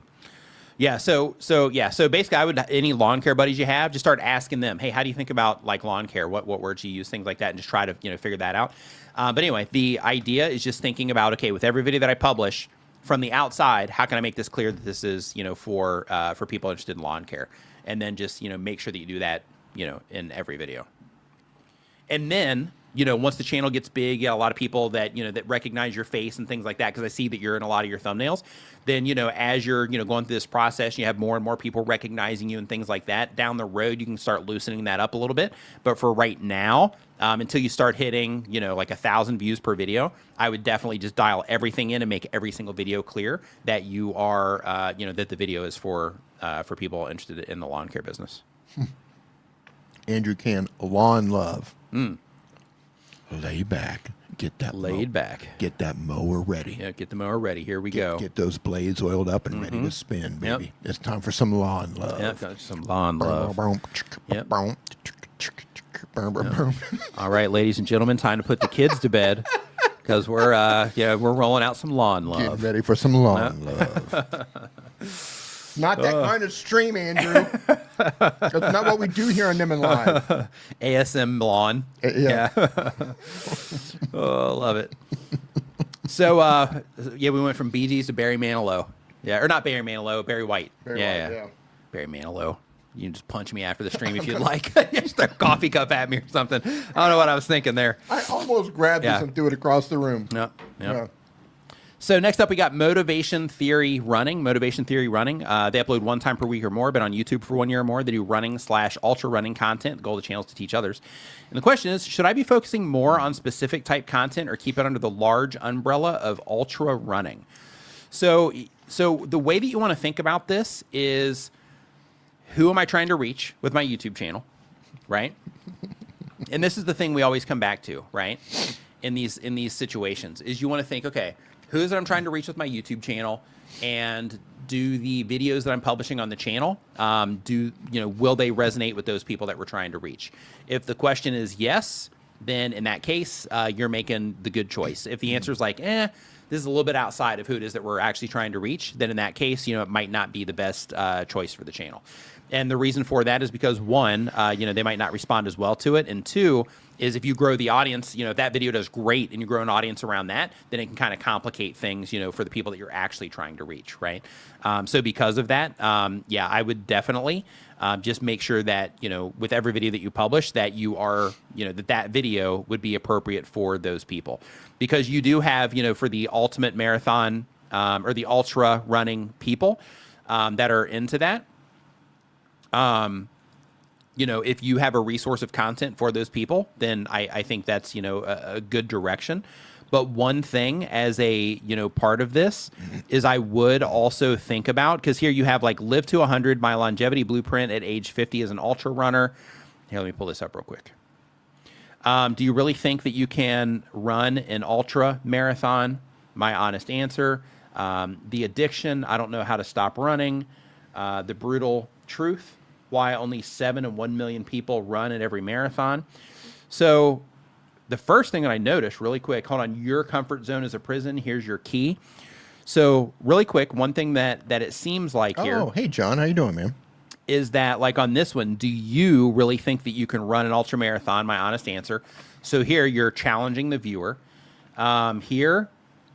Yeah, so basically, I would any lawn care buddies you have, just start asking them, hey, how do you think about like lawn care? What words you use, things like that, and just try to figure that out. But anyway, the idea is just thinking about, okay, with every video that I publish from the outside, how can I make this clear that this is for people interested in lawn care, and then just make sure that you do that in every video. And then, once the channel gets big, you got a lot of people that, that recognize your face and things like that, because I see that you're in a lot of your thumbnails. Then, as you're, going through this process, you have more and more people recognizing you and things like that. Down the road, you can start loosening that up a little bit. But for right now, until you start hitting, like 1,000 views per video, I would definitely just dial everything in and make every single video clear that you are, that the video is for people interested in the lawn care business. Andrew Can, lawn love. Lay back. Get that Laid back. Get that mower ready. Yeah, get the mower ready. Here we go. Get those blades oiled up and ready to spin, baby. Yep. It's time for some lawn love. Yeah, got some lawn love. Yep. Yep. All right, ladies and gentlemen, time to put the kids to bed because we're rolling out some lawn Getting love. ready for some lawn love. Not that kind of stream, Andrew. That's not what we do here on Nimmin Live. ASM lawn. Yeah. Oh, love it. So, we went from Bee Gees to Barry Manilow. Yeah, or not Barry Manilow, Barry White. Barry yeah, White, yeah. Barry Manilow. You can just punch me after the stream if you'd like. Just throw a coffee cup at me or something. I don't know what I was thinking there. I almost grabbed Yeah. this and threw it across the room. Yep. Yeah. So next up, we got Motivation Theory Running. Motivation Theory Running. They upload 1 time per week or more, but on YouTube for 1 year or more. They do running/ultra running content. The goal of the channel is to teach others. And the question is, should I be focusing more on specific type content or keep it under the large umbrella of ultra running? So the way that you want to think about this is, who am I trying to reach with my YouTube channel, right? And this is the thing we always come back to, right? In these situations, is you want to think, okay, who is it I'm trying to reach with my YouTube channel, and do the videos that I'm publishing on the channel, will they resonate with those people that we're trying to reach? If the question is yes, then in that case, you're making the good choice. If the answer is like, this is a little bit outside of who it is that we're actually trying to reach, then in that case, it might not be the best choice for the channel. And the reason for that is because, one, they might not respond as well to it, and two, is if you grow the audience, if that video does great and you grow an audience around that, then it can kind of complicate things, for the people that you're actually trying to reach, right? So because of that, I would definitely just make sure that, with every video that you publish, that you are, that video would be appropriate for those people. Because you do have, for the ultimate marathon or the ultra running people that are into that, if you have a resource of content for those people, then I think that's, a good direction. But one thing as a, part of this is I would also think about, because here you have like live to 100, my longevity blueprint at age 50 as an ultra runner. Here, let me pull this up real quick. Do you really think that you can run an ultra marathon? My honest answer. The addiction, I don't know how to stop running. The brutal truth, why only 7 and 1 million people run at every marathon. So the first thing that I noticed really quick, hold on, your comfort zone is a prison. Here's your key. So really quick, one thing that it seems like here. Oh, hey, John. How you doing, man? Is that, like on this one, do you really think that you can run an ultra marathon? My honest answer. So here you're challenging the viewer. Here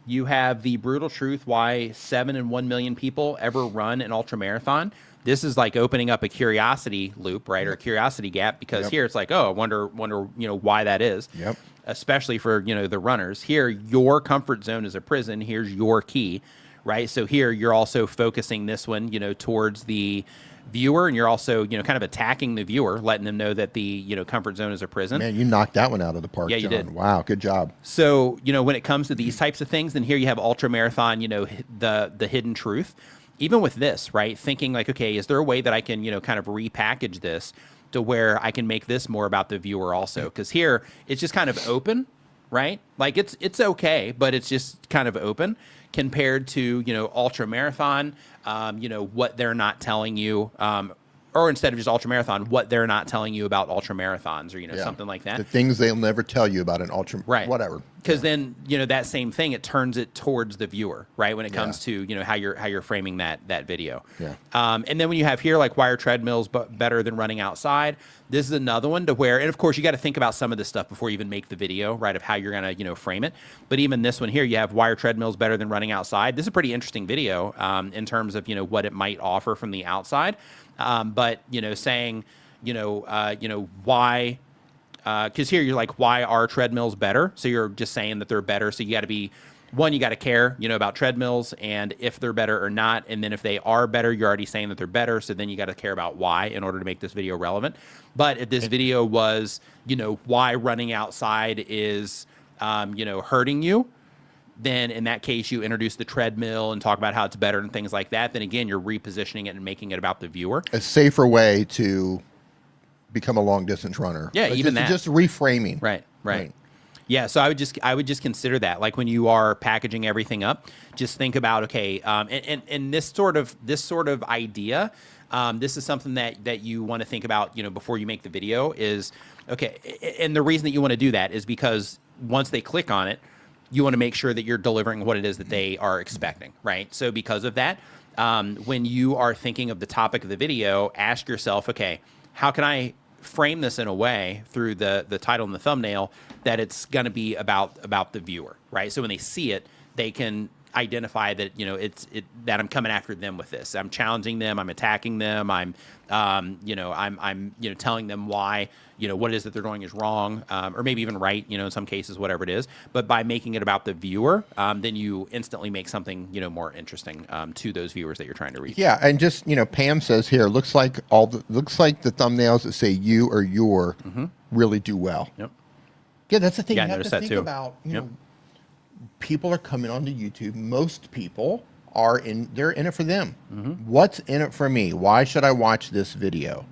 you have the brutal truth, why 7 and 1 million people ever run an ultra marathon. This is like opening up a curiosity loop, right? Or a curiosity gap, because here it's like, oh, I wonder, why that is. Yep. Especially for, the runners. Here, your comfort zone is a prison. Here's your key, right? So here you're also focusing this one, towards the viewer, and you're also, kind of attacking the viewer, letting them know that the, comfort zone is a prison. Man, you knocked that one out of the park, Yeah, you John. did. Wow, good job. So, when it comes to these types of things, then here you have ultra marathon, the hidden truth. Even with this, right? Thinking like, okay, is there a way that I can, kind of repackage this to where I can make this more about the viewer also? Because here it's just kind of open, right? Like it's okay, but it's just kind of open compared to, ultra marathon, what they're not telling you, or instead of just ultra marathon, what they're not telling you about ultra marathons, or something like that. The things they'll never tell you about an ultra, right? Whatever. Because then that same thing, it turns it towards the viewer, right? When it comes to how you're framing that video. Yeah. And then when you have here like why are treadmills better than running outside? This is another one to where, and of course you got to think about some of this stuff before you even make the video, right? Of how you're gonna frame it. But even this one here, you have why are treadmills better than running outside? This is a pretty interesting video in terms of what it might offer from the outside. But saying why. Because here you're like, why are treadmills better? So you're just saying that they're better. So you got to be, one, you got to care, about treadmills and if they're better or not. And then if they are better, you're already saying that they're better. So then you got to care about why in order to make this video relevant. But if this video was, why running outside is, hurting you, then in that case, you introduce the treadmill and talk about how it's better and things like that. Then again, you're repositioning it and making it about the viewer. A safer way to become a long distance runner. Yeah, but even just reframing. Right. Yeah, so I would just consider that, like when you are packaging everything up, just think about, okay, and this sort of idea, this is something that you want to think about, before you make the video is, okay, and the reason that you want to do that is because once they click on it, you want to make sure that you're delivering what it is that they are expecting, right? So because of that, when you are thinking of the topic of the video, ask yourself, okay, how can I frame this in a way through the title and the thumbnail that it's going to be about the viewer, right? So when they see it, they can identify that that I'm coming after them with this. I'm challenging them. I'm attacking them. I'm telling them why what it is that they're doing is wrong, or maybe even right. In some cases, whatever it is. But by making it about the viewer, then you instantly make something more interesting to those viewers that you're trying to reach. Yeah, and just Pam says here, looks like the thumbnails that say you or your really do well. Yep. Yeah, that's the thing. Yeah, you I have to noticed that think too. about. Yep. People are coming onto YouTube. Most people they're in it for them. What's in it for me? Why should I watch this video?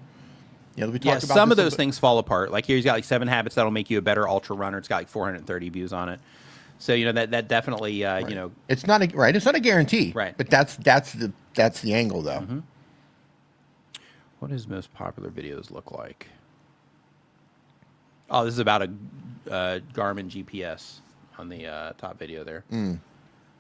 We talked about some of those things fall apart. Like here, he's got like 7 habits that'll make you a better ultra runner. It's got like 430 views on it. So that definitely right. It's not a guarantee. Right. But that's the angle though. What does most popular videos look like? Oh, this is about a Garmin GPS on the top video there.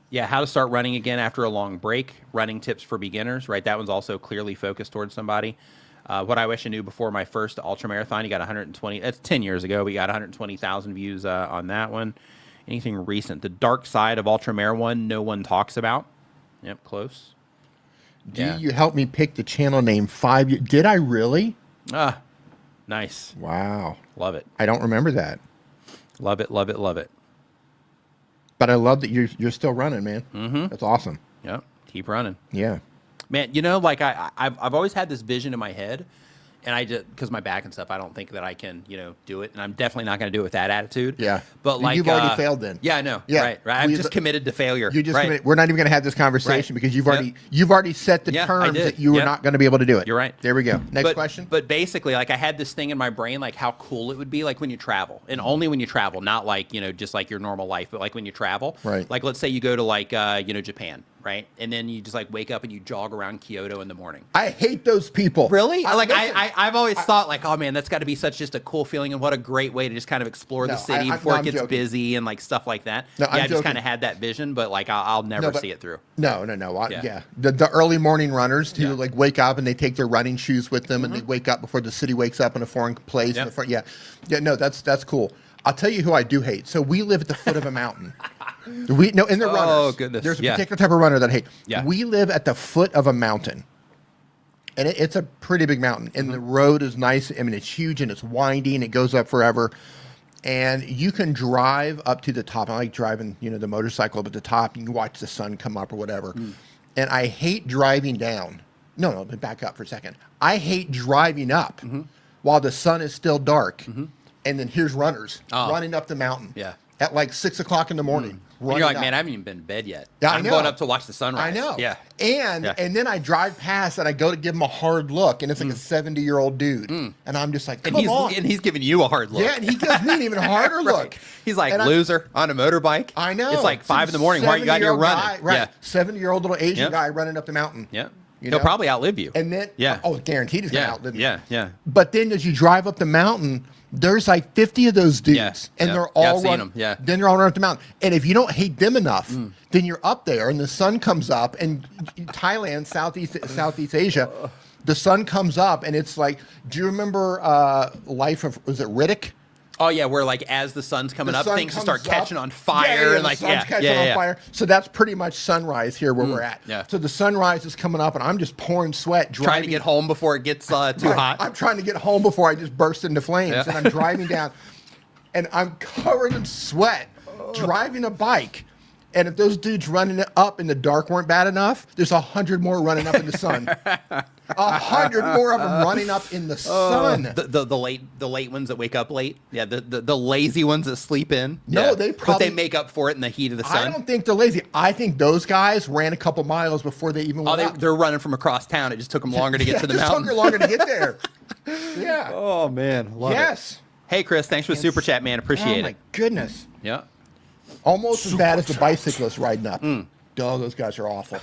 Yeah, how to start running again after a long break. Running tips for beginners, right? That one's also clearly focused towards somebody. What I wish I knew before my first ultra marathon. You got 120. That's 10 years ago. We got 120,000 views on that one. Anything recent? The dark side of ultra marathon one, no one talks about. Yep, close. Do you help me pick the channel name 5 years? Did I really? Nice. Wow. Love it. I don't remember that. Love it, love it, love it. But I love that you're still running, man. That's awesome. Yep, keep running. Yeah. Man, like I've always had this vision in my head, and I just, because my back and stuff, I don't think that I can, do it, and I'm definitely not going to do it with that attitude. Yeah. But like you've already failed then. Yeah, I know. Yeah. Right. I'm just committed to failure. You just right. committed. We're not even going to have this conversation because you've already set the terms that you were not going to be able to do it. You're right. There we go. Next question. But basically, like I had this thing in my brain, like how cool it would be, like when you travel, and only when you travel, not like just like your normal life, but like when you travel. Right. Like let's say you go to like Japan. Right, and then you just like wake up and you jog around Kyoto in the morning. I hate those people. Really? I've always thought like, oh man, that's got to be such just a cool feeling, and what a great way to just kind of explore the city before it gets busy and like stuff like that. No, I just kind of had that vision, but like I'll never see it through. No. The early morning runners who like wake up and they take their running shoes with them and they wake up before the city wakes up in a foreign place. Yep. No, that's cool. I'll tell you who I do hate. So we live at the foot of a mountain. In the runners. Oh, goodness. There's a particular type of runner that I hate. Yeah. We live at the foot of a mountain. And it's a pretty big mountain. And the road is nice. I mean, it's huge and it's winding. It goes up forever. And you can drive up to the top. I like driving, the motorcycle up at the top. You can watch the sun come up or whatever. And I hate driving down. No, let me back up for a second. I hate driving up while the sun is still dark, and then here's runners running up the mountain. Yeah. At like 6 o'clock in the morning. And you're like, up. man, I haven't even been to bed yet. Yeah, I'm going up to watch the sunrise. I know. Yeah. And then I drive past and I go to give him a hard look, and it's like a 70-year-old dude, and I'm just like, come on. And he's giving you a hard look. Yeah, and he gives me an even harder look. He's like, And loser on a motorbike. I know. It's like 5 in the morning. Why you got your running? Right. Yeah. 70-year-old little Asian guy running up the mountain. Yeah. You He'll know? probably outlive you. And then, guaranteed he's going to outlive me. Yeah. But then as you drive up the mountain, there's like 50 of those dudes, and they're all I've seen running. them. Yeah. Then they're all running up the mountain. And if you don't hate them enough, then you're up there, and the sun comes up, and Thailand, Southeast Asia, the sun comes up, and it's like, do you remember was it Riddick? Oh yeah, where like as the sun's coming up, things just start catching on fire, Yeah, and like the sun's catching on fire. So that's pretty much sunrise here where we're at. Yeah. So the sunrise is coming up, and I'm just pouring sweat, trying to get home before it gets too hot. I'm trying to get home before I just burst into flames, and I'm driving down, and I'm covered in sweat, driving a bike. And if those dudes running up in the dark weren't bad enough, there's 100 more running up in the sun. 100 more of them running up in the sun. The late ones that wake up late. Yeah, the lazy ones that sleep in. No, yeah. they but probably they make up for it in the heat of the sun. I don't think they're lazy. I think those guys ran a couple miles before they even went up. They're running from across town. It just took them longer to get to the mountain. It took longer to get there. Yeah. Oh man, love yes. it. Hey Chris, thanks for the super chat, man. Appreciate it. Oh my goodness. Yeah. Almost as bad as the bicyclists riding up. Those guys are awful.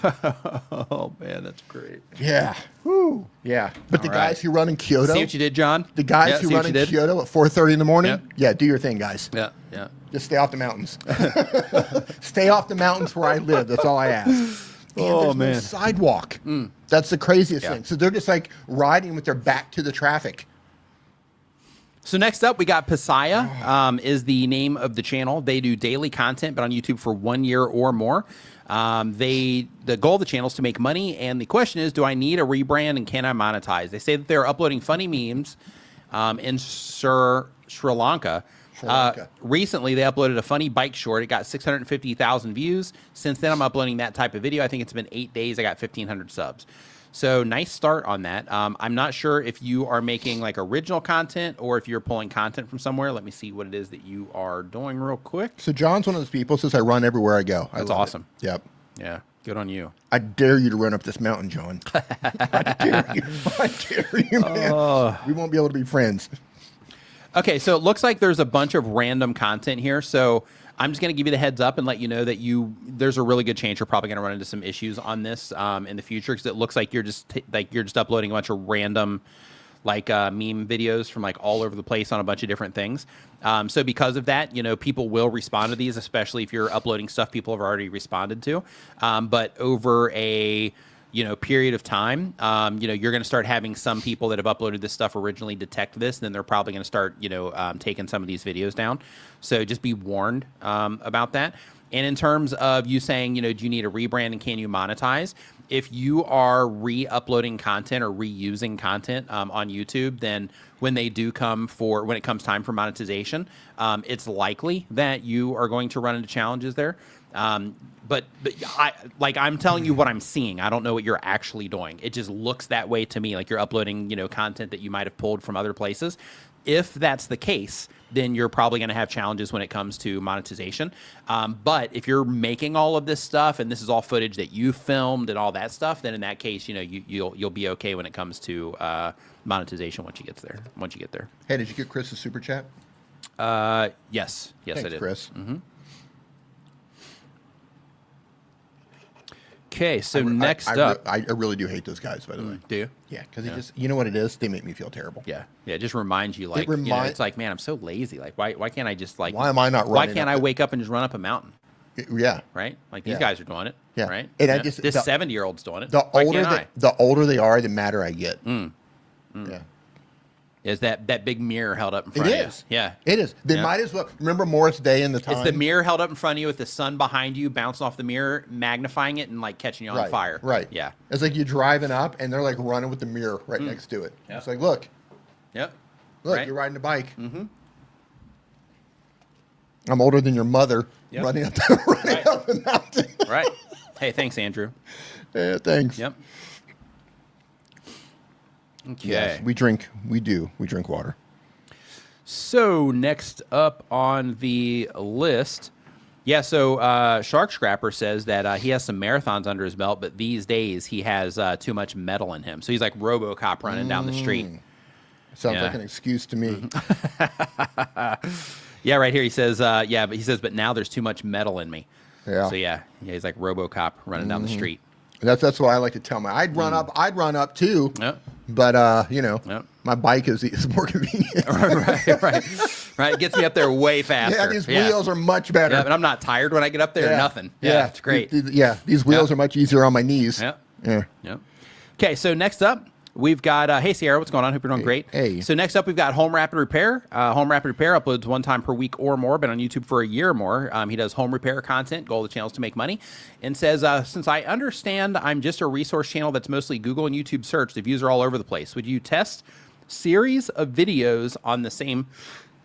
Oh man, that's great. Yeah. Woo. Yeah. But the guys who run in Kyoto. See what you did, John? The guys who run in Kyoto at 4:30 in the morning. Yeah, do your thing, guys. Yeah. Just stay off the mountains. Stay off the mountains where I live. That's all I ask. And there's no sidewalk. That's the craziest thing. So they're just like riding with their back to the traffic. So next up, we got Pasaya, is the name of the channel. They do daily content, but on YouTube for 1 year or more. The goal of the channel is to make money, and the question is, do I need a rebrand and can I monetize? They say that they're uploading funny memes in Sri Lanka. Recently, they uploaded a funny bike short. It got 650,000 views. Since then, I'm uploading that type of video. I think it's been 8 days. I got 1,500 subs. So nice start on that. I'm not sure if you are making like original content or if you're pulling content from somewhere. Let me see what it is that you are doing real quick. So John's one of those people who says I run everywhere I go. That's awesome. Yep. Yeah. Good on you. I dare you to run up this mountain, John. I dare you. I dare you, man. We won't be able to be friends. Okay, so it looks like there's a bunch of random content here. So I'm just going to give you the heads up and let you know that there's a really good chance you're probably going to run into some issues on this in the future, because it looks like you're just uploading a bunch of random meme videos from like all over the place on a bunch of different things. So because of that, people will respond to these, especially if you're uploading stuff people have already responded to. But over a period of time, you're going to start having some people that have uploaded this stuff originally detect this, and then they're probably going to start, taking some of these videos down. So just be warned about that. And in terms of you saying, do you need a rebrand and can you monetize? If you are re-uploading content or reusing content on YouTube, then when it comes time for monetization, it's likely that you are going to run into challenges there. But I'm telling you what I'm seeing. I don't know what you're actually doing. It just looks that way to me, like you're uploading, content that you might have pulled from other places. If that's the case, then you're probably going to have challenges when it comes to monetization. But if you're making all of this stuff and this is all footage that you filmed and all that stuff, then in that case, you'll be okay when it comes to monetization once you get there. Hey, did you get Chris's super chat? Yes, Thanks, I did. Chris. Mm-hmm. Okay, so next up, I really do hate those guys, by the way. Do you? Yeah, because you know what it is? They make me feel terrible. Yeah, it just reminds you, like, it's like, man, I'm so lazy. Like, why can't I just like? Why am I not running? Why can't I wake up and just run up a mountain? Yeah. Right. Like these guys are doing it. Yeah. Right. And this 70-year-old's doing it. The older they are, the madder I get. Yeah. Is that big mirror held up in front of you? Yeah. It is. They might as well remember Morris Day in the time. It's the mirror held up in front of you with the sun behind you, bouncing off the mirror, magnifying it, and like catching you on fire. Right. Yeah. It's like you're driving up and they're like running with the mirror right next to it. Yep. It's like, look. Yep. Look, you're riding a bike. Mm-hmm. I'm older than your mother running up the mountain. Right. Hey, thanks, Andrew. Yeah, thanks. Yep. Okay. Yes, we drink water. So next up on the list, yeah. So Shark Scrapper says that he has some marathons under his belt, but these days he has too much metal in him. So he's like RoboCop running down the street. Sounds Yeah. like an excuse to me. Yeah, right here he says, but now there's too much metal in me. Yeah. So yeah, he's like RoboCop running down the street. That's why I like to tell my. I'd run up too. Yep. But Yep. my bike is more convenient. right. It gets me up there way faster. Yeah, these wheels are much better. Yeah, but I'm not tired when I get up there. Or nothing. Yeah, it's great. These wheels are much easier on my knees. Yep. Yeah. Yep. Okay, so next up, we've got, hey, Sierra, what's going on? Hope you're doing great. Hey. So next up, we've got Home Rapid Repair. Home Rapid Repair uploads 1 time per week or more, been on YouTube for a year or more. He does home repair content. Goal of the channel is to make money. And says, since I understand I'm just a resource channel that's mostly Google and YouTube search, the views are all over the place. Would you test series of videos on the same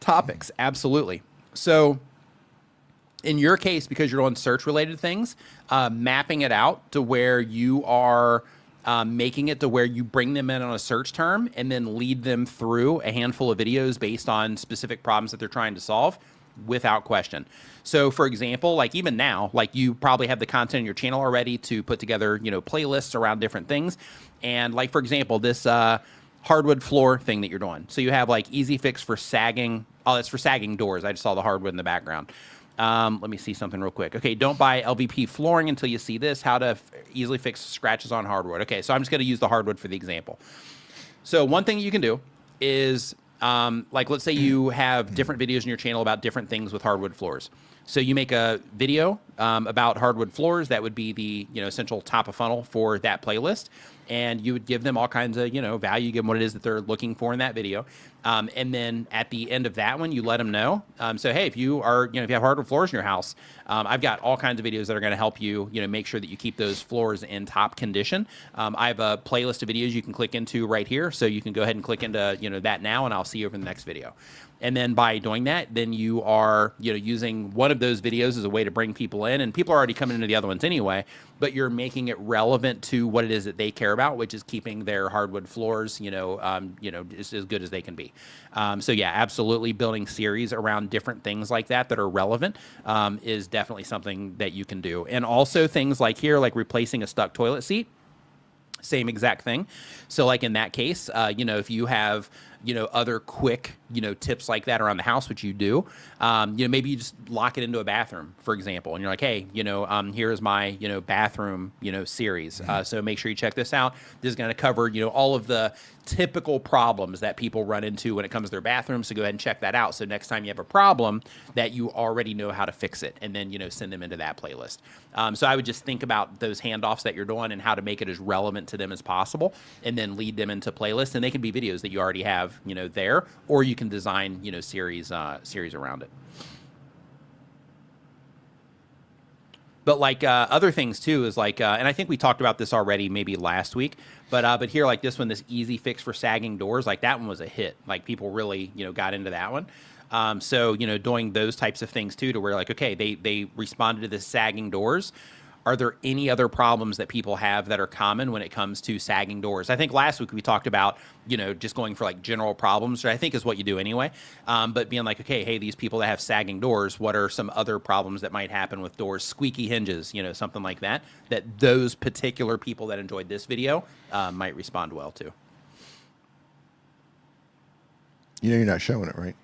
topics? Absolutely. So in your case, because you're doing search-related things, mapping it out to where you are making it to where you bring them in on a search term and then lead them through a handful of videos based on specific problems that they're trying to solve, without question. So for example, like even now, like you probably have the content in your channel already to put together, playlists around different things. And like, for example, this hardwood floor thing that you're doing. So you have like easy fix for sagging. Oh, it's for sagging doors. I just saw the hardwood in the background. Let me see something real quick. Okay, don't buy LVP flooring until you see this. How to easily fix scratches on hardwood. Okay, so I'm just going to use the hardwood for the example. So one thing you can do is, like let's say you have different videos in your channel about different things with hardwood floors. So you make a video about hardwood floors. That would be the essential top of funnel for that playlist. And you would give them all kinds of value, give them what it is that they're looking for in that video. And then at the end of that one, you let them know. So hey, if you are if you have hardwood floors in your house, I've got all kinds of videos that are going to help you make sure that you keep those floors in top condition. I have a playlist of videos you can click into right here, so you can go ahead and click into that now, and I'll see you over in the next video. And then by doing that, then you are using one of those videos as a way to bring people in, and people are already coming into the other ones anyway, but you're making it relevant to what it is that they care about, which is keeping their hardwood floors just as good as they can be. So yeah, absolutely, building series around different things like that are relevant is definitely something that you can do. And also things like here, like replacing a stuck toilet seat. Same exact thing. So like in that case, if you have, other quick, tips like that around the house, which you do, maybe you just lock it into a bathroom, for example, and you're like, hey, here's my, bathroom, series. So make sure you check this out. This is going to cover, all of the typical problems that people run into when it comes to their bathrooms. So go ahead and check that out. So next time you have a problem, that you already know how to fix it, and then, send them into that playlist. So I would just think about those handoffs that you're doing and how to make it as relevant to them as possible, and then lead them into playlists. And they can be videos that you already have, there, or you can design, series around it. But like other things too is like, and I think we talked about this already maybe last week, but here, like this one, this easy fix for sagging doors, like that one was a hit. Like people really, got into that one. So, doing those types of things too, to where like, okay, they responded to the sagging doors. Are there any other problems that people have that are common when it comes to sagging doors? I think last week we talked about, just going for like general problems, which I think is what you do anyway. But being like, okay, hey, these people that have sagging doors, what are some other problems that might happen with doors? Squeaky hinges, something like that, that those particular people that enjoyed this video might respond well to. You're not showing it, right?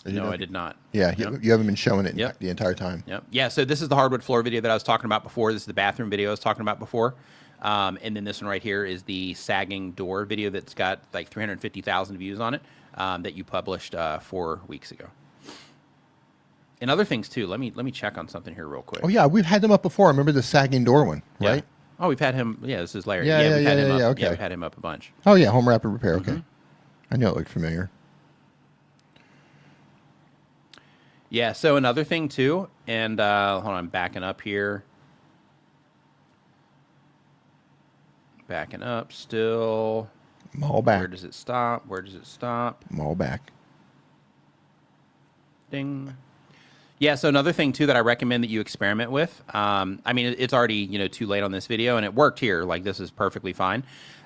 No, I did not. Yeah, Yep. you haven't been showing it Yep. the entire time. Yep. Yeah, so this is the hardwood floor video that I was talking about before. This is the bathroom video I was talking about before. And then this one right here is the sagging door video that's got like 350,000 views on it that you published 4 weeks ago. And other things too. Let me check on something here real quick. Oh yeah, we've had them up before. I remember the sagging door one, Yeah. right? Oh, we've had him. Yeah, this is Larry. Yeah, we've had him up. okay. Yeah, we've had him up a bunch. Oh yeah, home rapid repair. Okay, Mm-hmm. I know it looked familiar. Yeah, so another thing too, and hold on, I'm backing up here. Backing up still. I'm all back. Where does it stop? Where does it stop? I'm all back. Ding. Yeah, so another thing too that I recommend that you experiment with. I mean, it's already too late on this video, and it worked here. Like this is perfectly fine.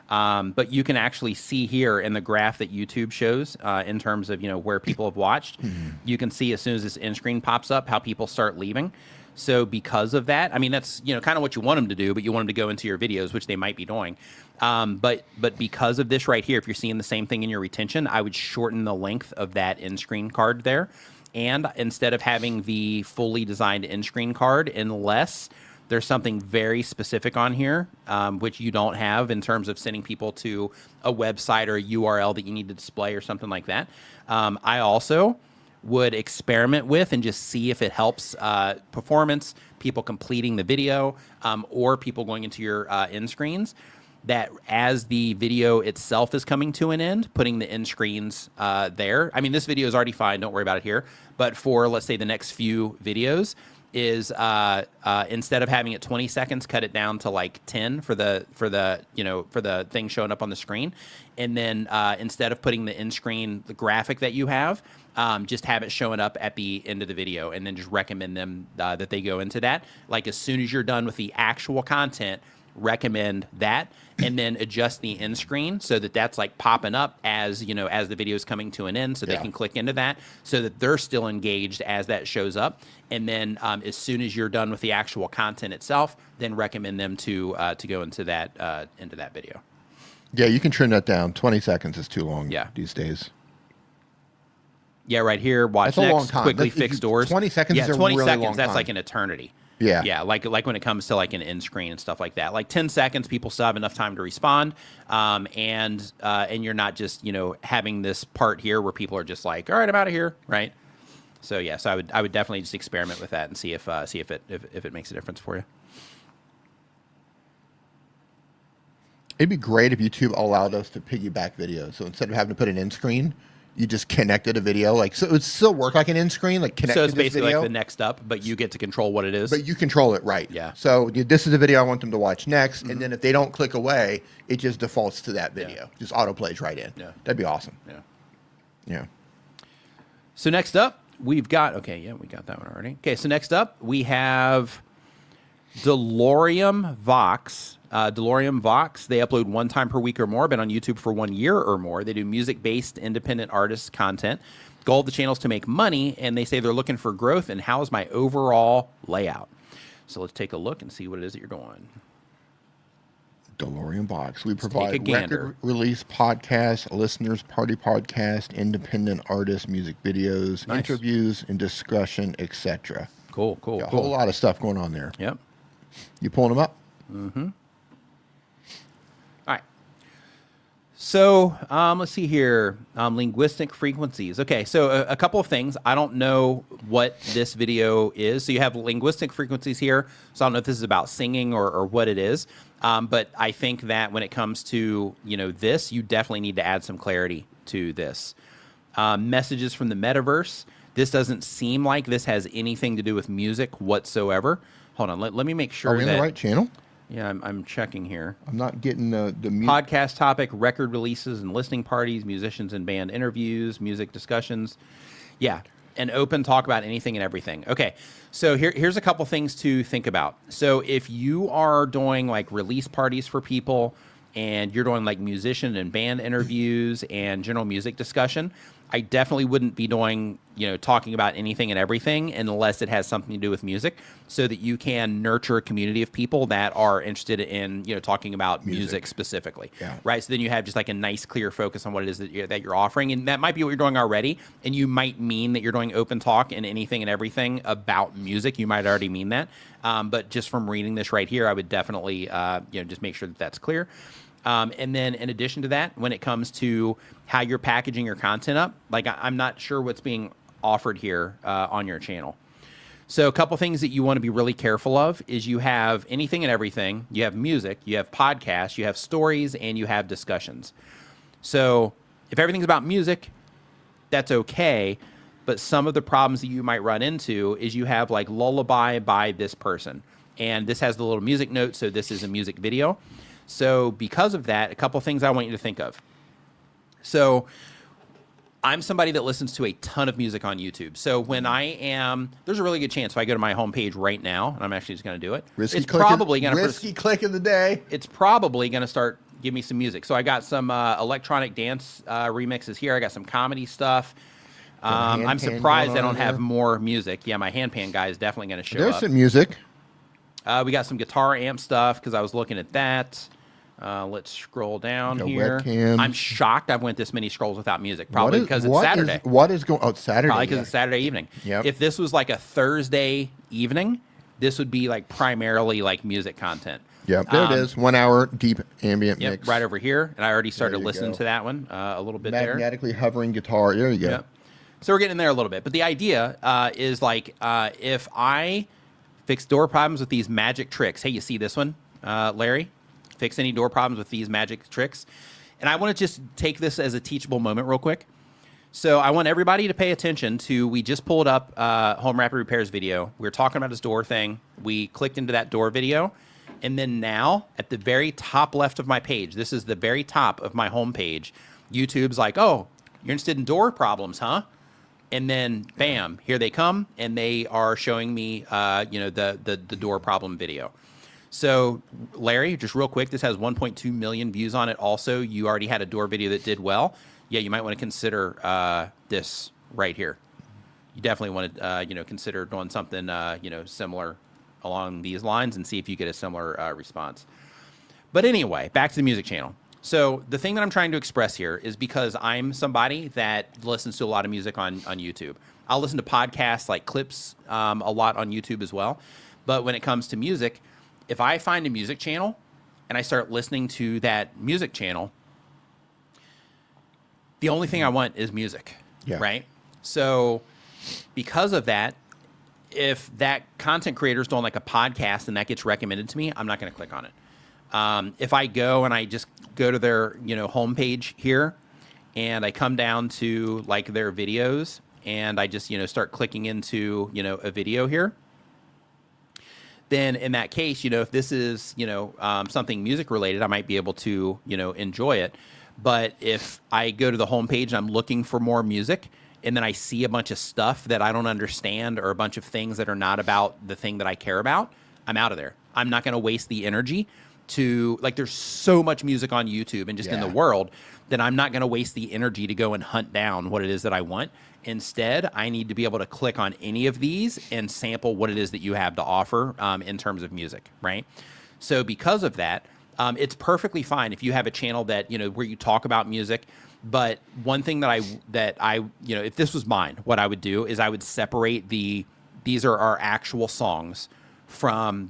But you can actually see here in the graph that YouTube shows in terms of where people have watched. You can see as soon as this end screen pops up how people start leaving. So because of that, I mean that's kind of what you want them to do, but you want them to go into your videos, which they might be doing. But because of this right here, if you're seeing the same thing in your retention, I would shorten the length of that end screen card there. And instead of having the fully designed end screen card, unless there's something very specific on here, which you don't have in terms of sending people to a website or a URL that you need to display or something like that. I also would experiment with and just see if it helps performance, people completing the video, or people going into your end screens. That as the video itself is coming to an end, putting the end screens there. I mean, this video is already fine. Don't worry about it here. But for, let's say, the next few videos is instead of having it 20 seconds, cut it down to like 10 for the thing showing up on the screen. And then instead of putting the end screen, the graphic that you have, just have it showing up at the end of the video, and then just recommend them that they go into that. Like as soon as you're done with the actual content, recommend that, and then adjust the end screen so that that's like popping up as as the video is coming to an end, so they can click into that so that they're still engaged as that shows up. And then as soon as you're done with the actual content itself, then recommend them to go into that video. Yeah, you can trim that down. 20 seconds is too long. Yeah. These days. Yeah, right here. Watch That's a next. long time. Quickly fix doors. 20 seconds Yeah, is a 20 really seconds. long That's time. like an eternity. Yeah. Yeah, like when it comes to like an end screen and stuff like that. Like 10 seconds, people still have enough time to respond, and you're not just having this part here where people are just like, all right, I'm out of here, right? So yeah, so I would definitely just experiment with that and see if it makes a difference for you. It'd be great if YouTube allowed us to piggyback videos. So instead of having to put an end screen, you just connected a video. Like, so it would still work like an end screen, like connected So it's basically video, like the next up, but you get to control what it is. but you control it, right? Yeah. So this is the video I want them to watch next, and then if they don't click away, it just defaults to that video. Just autoplays right in. Yeah. That'd be awesome. Yeah. Yeah. So next up, we've got, we got that one already. Okay, so next up, we have DoloremVox. DoloremVox, they upload 1 time per week or more, been on YouTube for 1 year or more. They do music-based independent artist content. Goal of the channel is to make money, and they say they're looking for growth, and how's my overall layout? So let's take a look and see what it is that you're doing. DoloremVox. We take a provide gander. record release podcast, listeners party podcast, independent artists, music videos, Nice. interviews, and discussion, etc. Cool. A whole lot of stuff going on there. Yep. You pulling them up? All right. So let's see here. Linguistic frequencies. Okay, so a couple of things. I don't know what this video is. So you have linguistic frequencies here. So I don't know if this is about singing or what it is. But I think that when it comes to this, you definitely need to add some clarity to this. Messages from the metaverse. This doesn't seem like this has anything to do with music whatsoever. Hold on. Let me make sure Are we in that the right channel? Yeah, I'm checking here. I'm not getting the music. Podcast topic, record releases and listening parties, musicians and band interviews, music discussions. Yeah, and open talk about anything and everything. Okay, so here's a couple things to think about. So if you are doing like release parties for people and you're doing like musician and band interviews and general music discussion, I definitely wouldn't be doing, talking about anything and everything unless it has something to do with music, so that you can nurture a community of people that are interested in, talking about music specifically. Yeah. Right. So then you have just like a nice, clear focus on what it is that you're offering. And that might be what you're doing already. And you might mean that you're doing open talk and anything and everything about music. You might already mean that. But just from reading this right here, I would definitely, just make sure that that's clear. And then in addition to that, when it comes to how you're packaging your content up, like I'm not sure what's being offered here on your channel. So a couple things that you want to be really careful of is you have anything and everything. You have music, you have podcasts, you have stories, and you have discussions. So if everything's about music, that's okay. But some of the problems that you might run into is you have like lullaby by this person. And this has the little music note, so this is a music video. So because of that, a couple things I want you to think of. So I'm somebody that listens to a ton of music on YouTube. So when there's a really good chance if I go to my homepage right now, and I'm actually just going to do it. Risky click of the day. It's probably going to start give me some music. So I got some electronic dance remixes here. I got some comedy stuff. I'm surprised I don't have more music. Yeah, my handpan guy is definitely going to show up. There's some music. We got some guitar amp stuff because I was looking at that. Let's scroll down here. Webcams. I'm shocked I went this many scrolls without music. Probably because it's Saturday. What is going? Oh, it's Saturday. Probably because it's Saturday evening. Yep. If this was like a Thursday evening, this would be like primarily like music content. Yep, there it is. 1 hour deep ambient mix. Right over here. And I already started listening to that one a little bit there. Magnetically hovering guitar. There you go. Yep. So we're getting there a little bit. But the idea is like if I fix door problems with these magic tricks. Hey, you see this one, Larry? Fix any door problems with these magic tricks. And I want to just take this as a teachable moment real quick. So I want everybody to pay attention to, we just pulled up Home Rapid Repairs video. We were talking about his door thing. We clicked into that door video. And then now at the very top left of my page, this is the very top of my home page, YouTube's like, oh, you're interested in door problems, huh? And then bam, here they come. And they are showing me, the door problem video. So, Larry, just real quick, this has 1.2 million views on it. Also, you already had a door video that did well. Yeah, you might want to consider this right here. You definitely want to, consider doing something, similar along these lines and see if you get a similar response. But anyway, back to the music channel. So the thing that I'm trying to express here is because I'm somebody that listens to a lot of music on YouTube. I'll listen to podcasts like clips a lot on YouTube as well. But when it comes to music, if I find a music channel and I start listening to that music channel, the only thing I want is music, right? So because of that, if that content creator is doing like a podcast and that gets recommended to me, I'm not going to click on it. If I go and I just go to their, homepage here and I come down to like their videos and I just, start clicking into, a video here, then in that case, if this is, something music related, I might be able to, enjoy it. But if I go to the homepage and I'm looking for more music and then I see a bunch of stuff that I don't understand or a bunch of things that are not about the thing that I care about, I'm out of there. I'm not going to waste the energy to, like, there's so much music on YouTube and just in the world that I'm not going to waste the energy to go and hunt down what it is that I want. Instead, I need to be able to click on any of these and sample what it is that you have to offer in terms of music, right? So because of that, it's perfectly fine if you have a channel that, where you talk about music. But one thing that I, if this was mine, what I would do is I would separate these are our actual songs from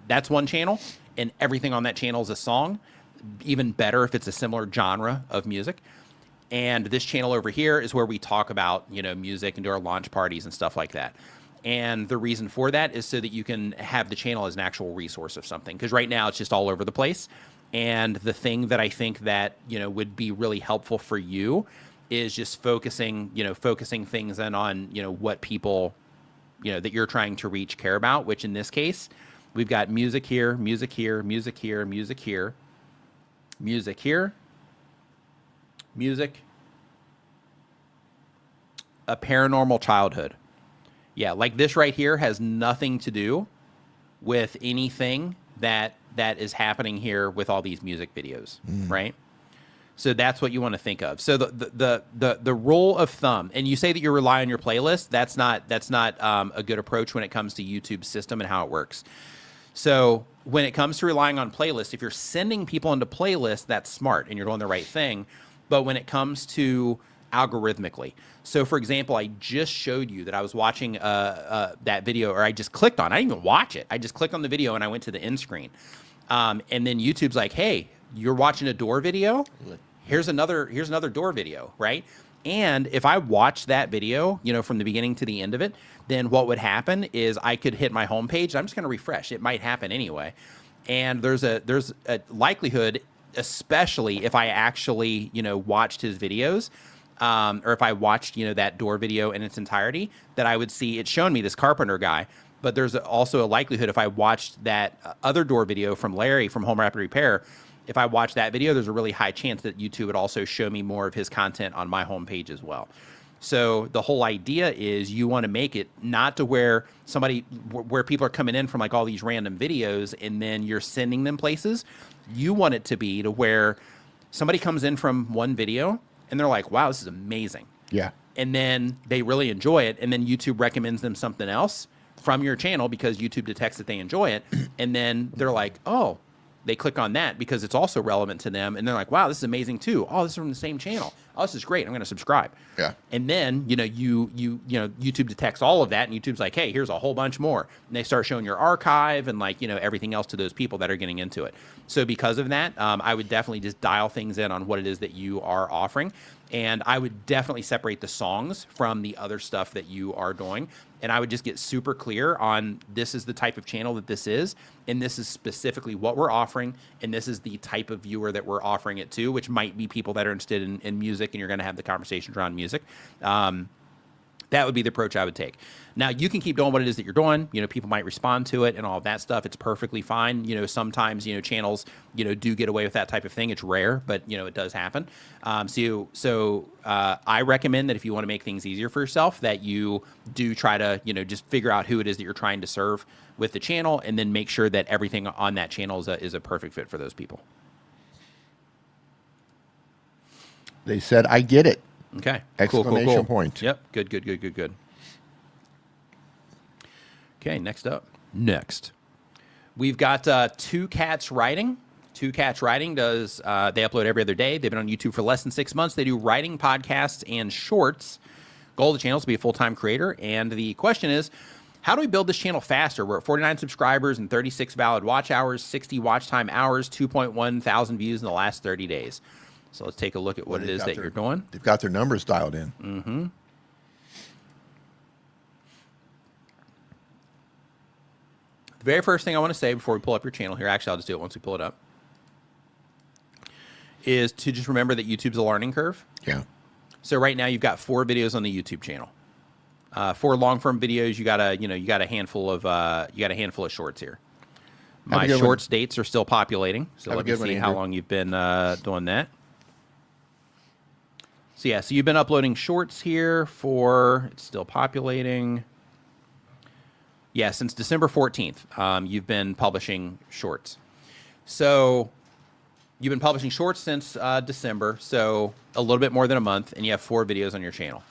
that's one channel and everything on that channel is a song. Even better if it's a similar genre of music. And this channel over here is where we talk about, music and do our launch parties and stuff like that. And the reason for that is so that you can have the channel as an actual resource of something. Because right now it's just all over the place. And the thing that I think that, would be really helpful for you is just focusing things in on, what people, that you're trying to reach care about, which in this case, we've got music here, music here, music here, music here, music here, music, a paranormal childhood. Yeah, like this right here has nothing to do with anything that is happening here with all these music videos, right? So that's what you want to think of. So the rule of thumb, and you say that you rely on your playlist. That's not a good approach when it comes to YouTube's system and how it works. So when it comes to relying on playlists, if you're sending people into playlists, that's smart and you're doing the right thing. But when it comes to algorithmically, so for example, I just showed you that I was watching that video, or I just clicked on, I didn't even watch it. I just clicked on the video and I went to the end screen. And then YouTube's like, hey, you're watching a door video? Here's another door video, right? And if I watch that video, from the beginning to the end of it, then what would happen is I could hit my homepage. I'm just going to refresh. It might happen anyway. And there's a likelihood, especially if I actually, watched his videos, or if I watched, that door video in its entirety, that I would see it's shown me this carpenter guy. But there's also a likelihood if I watched that other door video from Larry from Home Rapid Repair, if I watch that video, there's a really high chance that YouTube would also show me more of his content on my homepage as well. So the whole idea is you want to make it not to where people are coming in from like all these random videos and then you're sending them places. You want it to be to where somebody comes in from one video and they're like, wow, this is amazing. Yeah. And then they really enjoy it. And then YouTube recommends them something else from your channel because YouTube detects that they enjoy it. And then they're like, oh, they click on that because it's also relevant to them. And they're like, wow, this is amazing too. Oh, this is from the same channel. Oh, this is great. I'm going to subscribe. Yeah. And then, YouTube detects all of that and YouTube's like, hey, here's a whole bunch more. And they start showing your archive and like, everything else to those people that are getting into it. So because of that, I would definitely just dial things in on what it is that you are offering. And I would definitely separate the songs from the other stuff that you are doing. And I would just get super clear on this is the type of channel that this is. And this is specifically what we're offering. And this is the type of viewer that we're offering it to, which might be people that are interested in music and you're going to have the conversations around music. That would be the approach I would take. Now, you can keep doing what it is that you're doing. People might respond to it and all of that stuff. It's perfectly fine. Sometimes, channels, do get away with that type of thing. It's rare, but, it does happen. So I recommend that if you want to make things easier for yourself, that you do try to, just figure out who it is that you're trying to serve with the channel and then make sure that everything on that channel is a perfect fit for those people. They said, I get it. Okay. Exclamation point. Yep. Good. Okay, next up. We've got Two Cats Writing. Two Cats Writing does, they upload every other day. They've been on YouTube for less than 6 months. They do writing, podcasts, and shorts. Goal of the channel is to be a full-time creator. And the question is, how do we build this channel faster? We're at 49 subscribers and 36 valid watch hours, 60 watch time hours, 2.1 thousand views in the last 30 days. So let's take a look at what it is that you're doing. They've got their numbers dialed in. Mm-hmm. The very first thing I want to say before we pull up your channel here, actually I'll just do it once we pull it up, is to just remember that YouTube's a learning curve. Yeah. So right now you've got 4 videos on the YouTube channel. 4 long form videos. You got a handful of shorts here. My shorts dates are still populating. So let me see how long you've been doing that. So yeah, so you've been uploading shorts here it's still populating. Yeah, since December 14th, you've been publishing shorts. So you've been publishing shorts since December, so a little bit more than a month, and you have 4 videos on your channel.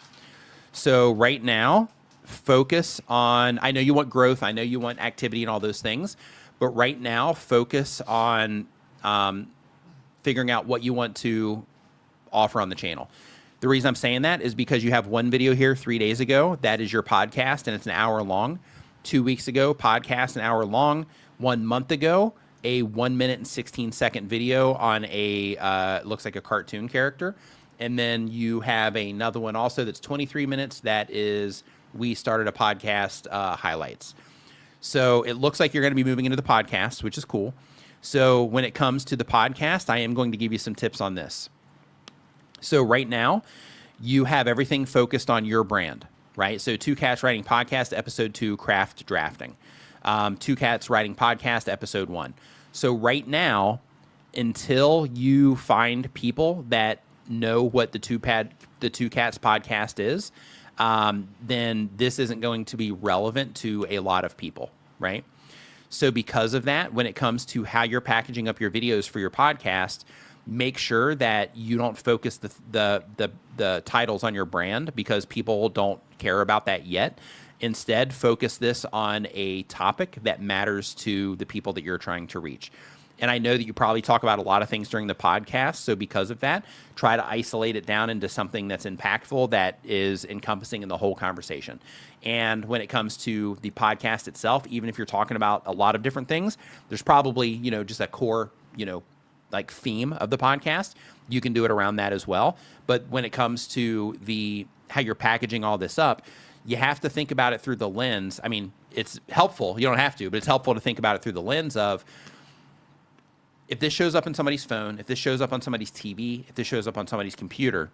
So right now, focus on, I know you want growth, I know you want activity and all those things, but right now, focus on figuring out what you want to offer on the channel. The reason I'm saying that is because you have one video here 3 days ago. That is your podcast, and it's an hour long. 2 weeks ago, podcast, an hour long. 1 month ago, a 1 minute and 16-second video on looks like a cartoon character. And then you have another one also that's 23 minutes. That is, we started a podcast highlights. So it looks like you're going to be moving into the podcast, which is cool. So when it comes to the podcast, I am going to give you some tips on this. So right now, you have everything focused on your brand, right? So Two Cats Writing Podcast, Episode 2, Craft Drafting. Two Cats Writing Podcast, Episode 1. So right now, until you find people that know what the Two Cats Podcast is, then this isn't going to be relevant to a lot of people, right? So because of that, when it comes to how you're packaging up your videos for your podcast, make sure that you don't focus the titles on your brand because people don't care about that yet. Instead, focus this on a topic that matters to the people that you're trying to reach. And I know that you probably talk about a lot of things during the podcast. So because of that, try to isolate it down into something that's impactful, that is encompassing in the whole conversation. And when it comes to the podcast itself, even if you're talking about a lot of different things, there's probably, just a core, like theme of the podcast. You can do it around that as well. But when it comes to how you're packaging all this up, you have to think about it through the lens. I mean, it's helpful. You don't have to, but it's helpful to think about it through the lens of, if this shows up on somebody's phone, if this shows up on somebody's TV, if this shows up on somebody's computer,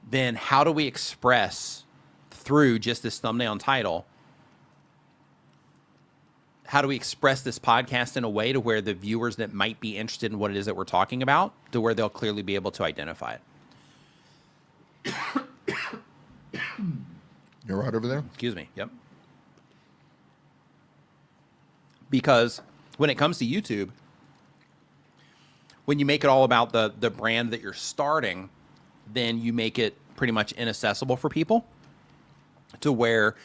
then how do we express through just this thumbnail and title how do we express this podcast in a way to where the viewers that might be interested in what it is that we're talking about, to where they'll clearly be able to identify it. You're right over there? Excuse me. Yep. Because when it comes to YouTube, when you make it all about the brand that you're starting, then you make it pretty much inaccessible for people to where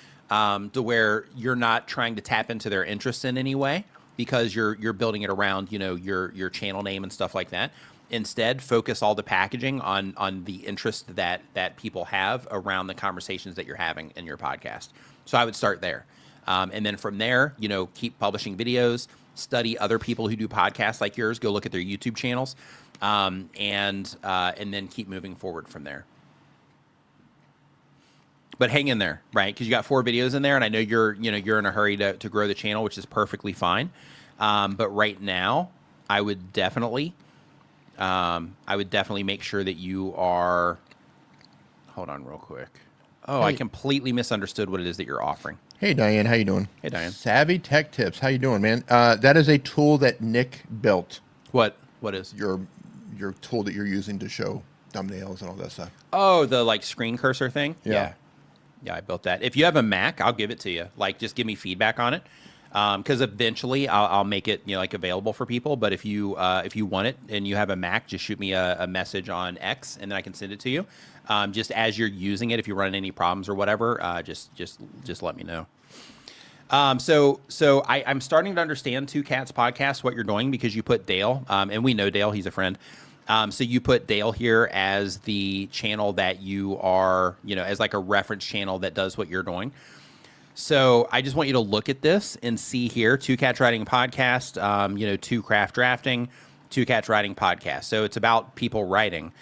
you're not trying to tap into their interests in any way, because you're building it around, you know, your channel name and stuff like that. Instead, focus all the packaging on the interest that people have around the conversations that you're having in your podcast. So I would start there. And then from there, you know, keep publishing videos, study other people who do podcasts like yours, go look at their YouTube channels, and then keep moving forward from there. But hang in there, right? Because you got 4 videos in there, and I know you're in a hurry to grow the channel, which is perfectly fine. But right now, I would definitely make sure that you are. Hold on, real quick. Oh, Hey. I completely misunderstood what it is that you're offering. Hey, Diane, how you doing? Hey, Diane. Savvy Tech Tips. How you doing, man? That is a tool that Nick built. What is? Your tool that you're using to show thumbnails and all that stuff. Oh, the like screen cursor thing? Yeah. Yeah, I built that. If you have a Mac, I'll give it to you. Like, just give me feedback on it. Because eventually I'll make it, you know, like available for people. But if you want it and you have a Mac, just shoot me a message on X, and then I can send it to you. Just as you're using it, if you run into any problems or whatever, just let me know. So I'm starting to understand Two Cats Podcast, what you're doing, because you put Dale, and we know Dale, he's a friend. So you put Dale here as the channel that you are, you know, as like a reference channel that does what you're doing. So I just want you to look at this and see here, Two Cats Writing Podcast, you know, Two Craft Drafting, Two Cats Writing Podcast. So it's about people writing.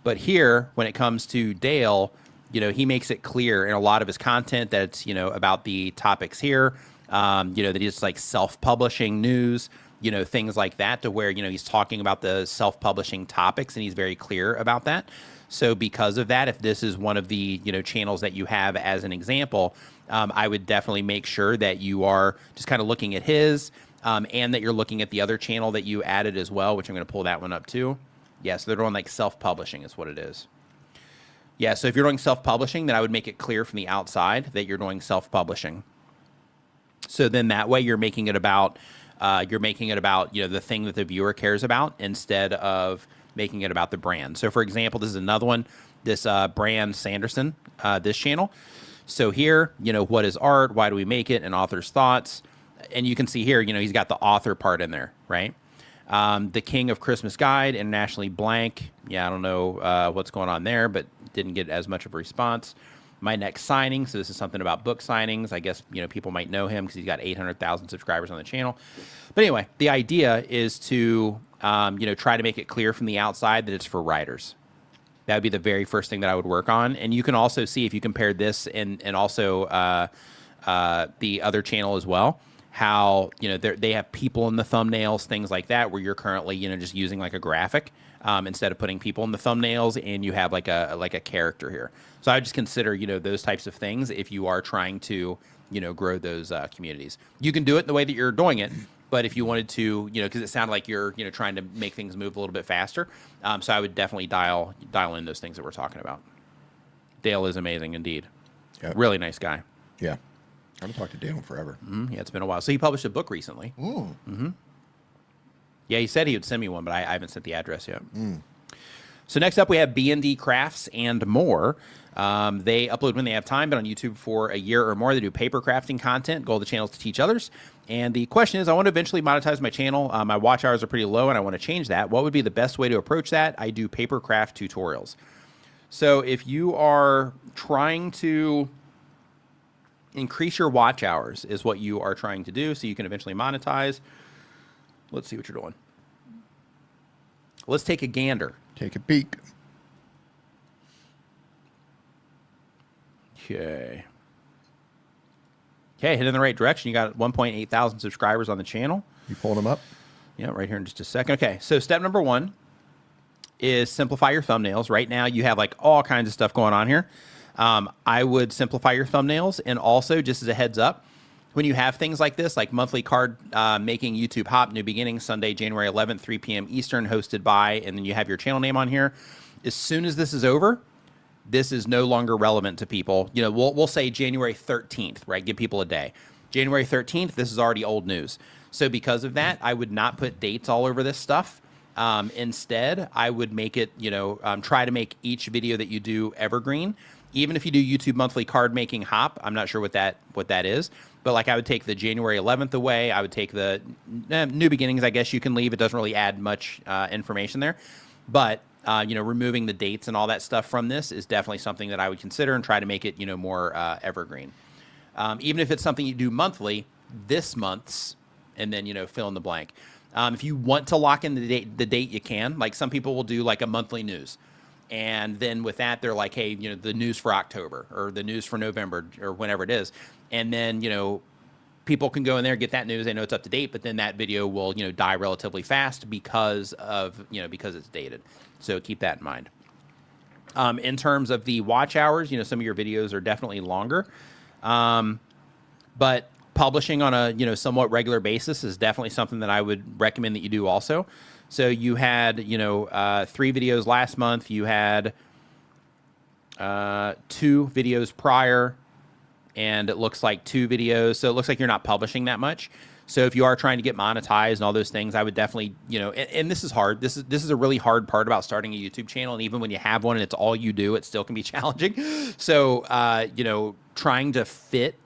But here, when it comes to Dale, you know, he makes it clear in a lot of his content that it's, you know, about the topics here, you know, that he's like self-publishing news, you know, things like that, to where, you know, he's talking about the self-publishing topics, and he's very clear about that. So because of that, if this is one of the, you know, channels that you have as an example, I would definitely make sure that you are just kind of looking at his, and that you're looking at the other channel that you added as well, which I'm going to pull that one up too. Yeah, so they're doing like self-publishing is what it is. Yeah, so if you're doing self-publishing, then I would make it clear from the outside that you're doing self-publishing. So then that way you're making it about, you know, the thing that the viewer cares about, instead of making it about the brand. So for example, this is another one, this Brand Sanderson, this channel. So here, you know, what is art? Why do we make it? And author's thoughts. And you can see here, you know, he's got the author part in there, right? The King of Christmas Guide, internationally blank. Yeah, I don't know what's going on there, but didn't get as much of a response. My next signing. So this is something about book signings. I guess, you know, people might know him because he's got 800,000 subscribers on the channel. But anyway, the idea is to, you know, try to make it clear from the outside that it's for writers. That would be the very first thing that I would work on. And you can also see, if you compare this and also the other channel as well, how, you know, they have people in the thumbnails, things like that, where you're currently, you know, just using like a graphic instead of putting people in the thumbnails, and you have like a character here. So I would just consider, you know, those types of things if you are trying to, you know, grow those communities. You can do it in the way that you're doing it, but if you wanted to, you know, because it sounded like you're, you know, trying to make things move a little bit faster, so I would definitely dial in those things that we're talking about. Dale is amazing indeed. Yep. Really nice guy. Yeah. I haven't talked to Dale in forever. Yeah, it's been a while. So he published a book recently. Ooh. Yeah, he said he would send me one, but I haven't sent the address yet. So next up, we have B&D Crafts and More. They upload when they have time, but on YouTube for a year or more. They do paper crafting content. Goal of the channel is to teach others. And the question is, I want to eventually monetize my channel. My watch hours are pretty low, and I want to change that. What would be the best way to approach that? I do paper craft tutorials. So if you are trying to increase your watch hours, is what you are trying to do, so you can eventually monetize. Let's see what you're doing. Let's take a gander. Take a peek. Okay. Okay, head in the right direction. You got 1.8 thousand subscribers on the channel. You pulling them up? Yeah, right here in just a second. Okay, so step number 1 is simplify your thumbnails. Right now, you have like all kinds of stuff going on here. I would simplify your thumbnails, and also, just as a heads up, when you have things like this, like monthly card making YouTube Hop, new beginning, Sunday, January 11th, 3 p.m. Eastern, hosted by, and then you have your channel name on here. As soon as this is over, this is no longer relevant to people. You know, we'll say January 13th, right? Give people a day. January 13th, this is already old news. So because of that, I would not put dates all over this stuff. Instead, I would make it, you know, try to make each video that you do evergreen. Even if you do YouTube monthly card making hop, I'm not sure what that is, but like I would take the January 11th away. I would take the new beginnings. I guess you can leave. It doesn't really add much information there, but you know, removing the dates and all that stuff from this is definitely something that I would consider and try to make it, you know, more evergreen. Even if it's something you do monthly, this month's, and then, you know, fill in the blank. If you want to lock in the date you can. Like some people will do like a monthly news. And then with that, they're like, hey, you know, the news for October or the news for November or whenever it is. And then, you know, people can go in there, get that news. They know it's up to date, but then that video will, you know, die relatively fast because of, you know, because it's dated. So keep that in mind. In terms of the watch hours, you know, some of your videos are definitely longer. But publishing on a, you know, somewhat regular basis is definitely something that I would recommend that you do also. So you had, you know, 3 videos last month. You had 2 videos prior, and it looks like 2 videos. So it looks like you're not publishing that much. So if you are trying to get monetized and all those things, I would definitely, you know, and this is hard. This is a really hard part about starting a YouTube channel. And even when you have one and it's all you do, it still can be challenging. So, you know, trying to fit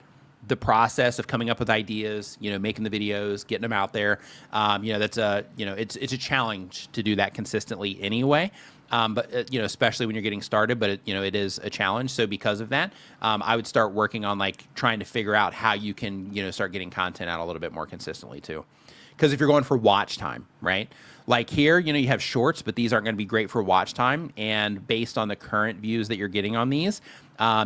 the process of coming up with ideas, you know, making the videos, getting them out there. You know, that's a, you know, it's a challenge to do that consistently anyway. But, you know, especially when you're getting started, but, you know, it is a challenge. So because of that, I would start working on like trying to figure out how you can, you know, start getting content out a little bit more consistently too. Because if you're going for watch time, right? Like here, you know, you have shorts, but these aren't going to be great for watch time. And based on the current views that you're getting on these,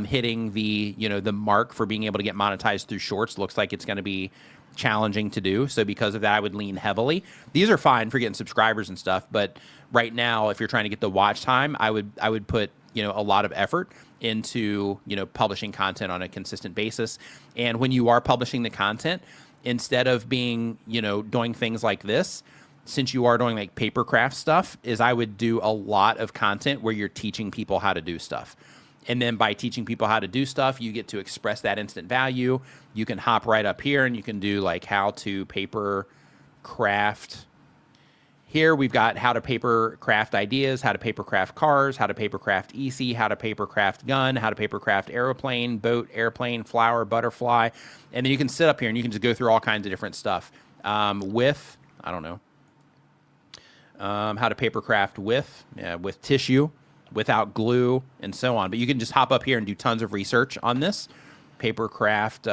hitting the, you know, the mark for being able to get monetized through shorts looks like it's going to be challenging to do. So because of that, I would lean heavily. These are fine for getting subscribers and stuff, but right now, if you're trying to get the watch time, I would put, you know, a lot of effort into, you know, publishing content on a consistent basis. And when you are publishing the content, instead of being, you know, doing things like this, since you are doing like paper craft stuff, is I would do a lot of content where you're teaching people how to do stuff. And then by teaching people how to do stuff, you get to express that instant value. You can hop right up here and you can do like how to paper craft. Here we've got how to paper craft ideas, how to paper craft cars, how to paper craft EC, how to paper craft gun, how to paper craft aeroplane, boat, airplane, flower, butterfly. And then you can sit up here and you can just go through all kinds of different stuff with, I don't know, how to paper craft with tissue, without glue, and so on. But you can just hop up here and do tons of research on this. Paper craft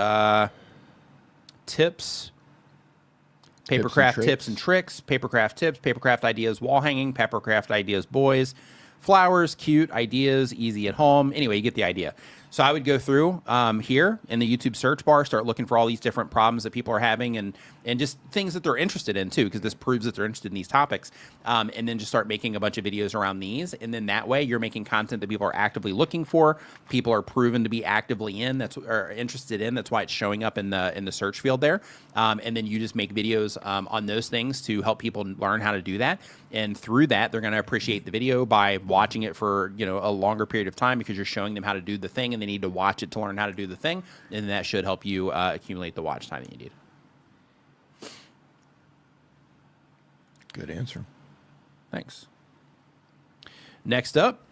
tips, paper craft tips and tricks, paper craft tips, paper craft ideas, wall hanging, paper craft ideas, boys, flowers, cute ideas, easy at home. Anyway, you get the idea. So I would go through here in the YouTube search bar, start looking for all these different problems that people are having and just things that they're interested in too, because this proves that they're interested in these topics. And then just start making a bunch of videos around these. And then that way you're making content that people are actively looking for. People are proven to be actively or interested in. That's why it's showing up in the search field there. And then you just make videos on those things to help people learn how to do that. And through that, they're going to appreciate the video by watching it for, you know, a longer period of time because you're showing them how to do the thing and they need to watch it to learn how to do the thing. And that should help you accumulate the watch time that you need. Good answer. Thanks. Next up,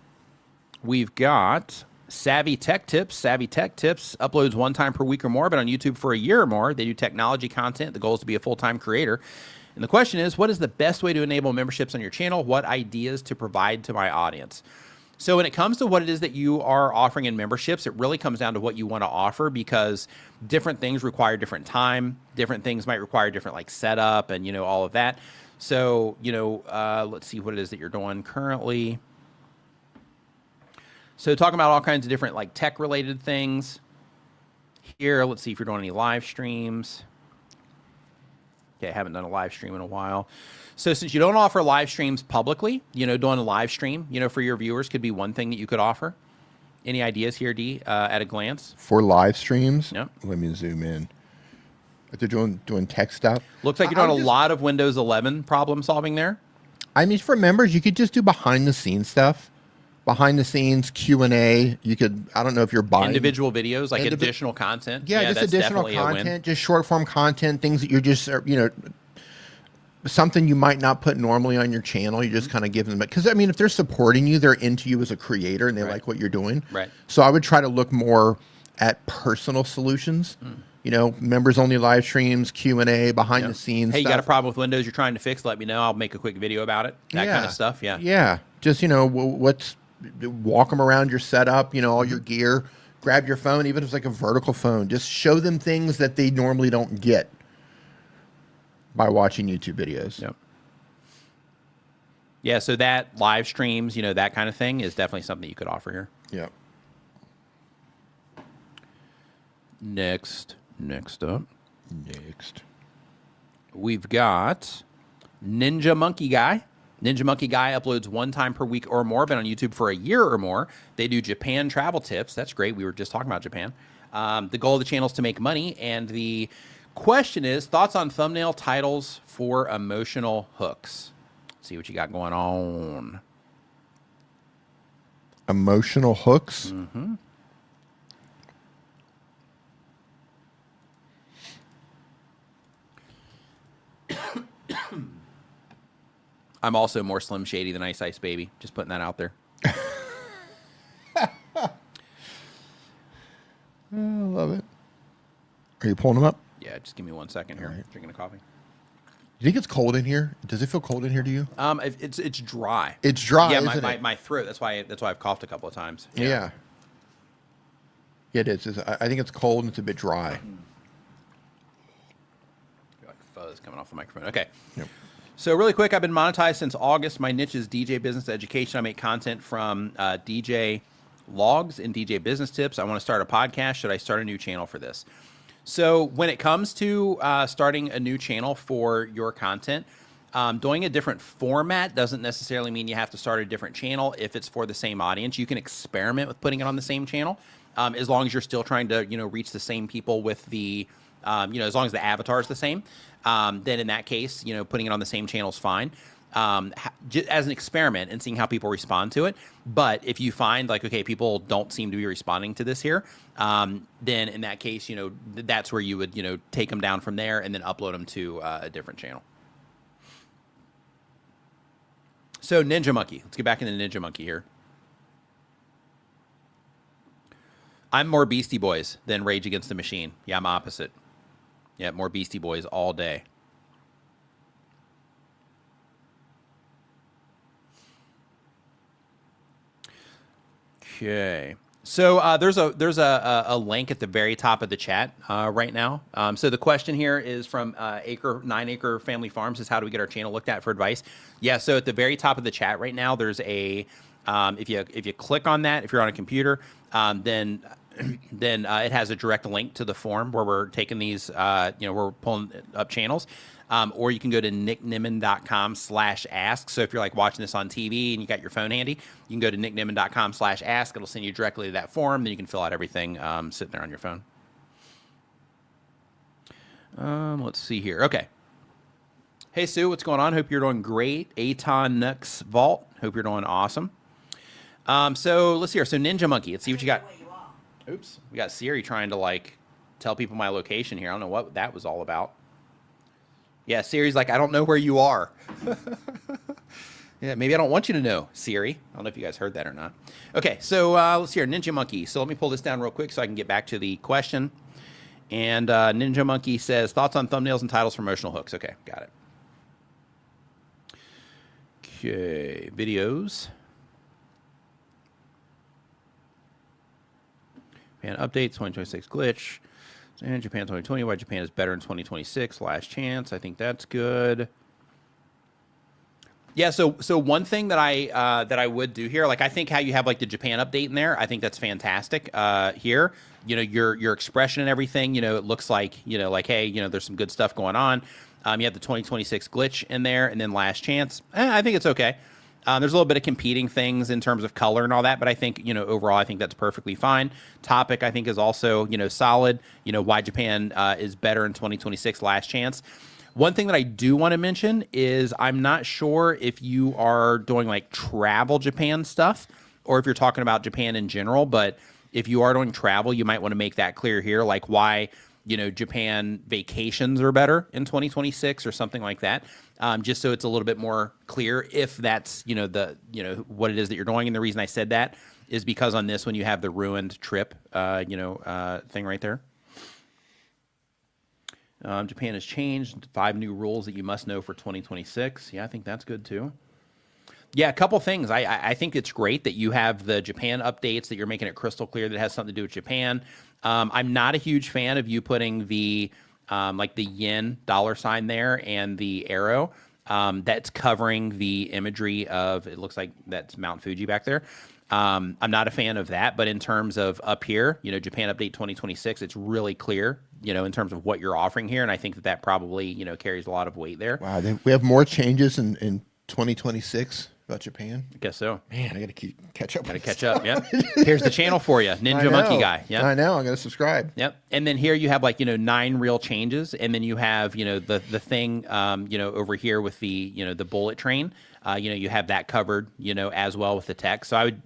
we've got Savvy Tech Tips. Savvy Tech Tips uploads 1 time per week or more, but on YouTube for a year or more. They do technology content. The goal is to be a full-time creator. And the question is, what is the best way to enable memberships on your channel? What ideas to provide to my audience? So when it comes to what it is that you are offering in memberships, it really comes down to what you want to offer because different things require different time. Different things might require different like setup and, you know, all of that. So, you know, let's see what it is that you're doing currently. So talking about all kinds of different like tech related things here. Let's see if you're doing any live streams. Okay, I haven't done a live stream in a while. So since you don't offer live streams publicly, you know, doing a live stream, you know, for your viewers could be one thing that you could offer. Any ideas here, D, at a glance? For live streams? Yep. Let me zoom in. If they're doing tech stuff. Looks like you're doing a lot of Windows 11 problem solving there. I mean, for members, you could just do behind the scenes stuff. Behind the scenes Q&A. You could, I don't know if you're buying individual videos, like additional content. Yeah, just that's additional content, just short form content, things that you're just, something you might not put normally on your channel. You just kind of give them, because I mean, if they're supporting you, they're into you as a creator and they like what you're doing. Right. So I would try to look more at personal solutions. Members only live streams, Q&A, behind the scenes. Hey, you stuff. got a problem with Windows you're trying to fix? Let me know. I'll make a quick video about it. That kind of stuff. Yeah. Yeah. Just, walk them around your setup, all your gear, grab your phone, even if it's like a vertical phone, just show them things that they normally don't get by watching YouTube videos. Yep. Yeah, so that live streams, that kind of thing is definitely something you could offer here. Yeah. Next up. We've got Ninja Monkey Guy. Ninja Monkey Guy uploads 1 time per week or more, been on YouTube for a year or more. They do Japan travel tips. That's great. We were just talking about Japan. The goal of the channel is to make money. And the question is, thoughts on thumbnail titles for emotional hooks? Let's see what you got going on. Emotional hooks? Mm-hmm. I'm also more Slim Shady than Ice Ice Baby. Just putting that out there. I love it. Are you pulling them up? Yeah, just give me 1 second here. Right. Drinking a coffee. You think it's cold in here? Does it feel cold in here to you? It's dry. It's dry. Yeah, isn't it? my throat. That's why I've coughed a couple of times. Yeah. Yeah, it is. I think it's cold and it's a bit dry. Like fuzz coming off the microphone. Okay. Yep. So really quick, I've been monetized since August. My niche is DJ business education. I make content from DJ logs and DJ business tips. I want to start a podcast. Should I start a new channel for this? So when it comes to starting a new channel for your content, doing a different format doesn't necessarily mean you have to start a different channel if it's for the same audience. You can experiment with putting it on the same channel as long as you're still trying to, reach the same people with the, as long as the avatar is the same. Then in that case, putting it on the same channel is fine. As an experiment and seeing how people respond to it. But if you find like, okay, people don't seem to be responding to this here, then in that case, that's where you would, take them down from there and then upload them to a different channel. So Ninja Monkey, let's get back into Ninja Monkey here. I'm more Beastie Boys than Rage Against the Machine. Yeah, I'm opposite. Yeah, more Beastie Boys all day. Okay, so there's a link at the very top of the chat right now. So the question here is from 9 Acre Family Farms is how do we get our channel looked at for advice? Yeah, so at the very top of the chat right now, there's a if you click on that, if you're on a computer, then it has a direct link to the form where we're taking these, we're pulling up channels. Or you can go to nickniman.com/ask. So if you're like watching this on TV and you got your phone handy, you can go to nickniman.com/ask. It'll send you directly to that form. Then you can fill out everything sitting there on your phone. Let's see here. Okay. Hey, Sue, what's going on? Hope you're doing great. Aton Nux Vault. Hope you're doing awesome. So let's see here. So Ninja Monkey. Let's see what you got. Oops. We got Siri trying to tell people my location here. I don't know what that was all about. Yeah, Siri's like, I don't know where you are. Yeah, maybe I don't want you to know, Siri. I don't know if you guys heard that or not. Okay, so let's see here, Ninja Monkey. So let me pull this down real quick so I can get back to the question. And Ninja Monkey says, thoughts on thumbnails and titles for emotional hooks. Okay, got it. Okay, videos. Japan updates, 2026 glitch. And Japan 2020, why Japan is better in 2026, last chance. I think that's good. Yeah, so one thing that I would do here, I think how you have the Japan update in there, I think that's fantastic. Here, your expression and everything, it looks like, hey, there's some good stuff going on. You have the 2026 glitch in there, and then last chance. I think it's okay. There's a little bit of competing things in terms of color and all that, but I think, overall, I think that's perfectly fine. Topic, I think, is also, solid. Why Japan is better in 2026, last chance. One thing that I do want to mention is I'm not sure if you are doing like travel Japan stuff or if you're talking about Japan in general, but if you are doing travel, you might want to make that clear here, like why, Japan vacations are better in 2026 or something like that. Just so it's a little bit more clear if that's, what it is that you're doing. And the reason I said that is because on this one, you have the ruined trip, thing right there. Japan has changed 5 new rules that you must know for 2026. Yeah, I think that's good too. Yeah, a couple things. I think it's great that you have the Japan updates, that you're making it crystal clear that it has something to do with Japan. I'm not a huge fan of you putting the like the yen $ there and the arrow that's covering the imagery of, it looks like that's Mount Fuji back there. I'm not a fan of that, but in terms of up here, Japan Update 2026, it's really clear, in terms of what you're offering here. And I think that probably, carries a lot of weight there. Wow, we have more changes in 2026 about Japan. I guess so. Man, I got to catch up. Got to catch up. Yep. Here's the channel for you, Ninja Monkey Guy. Yep. I know. I'm going to subscribe. Yep. And then here you have 9 real changes, and then you have the thing over here with the the bullet train. You have that covered as well with the text. So I would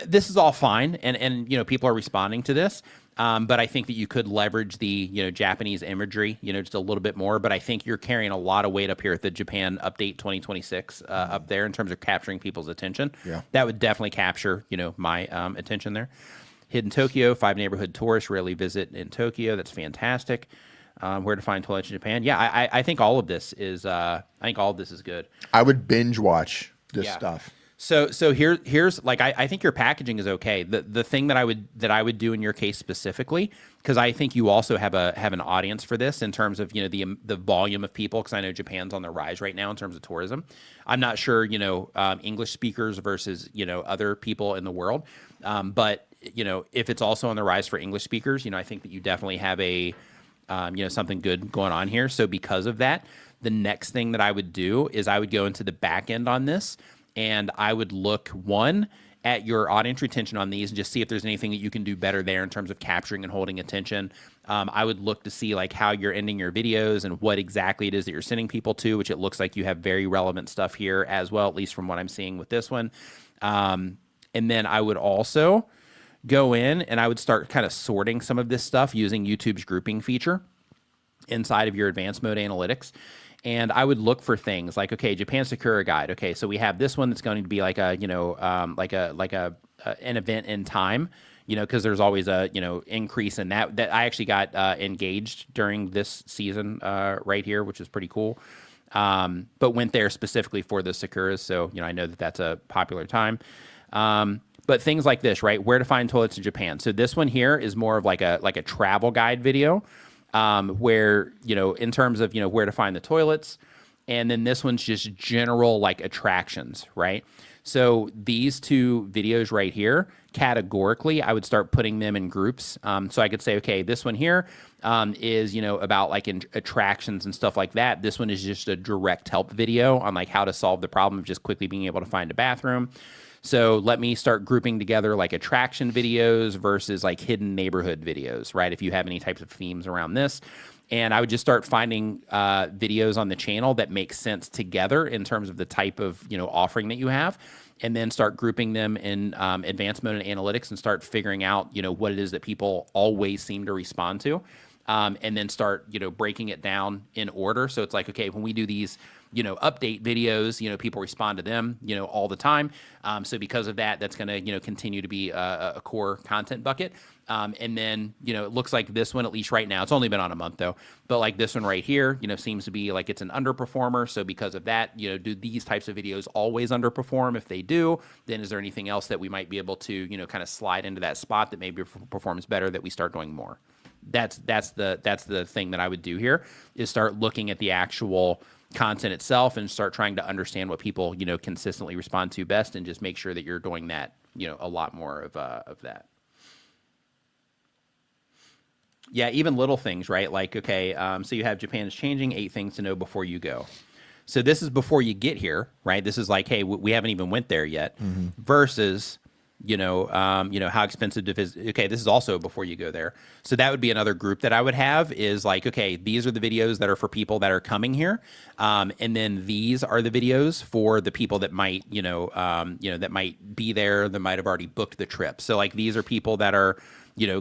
this is all fine, and people are responding to this. But I think that you could leverage the Japanese imagery just a little bit more. But I think you're carrying a lot of weight up here at the Japan Update 2026 up there in terms of capturing people's attention. Yeah, that would definitely capture my attention there. Hidden Tokyo, 5 neighborhood tourists rarely visit in Tokyo. That's fantastic. Where to find toilets in Japan? Yeah, I think all of this is good. I would binge watch this stuff. So here's I think your packaging is okay. The thing that I would do in your case specifically, because I think you also have an audience for this in terms of the volume of people, because I know Japan's on the rise right now in terms of tourism. I'm not sure English speakers versus other people in the world, but if it's also on the rise for English speakers, I think that you definitely have a something good going on here. So because of that, the next thing that I would do is I would go into the back end on this. And I would look, one, at your audience retention on these and just see if there's anything that you can do better there in terms of capturing and holding attention. I would look to see how you're ending your videos and what exactly it is that you're sending people to, which it looks like you have very relevant stuff here as well, at least from what I'm seeing with this one. And then I would also go in and I would start kind of sorting some of this stuff using YouTube's grouping feature inside of your advanced mode analytics. And I would look for things like, okay, Japan Sakura Guide. Okay, so we have this one that's going to be like a, an event in time, because there's always a, increase in that. That I actually got engaged during this season right here, which is pretty cool. But went there specifically for the Sakuras, so I know that that's a popular time. But things like this, right? Where to find toilets in Japan. So this one here is more of like a travel guide video. Where, in terms of, where to find the toilets. And then this one's just general attractions, right? So these 2 videos right here, categorically, I would start putting them in groups. So I could say, okay, this one here is, about attractions and stuff like that. This one is just a direct help video on how to solve the problem of just quickly being able to find a bathroom. So let me start grouping together attraction videos versus hidden neighborhood videos, right? If you have any types of themes around this. And I would just start finding videos on the channel that make sense together in terms of the type of, offering that you have. And then start grouping them in advanced mode and analytics and start figuring out, what it is that people always seem to respond to. And then start, breaking it down in order. So it's okay, when we do these, update videos, people respond to them, all the time. So because of that, that's going to, continue to be a core content bucket. And then, it looks like this one, at least right now, it's only been on a month though, but this one right here, seems to be it's an underperformer. So because of that, do these types of videos always underperform? If they do, then is there anything else that we might be able to, kind of slide into that spot that maybe performs better that we start doing more? That's the thing that I would do here, is start looking at the actual content itself and start trying to understand what people, consistently respond to best, and just make sure that you're doing that, a lot more of that. Yeah, even little things, right? Okay, so you have Japan is changing 8 things to know before you go. So this is before you get here, right? This is like, hey, we haven't even went there yet, versus, how expensive to visit. Okay, this is also before you go there. So that would be another group that I would have is like, okay, these are the videos that are for people that are coming here. And then these are the videos for the people that might, that might be there, that might have already booked the trip. So like, these are people that are,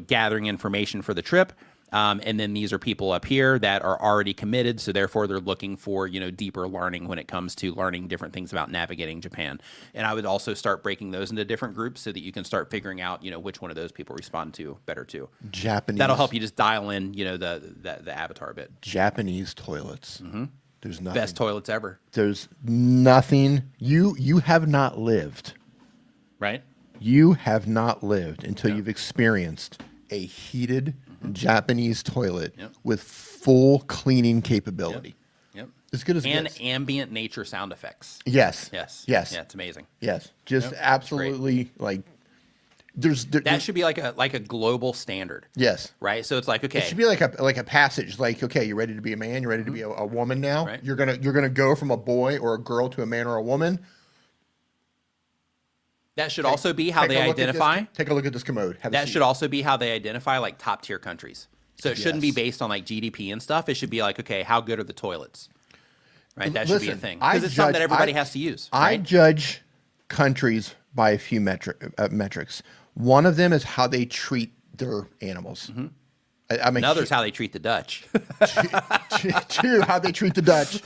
gathering information for the trip. And then these are people up here that are already committed. So therefore they're looking for, deeper learning when it comes to learning different things about navigating Japan. And I would also start breaking those into different groups so that you can start figuring out, which one of those people respond to better to. Japanese. That'll help you just dial in, the avatar bit. Japanese toilets. There's nothing. Best toilets ever. There's nothing. You have not lived. Right? You have not lived until you've experienced a heated Japanese toilet with full cleaning capability. Yep. As good as it and gets. ambient nature sound effects. Yes. Yes. Yes. Yeah, it's amazing. Yes. Just absolutely like That should be like a global standard. Yes. Right? So it's like, okay. It should be like a passage. Like, okay, you're ready to be a man. You're ready to be a woman now. Right. You're gonna go from a boy or a girl to a man or a woman. That should also be how they identify. Take a look at this commode. That should also be how they identify like top tier countries. So it shouldn't be based on like GDP and stuff. It should be like, okay, how good are the toilets? Right? That should be a thing. Because it's something that everybody has to use. I Right? judge countries by a few metrics. One of them is how they treat their animals. Another's how they treat the Dutch. Two, how they treat the Dutch.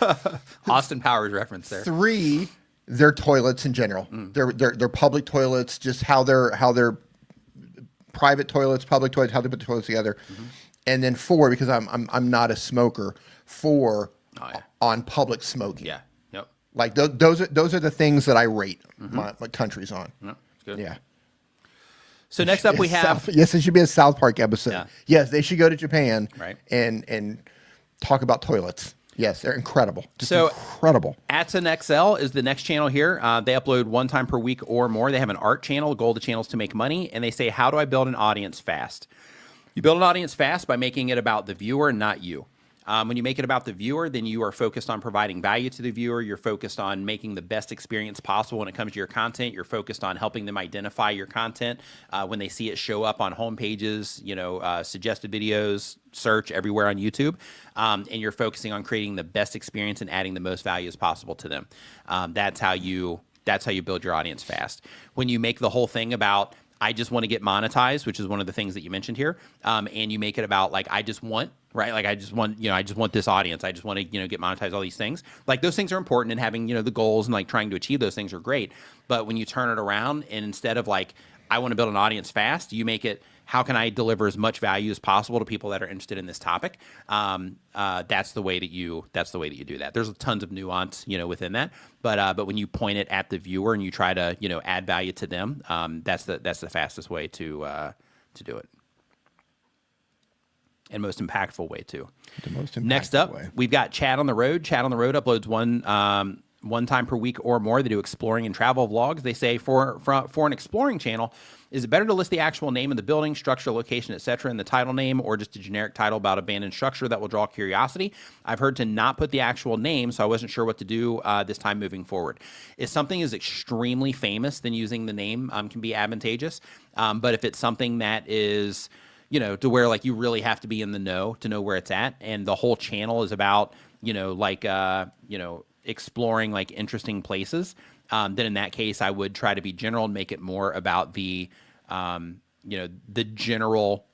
Austin Powers reference there. Three, their toilets in general. Their public toilets, just how their private toilets, public toilets, how they put the toilets together. And then four, because I'm not a smoker, on public smoking. Yeah. Yep. Like those are the things that I rate my countries on. Yep. Good. Yeah. So next up we have Yes, it should be a South Park episode. Yeah. Yes, they should go to Japan Right. and talk about toilets. Yes, they're incredible. Just So- incredible. Atson XL is the next channel here. They upload one time per week or more. They have an art channel. The goal of the channel is to make money. And they say, how do I build an audience fast? You build an audience fast by making it about the viewer, not you. When you make it about the viewer, then you are focused on providing value to the viewer. You're focused on making the best experience possible when it comes to your content. You're focused on helping them identify your content when they see it show up on home pages, suggested videos, search everywhere on YouTube. And you're focusing on creating the best experience and adding the most value as possible to them. That's how you build your audience fast. When you make the whole thing about, I just want to get monetized, which is one of the things that you mentioned here. And you make it about like, I just want this audience. I just want to, get monetized, all these things. Like those things are important, and having, the goals and like trying to achieve those things are great. But when you turn it around and instead of like, I want to build an audience fast, you make it, how can I deliver as much value as possible to people that are interested in this topic? That's the way that you do that. There's tons of nuance, within that. But when you point it at the viewer and you try to, add value to them, that's the fastest way to do it. And most impactful way too. The most impactful Next up, way. we've got Chat on the Road. Chat on the Road uploads one time per week or more. They do exploring and travel vlogs. They say for an exploring channel, is it better to list the actual name of the building, structure, location, etc. in the title name, or just a generic title about abandoned structure that will draw curiosity? I've heard to not put the actual name, so I wasn't sure what to do this time moving forward. If something is extremely famous, then using the name can be advantageous. But if it's something that is, to where like you really have to be in the know to know where it's at, and the whole channel is about, exploring like interesting places, then in that case, I would try to be general and make it more about the, the general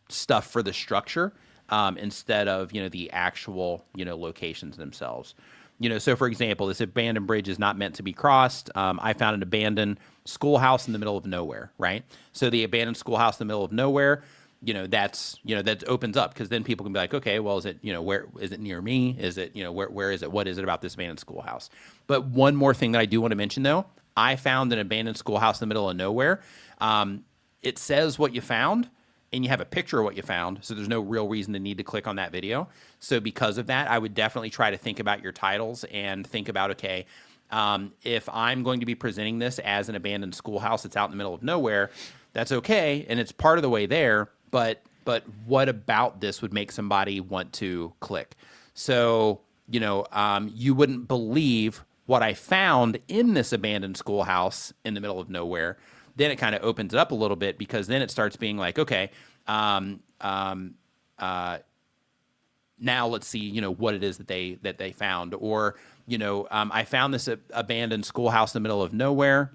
stuff for the structure instead of, the actual, locations themselves. So for example, this abandoned bridge is not meant to be crossed. I found an abandoned schoolhouse in the middle of nowhere, right? So the abandoned schoolhouse in the middle of nowhere, that opens up, because then people can be like, okay, well, is it, where is it near me? Is it, where is it? What is it about this abandoned schoolhouse? But one more thing that I do want to mention though, I found an abandoned schoolhouse in the middle of nowhere. It says what you found, and you have a picture of what you found, so there's no real reason to need to click on that video. So because of that, I would definitely try to think about your titles and think about, okay, if I'm going to be presenting this as an abandoned schoolhouse that's out in the middle of nowhere, that's okay, and it's part of the way there, but what about this would make somebody want to click? So, you wouldn't believe what I found in this abandoned schoolhouse in the middle of nowhere. Then it kind of opens it up a little bit, because then it starts being like, okay, now let's see, what it is that they found. Or, I found this abandoned schoolhouse in the middle of nowhere,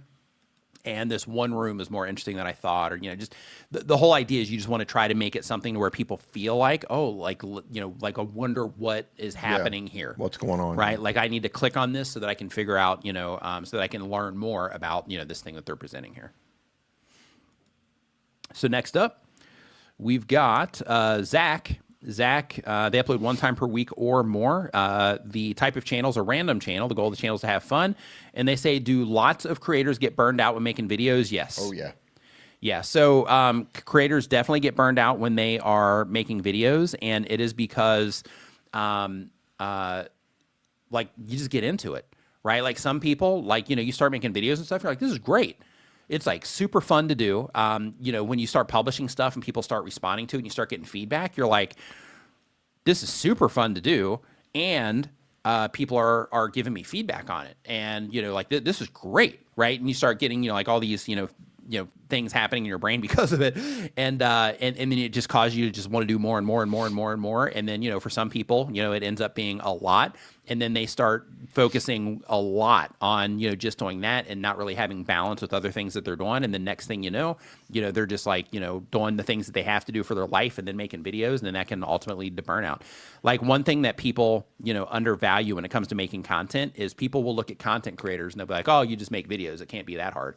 and this one room is more interesting than I thought. Or, just the whole idea is you just want to try to make it something where people feel like, oh, like I wonder what is happening here. What's going on? Right. Like I need to click on this so that I can figure out, so that I can learn more about, this thing that they're presenting here. So next up, we've got Zach. Zach, they upload 1 time per week or more. The type of channel is a random channel. The goal of the channel is to have fun. And they say, do lots of creators get burned out when making videos? Yes. Oh, yeah. Yeah. So creators definitely get burned out when they are making videos. And it is because, like, you just get into it, right? Like some people, like, you start making videos and stuff. You're like, this is great. It's like super fun to do. When you start publishing stuff and people start responding to it and you start getting feedback, you're like, this is super fun to do. And people are giving me feedback on it. And, like this is great. Right. And you start getting, like all these, things happening in your brain because of it. And then it just causes you to just want to do more and more and more and more and more. And then, for some people, it ends up being a lot. And then they start focusing a lot on, just doing that and not really having balance with other things that they're doing. And the next thing they're just like, doing the things that they have to do for their life and then making videos. And then that can ultimately lead to burnout. Like one thing that people, undervalue when it comes to making content is people will look at content creators and they'll be like, oh, you just make videos. It can't be that hard.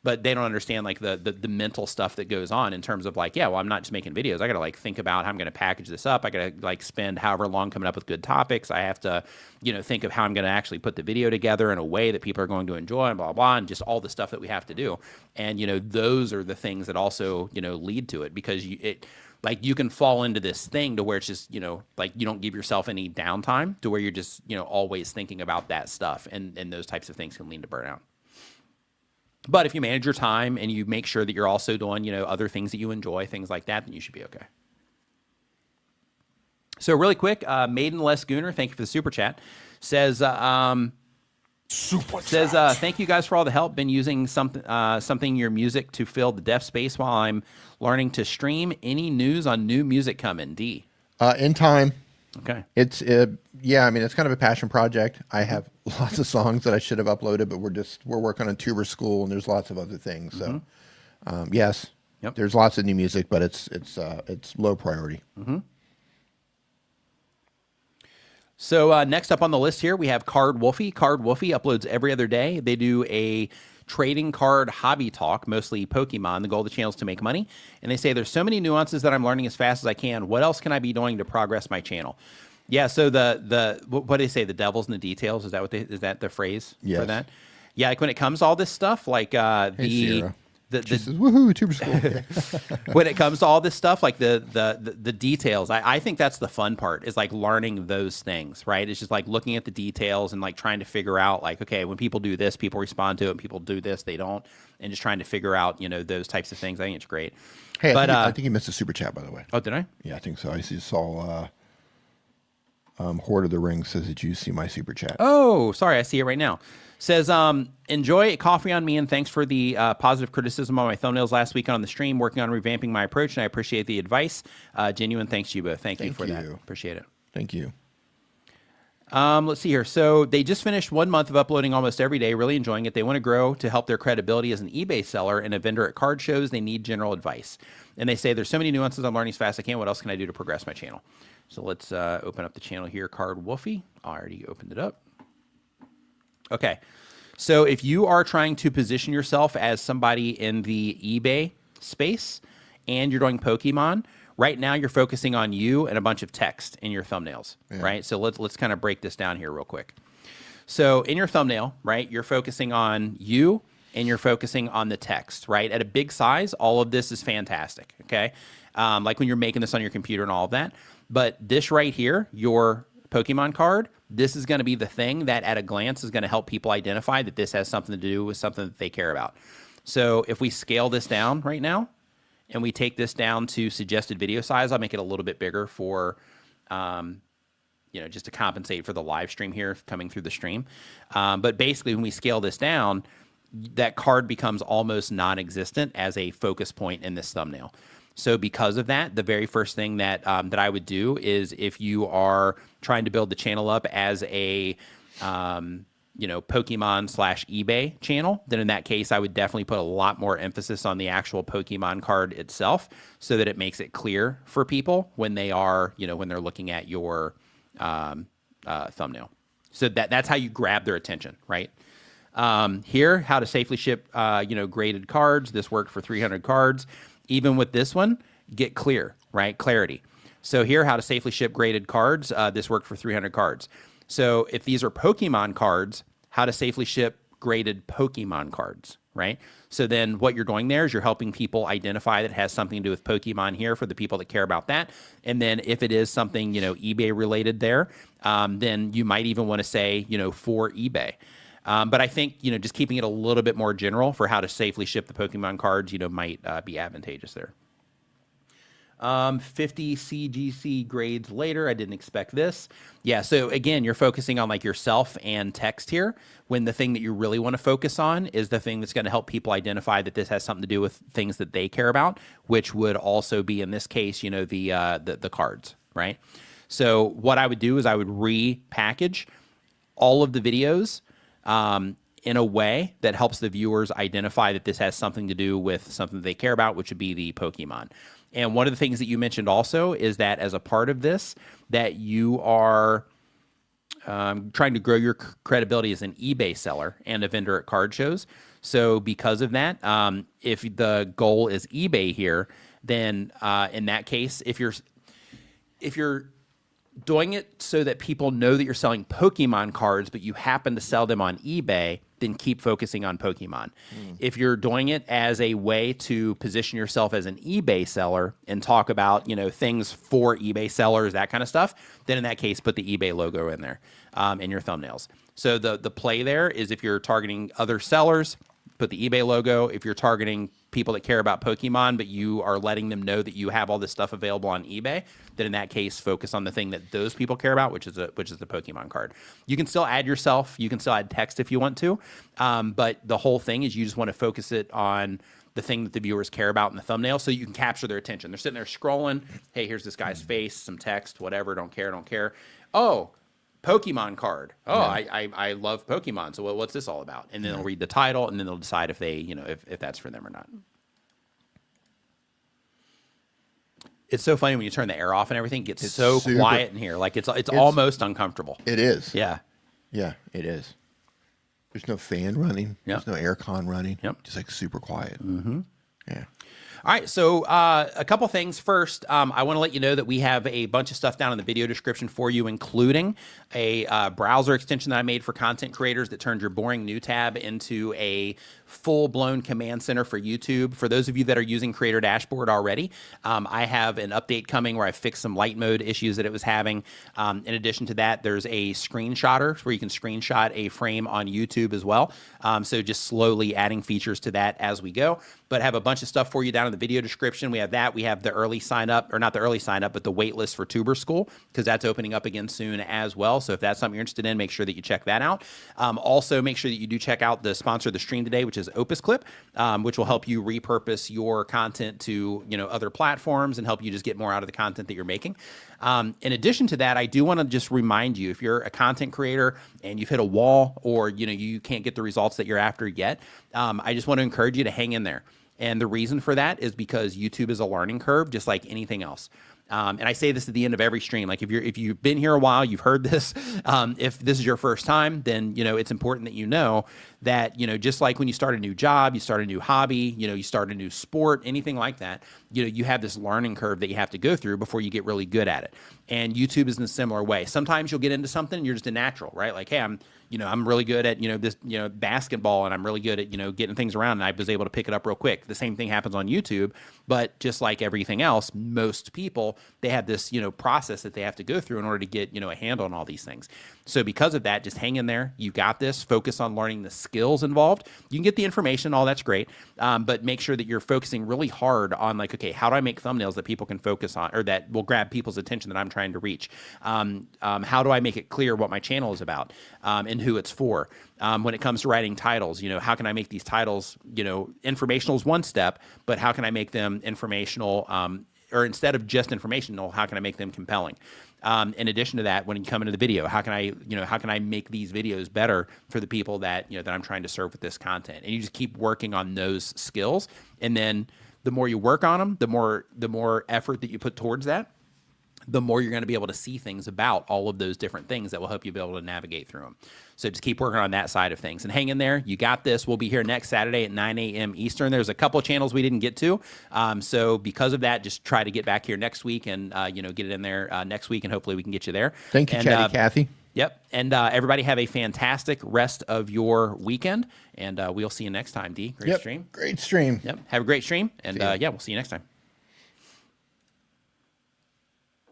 But they don't understand like the mental stuff that goes on in terms of like, yeah, well, I'm not just making videos. I got to like think about how I'm going to package this up. I got to like spend however long coming up with good topics. I have to, think of how I'm going to actually put the video together in a way that people are going to enjoy and blah, blah, blah, and just all the stuff that we have to do. And, those are the things that also, lead to it, because you can fall into this thing to where it's just, like you don't give yourself any downtime to where you're just, always thinking about that stuff. And those types of things can lead to burnout. But if you manage your time and you make sure that you're also doing, other things that you enjoy, things like that, then you should be okay. So really quick, Maiden Les Gooner, thank you for the super chat, says, thank you guys for all the help. Been using something your music to fill the deaf space while I'm learning to stream. Any news on new music coming? D. In time. Okay. It's it's kind of a passion project. I have lots of songs that I should have uploaded, but we're working on Tuber School and there's lots of other things. So yes, yep. There's lots of new music, but it's low priority. Mm-hmm. So next up on the list here, we have Card Wolfy. Card Wolfy uploads every other day. They do a trading card hobby talk, mostly Pokemon. The goal of the channel is to make money. And they say there's so many nuances that I'm learning as fast as I can. What else can I be doing to progress my channel? Yeah. So what do they say? The devil's in the details. Is that the phrase for that? Yeah. Like when it comes to all this stuff, like She says, woohoo, Tuber School. When it comes to all this stuff, like the details, I think that's the fun part, is like learning those things, right? It's just like looking at the details and like trying to figure out like, okay, when people do this, people respond to it, and people do this, they don't, and just trying to figure out, those types of things. I think it's great. Hey, I think you missed a super chat, by the way. Oh, did I? Yeah, I think so. I saw Horde of the Ring says, did you see my super chat? Oh, sorry. I see it right now. Says, enjoy coffee on me, and thanks for the positive criticism on my thumbnails last week on the stream. Working on revamping my approach, and I appreciate the advice. Genuine thanks to you both. Thank you for that. Appreciate it. Thank you. Let's see here. So they just finished 1 month of uploading almost every day, really enjoying it. They want to grow to help their credibility as an eBay seller and a vendor at card shows. They need general advice. And they say, there's so many nuances. I'm learning as fast as I can. What else can I do to progress my channel? So let's open up the channel here, Card Wolfy. I already opened it up. Okay. So if you are trying to position yourself as somebody in the eBay space and you're doing Pokemon, right now you're focusing on you and a bunch of text in your thumbnails, right? So let's kind of break this down here real quick. So in your thumbnail, right, you're focusing on you and you're focusing on the text, right? At a big size, all of this is fantastic, okay? Like when you're making this on your computer and all of that. But this right here, your Pokemon card, this is going to be the thing that at a glance is going to help people identify that this has something to do with something that they care about. So if we scale this down right now and we take this down to suggested video size, I'll make it a little bit bigger for just to compensate for the live stream here coming through the stream. But basically, when we scale this down, that card becomes almost non-existent as a focus point in this thumbnail. So because of that, the very first thing that that I would do is, if you are trying to build the channel up as a Pokemon / eBay channel, then in that case, I would definitely put a lot more emphasis on the actual Pokemon card itself, so that it makes it clear for people when they are, when they're looking at your thumbnail. So that's how you grab their attention, right? Here, how to safely ship, graded cards. This worked for 300 cards. Even with this one, get clear, right? Clarity. So here, how to safely ship graded cards. This worked for 300 cards. So if these are Pokemon cards, how to safely ship graded Pokemon cards, right? So then what you're doing there is you're helping people identify that it has something to do with Pokemon here for the people that care about that. And then if it is something, eBay related there, then you might even want to say, for eBay. But I think, just keeping it a little bit more general for how to safely ship the Pokemon cards, might be advantageous there. 50 CGC grades later. I didn't expect this. Yeah, so again, you're focusing on like yourself and text here, when the thing that you really want to focus on is the thing that's going to help people identify that this has something to do with things that they care about, which would also be, in this case, the cards, right? So what I would do is I would repackage all of the videos in a way that helps the viewers identify that this has something to do with something that they care about, which would be the Pokemon. And one of the things that you mentioned also is that as a part of this, that you are trying to grow your credibility as an eBay seller and a vendor at card shows. So because of that, if the goal is eBay here, then in that case, if you're doing it so that people know that you're selling Pokemon cards, but you happen to sell them on eBay, then keep focusing on Pokemon. If you're doing it as a way to position yourself as an eBay seller and talk about, things for eBay sellers, that kind of stuff, then in that case, put the eBay logo in there in your thumbnails. So the play there is, if you're targeting other sellers, put the eBay logo. If you're targeting people that care about Pokemon, but you are letting them know that you have all this stuff available on eBay, then in that case, focus on the thing that those people care about, which is the Pokemon card. You can still add yourself. You can still add text if you want to. But the whole thing is, you just want to focus it on the thing that the viewers care about in the thumbnail, so you can capture their attention. They're sitting there scrolling. Hey, here's this guy's face, some text, whatever. Don't care. Oh, Pokemon card. Oh, yeah. I love Pokemon. So what's this all about? And then they'll read the title, and then they'll decide if they, if that's for them or not. It's so funny when you turn the air off and everything. It gets so quiet in here. Like it's almost uncomfortable. It is. Yeah. Yeah, it is. There's no fan running. Yep. There's no air con running. Yep. Just like super quiet. Mm-hmm. Yeah. All right, so a couple things. First, I want to let you know that we have a bunch of stuff down in the video description for you, including a browser extension that I made for content creators that turns your boring new tab into a full-blown command center for YouTube. For those of you that are using Creator Dashboard already, I have an update coming where I fixed some light mode issues that it was having. In addition to that, there's a screenshotter where you can screenshot a frame on YouTube as well. So just slowly adding features to that as we go. But have a bunch of stuff for you down in the video description. We have that. We have the early sign up, or not the early sign up, but the wait list for Tuber School, because that's opening up again soon as well. So if that's something you're interested in, make sure that you check that out. Also, make sure that you do check out the sponsor of the stream today, which is Opus Clip, which will help you repurpose your content to other platforms and help you just get more out of the content that you're making. In addition to that, I do want to just remind you, if you're a content creator and you've hit a wall, or you can't get the results that you're after yet, I just want to encourage you to hang in there. And the reason for that is because YouTube is a learning curve, just like anything else. And I say this at the end of every stream. Like if you've been here a while, you've heard this. If this is your first time, then it's important that you know that just like when you start a new job, you start a new hobby, you start a new sport, anything like that, you have this learning curve that you have to go through before you get really good at it. And YouTube is in a similar way. Sometimes you'll get into something and you're just a natural, right? Like, hey, I'm really good at, this, basketball, and I'm really good at, getting things around, and I was able to pick it up real quick. The same thing happens on YouTube, but just like everything else, most people they have this, process that they have to go through in order to get, a handle on all these things. So because of that, just hang in there. You got this. Focus on learning the skills involved. You can get the information, all that's great, but make sure that you're focusing really hard on like, okay, how do I make thumbnails that people can focus on or that will grab people's attention that I'm trying to reach? How do I make it clear what my channel is about and who it's for? When it comes to writing titles, how can I make these titles, informational is one step, but how can I make them informational or instead of just informational, how can I make them compelling? In addition to that, when you come into the video, how can I make these videos better for the people that, that I'm trying to serve with this content? And you just keep working on those skills. And then the more you work on them, the more effort that you put towards that, the more you're going to be able to see things about all of those different things that will help you be able to navigate through them. So just keep working on that side of things and hang in there. You got this. We'll be here next Saturday at 9 a.m. Eastern. There's a couple of channels we didn't get to. So because of that, just try to get back here next week and, get it in there next week, and hopefully we can get you there. Thank you, Chatty Cathy. Yep. And everybody have a fantastic rest of your weekend. And we'll see you next time, D. Great stream. Great stream. Yep. Have a great stream. And we'll see you next time.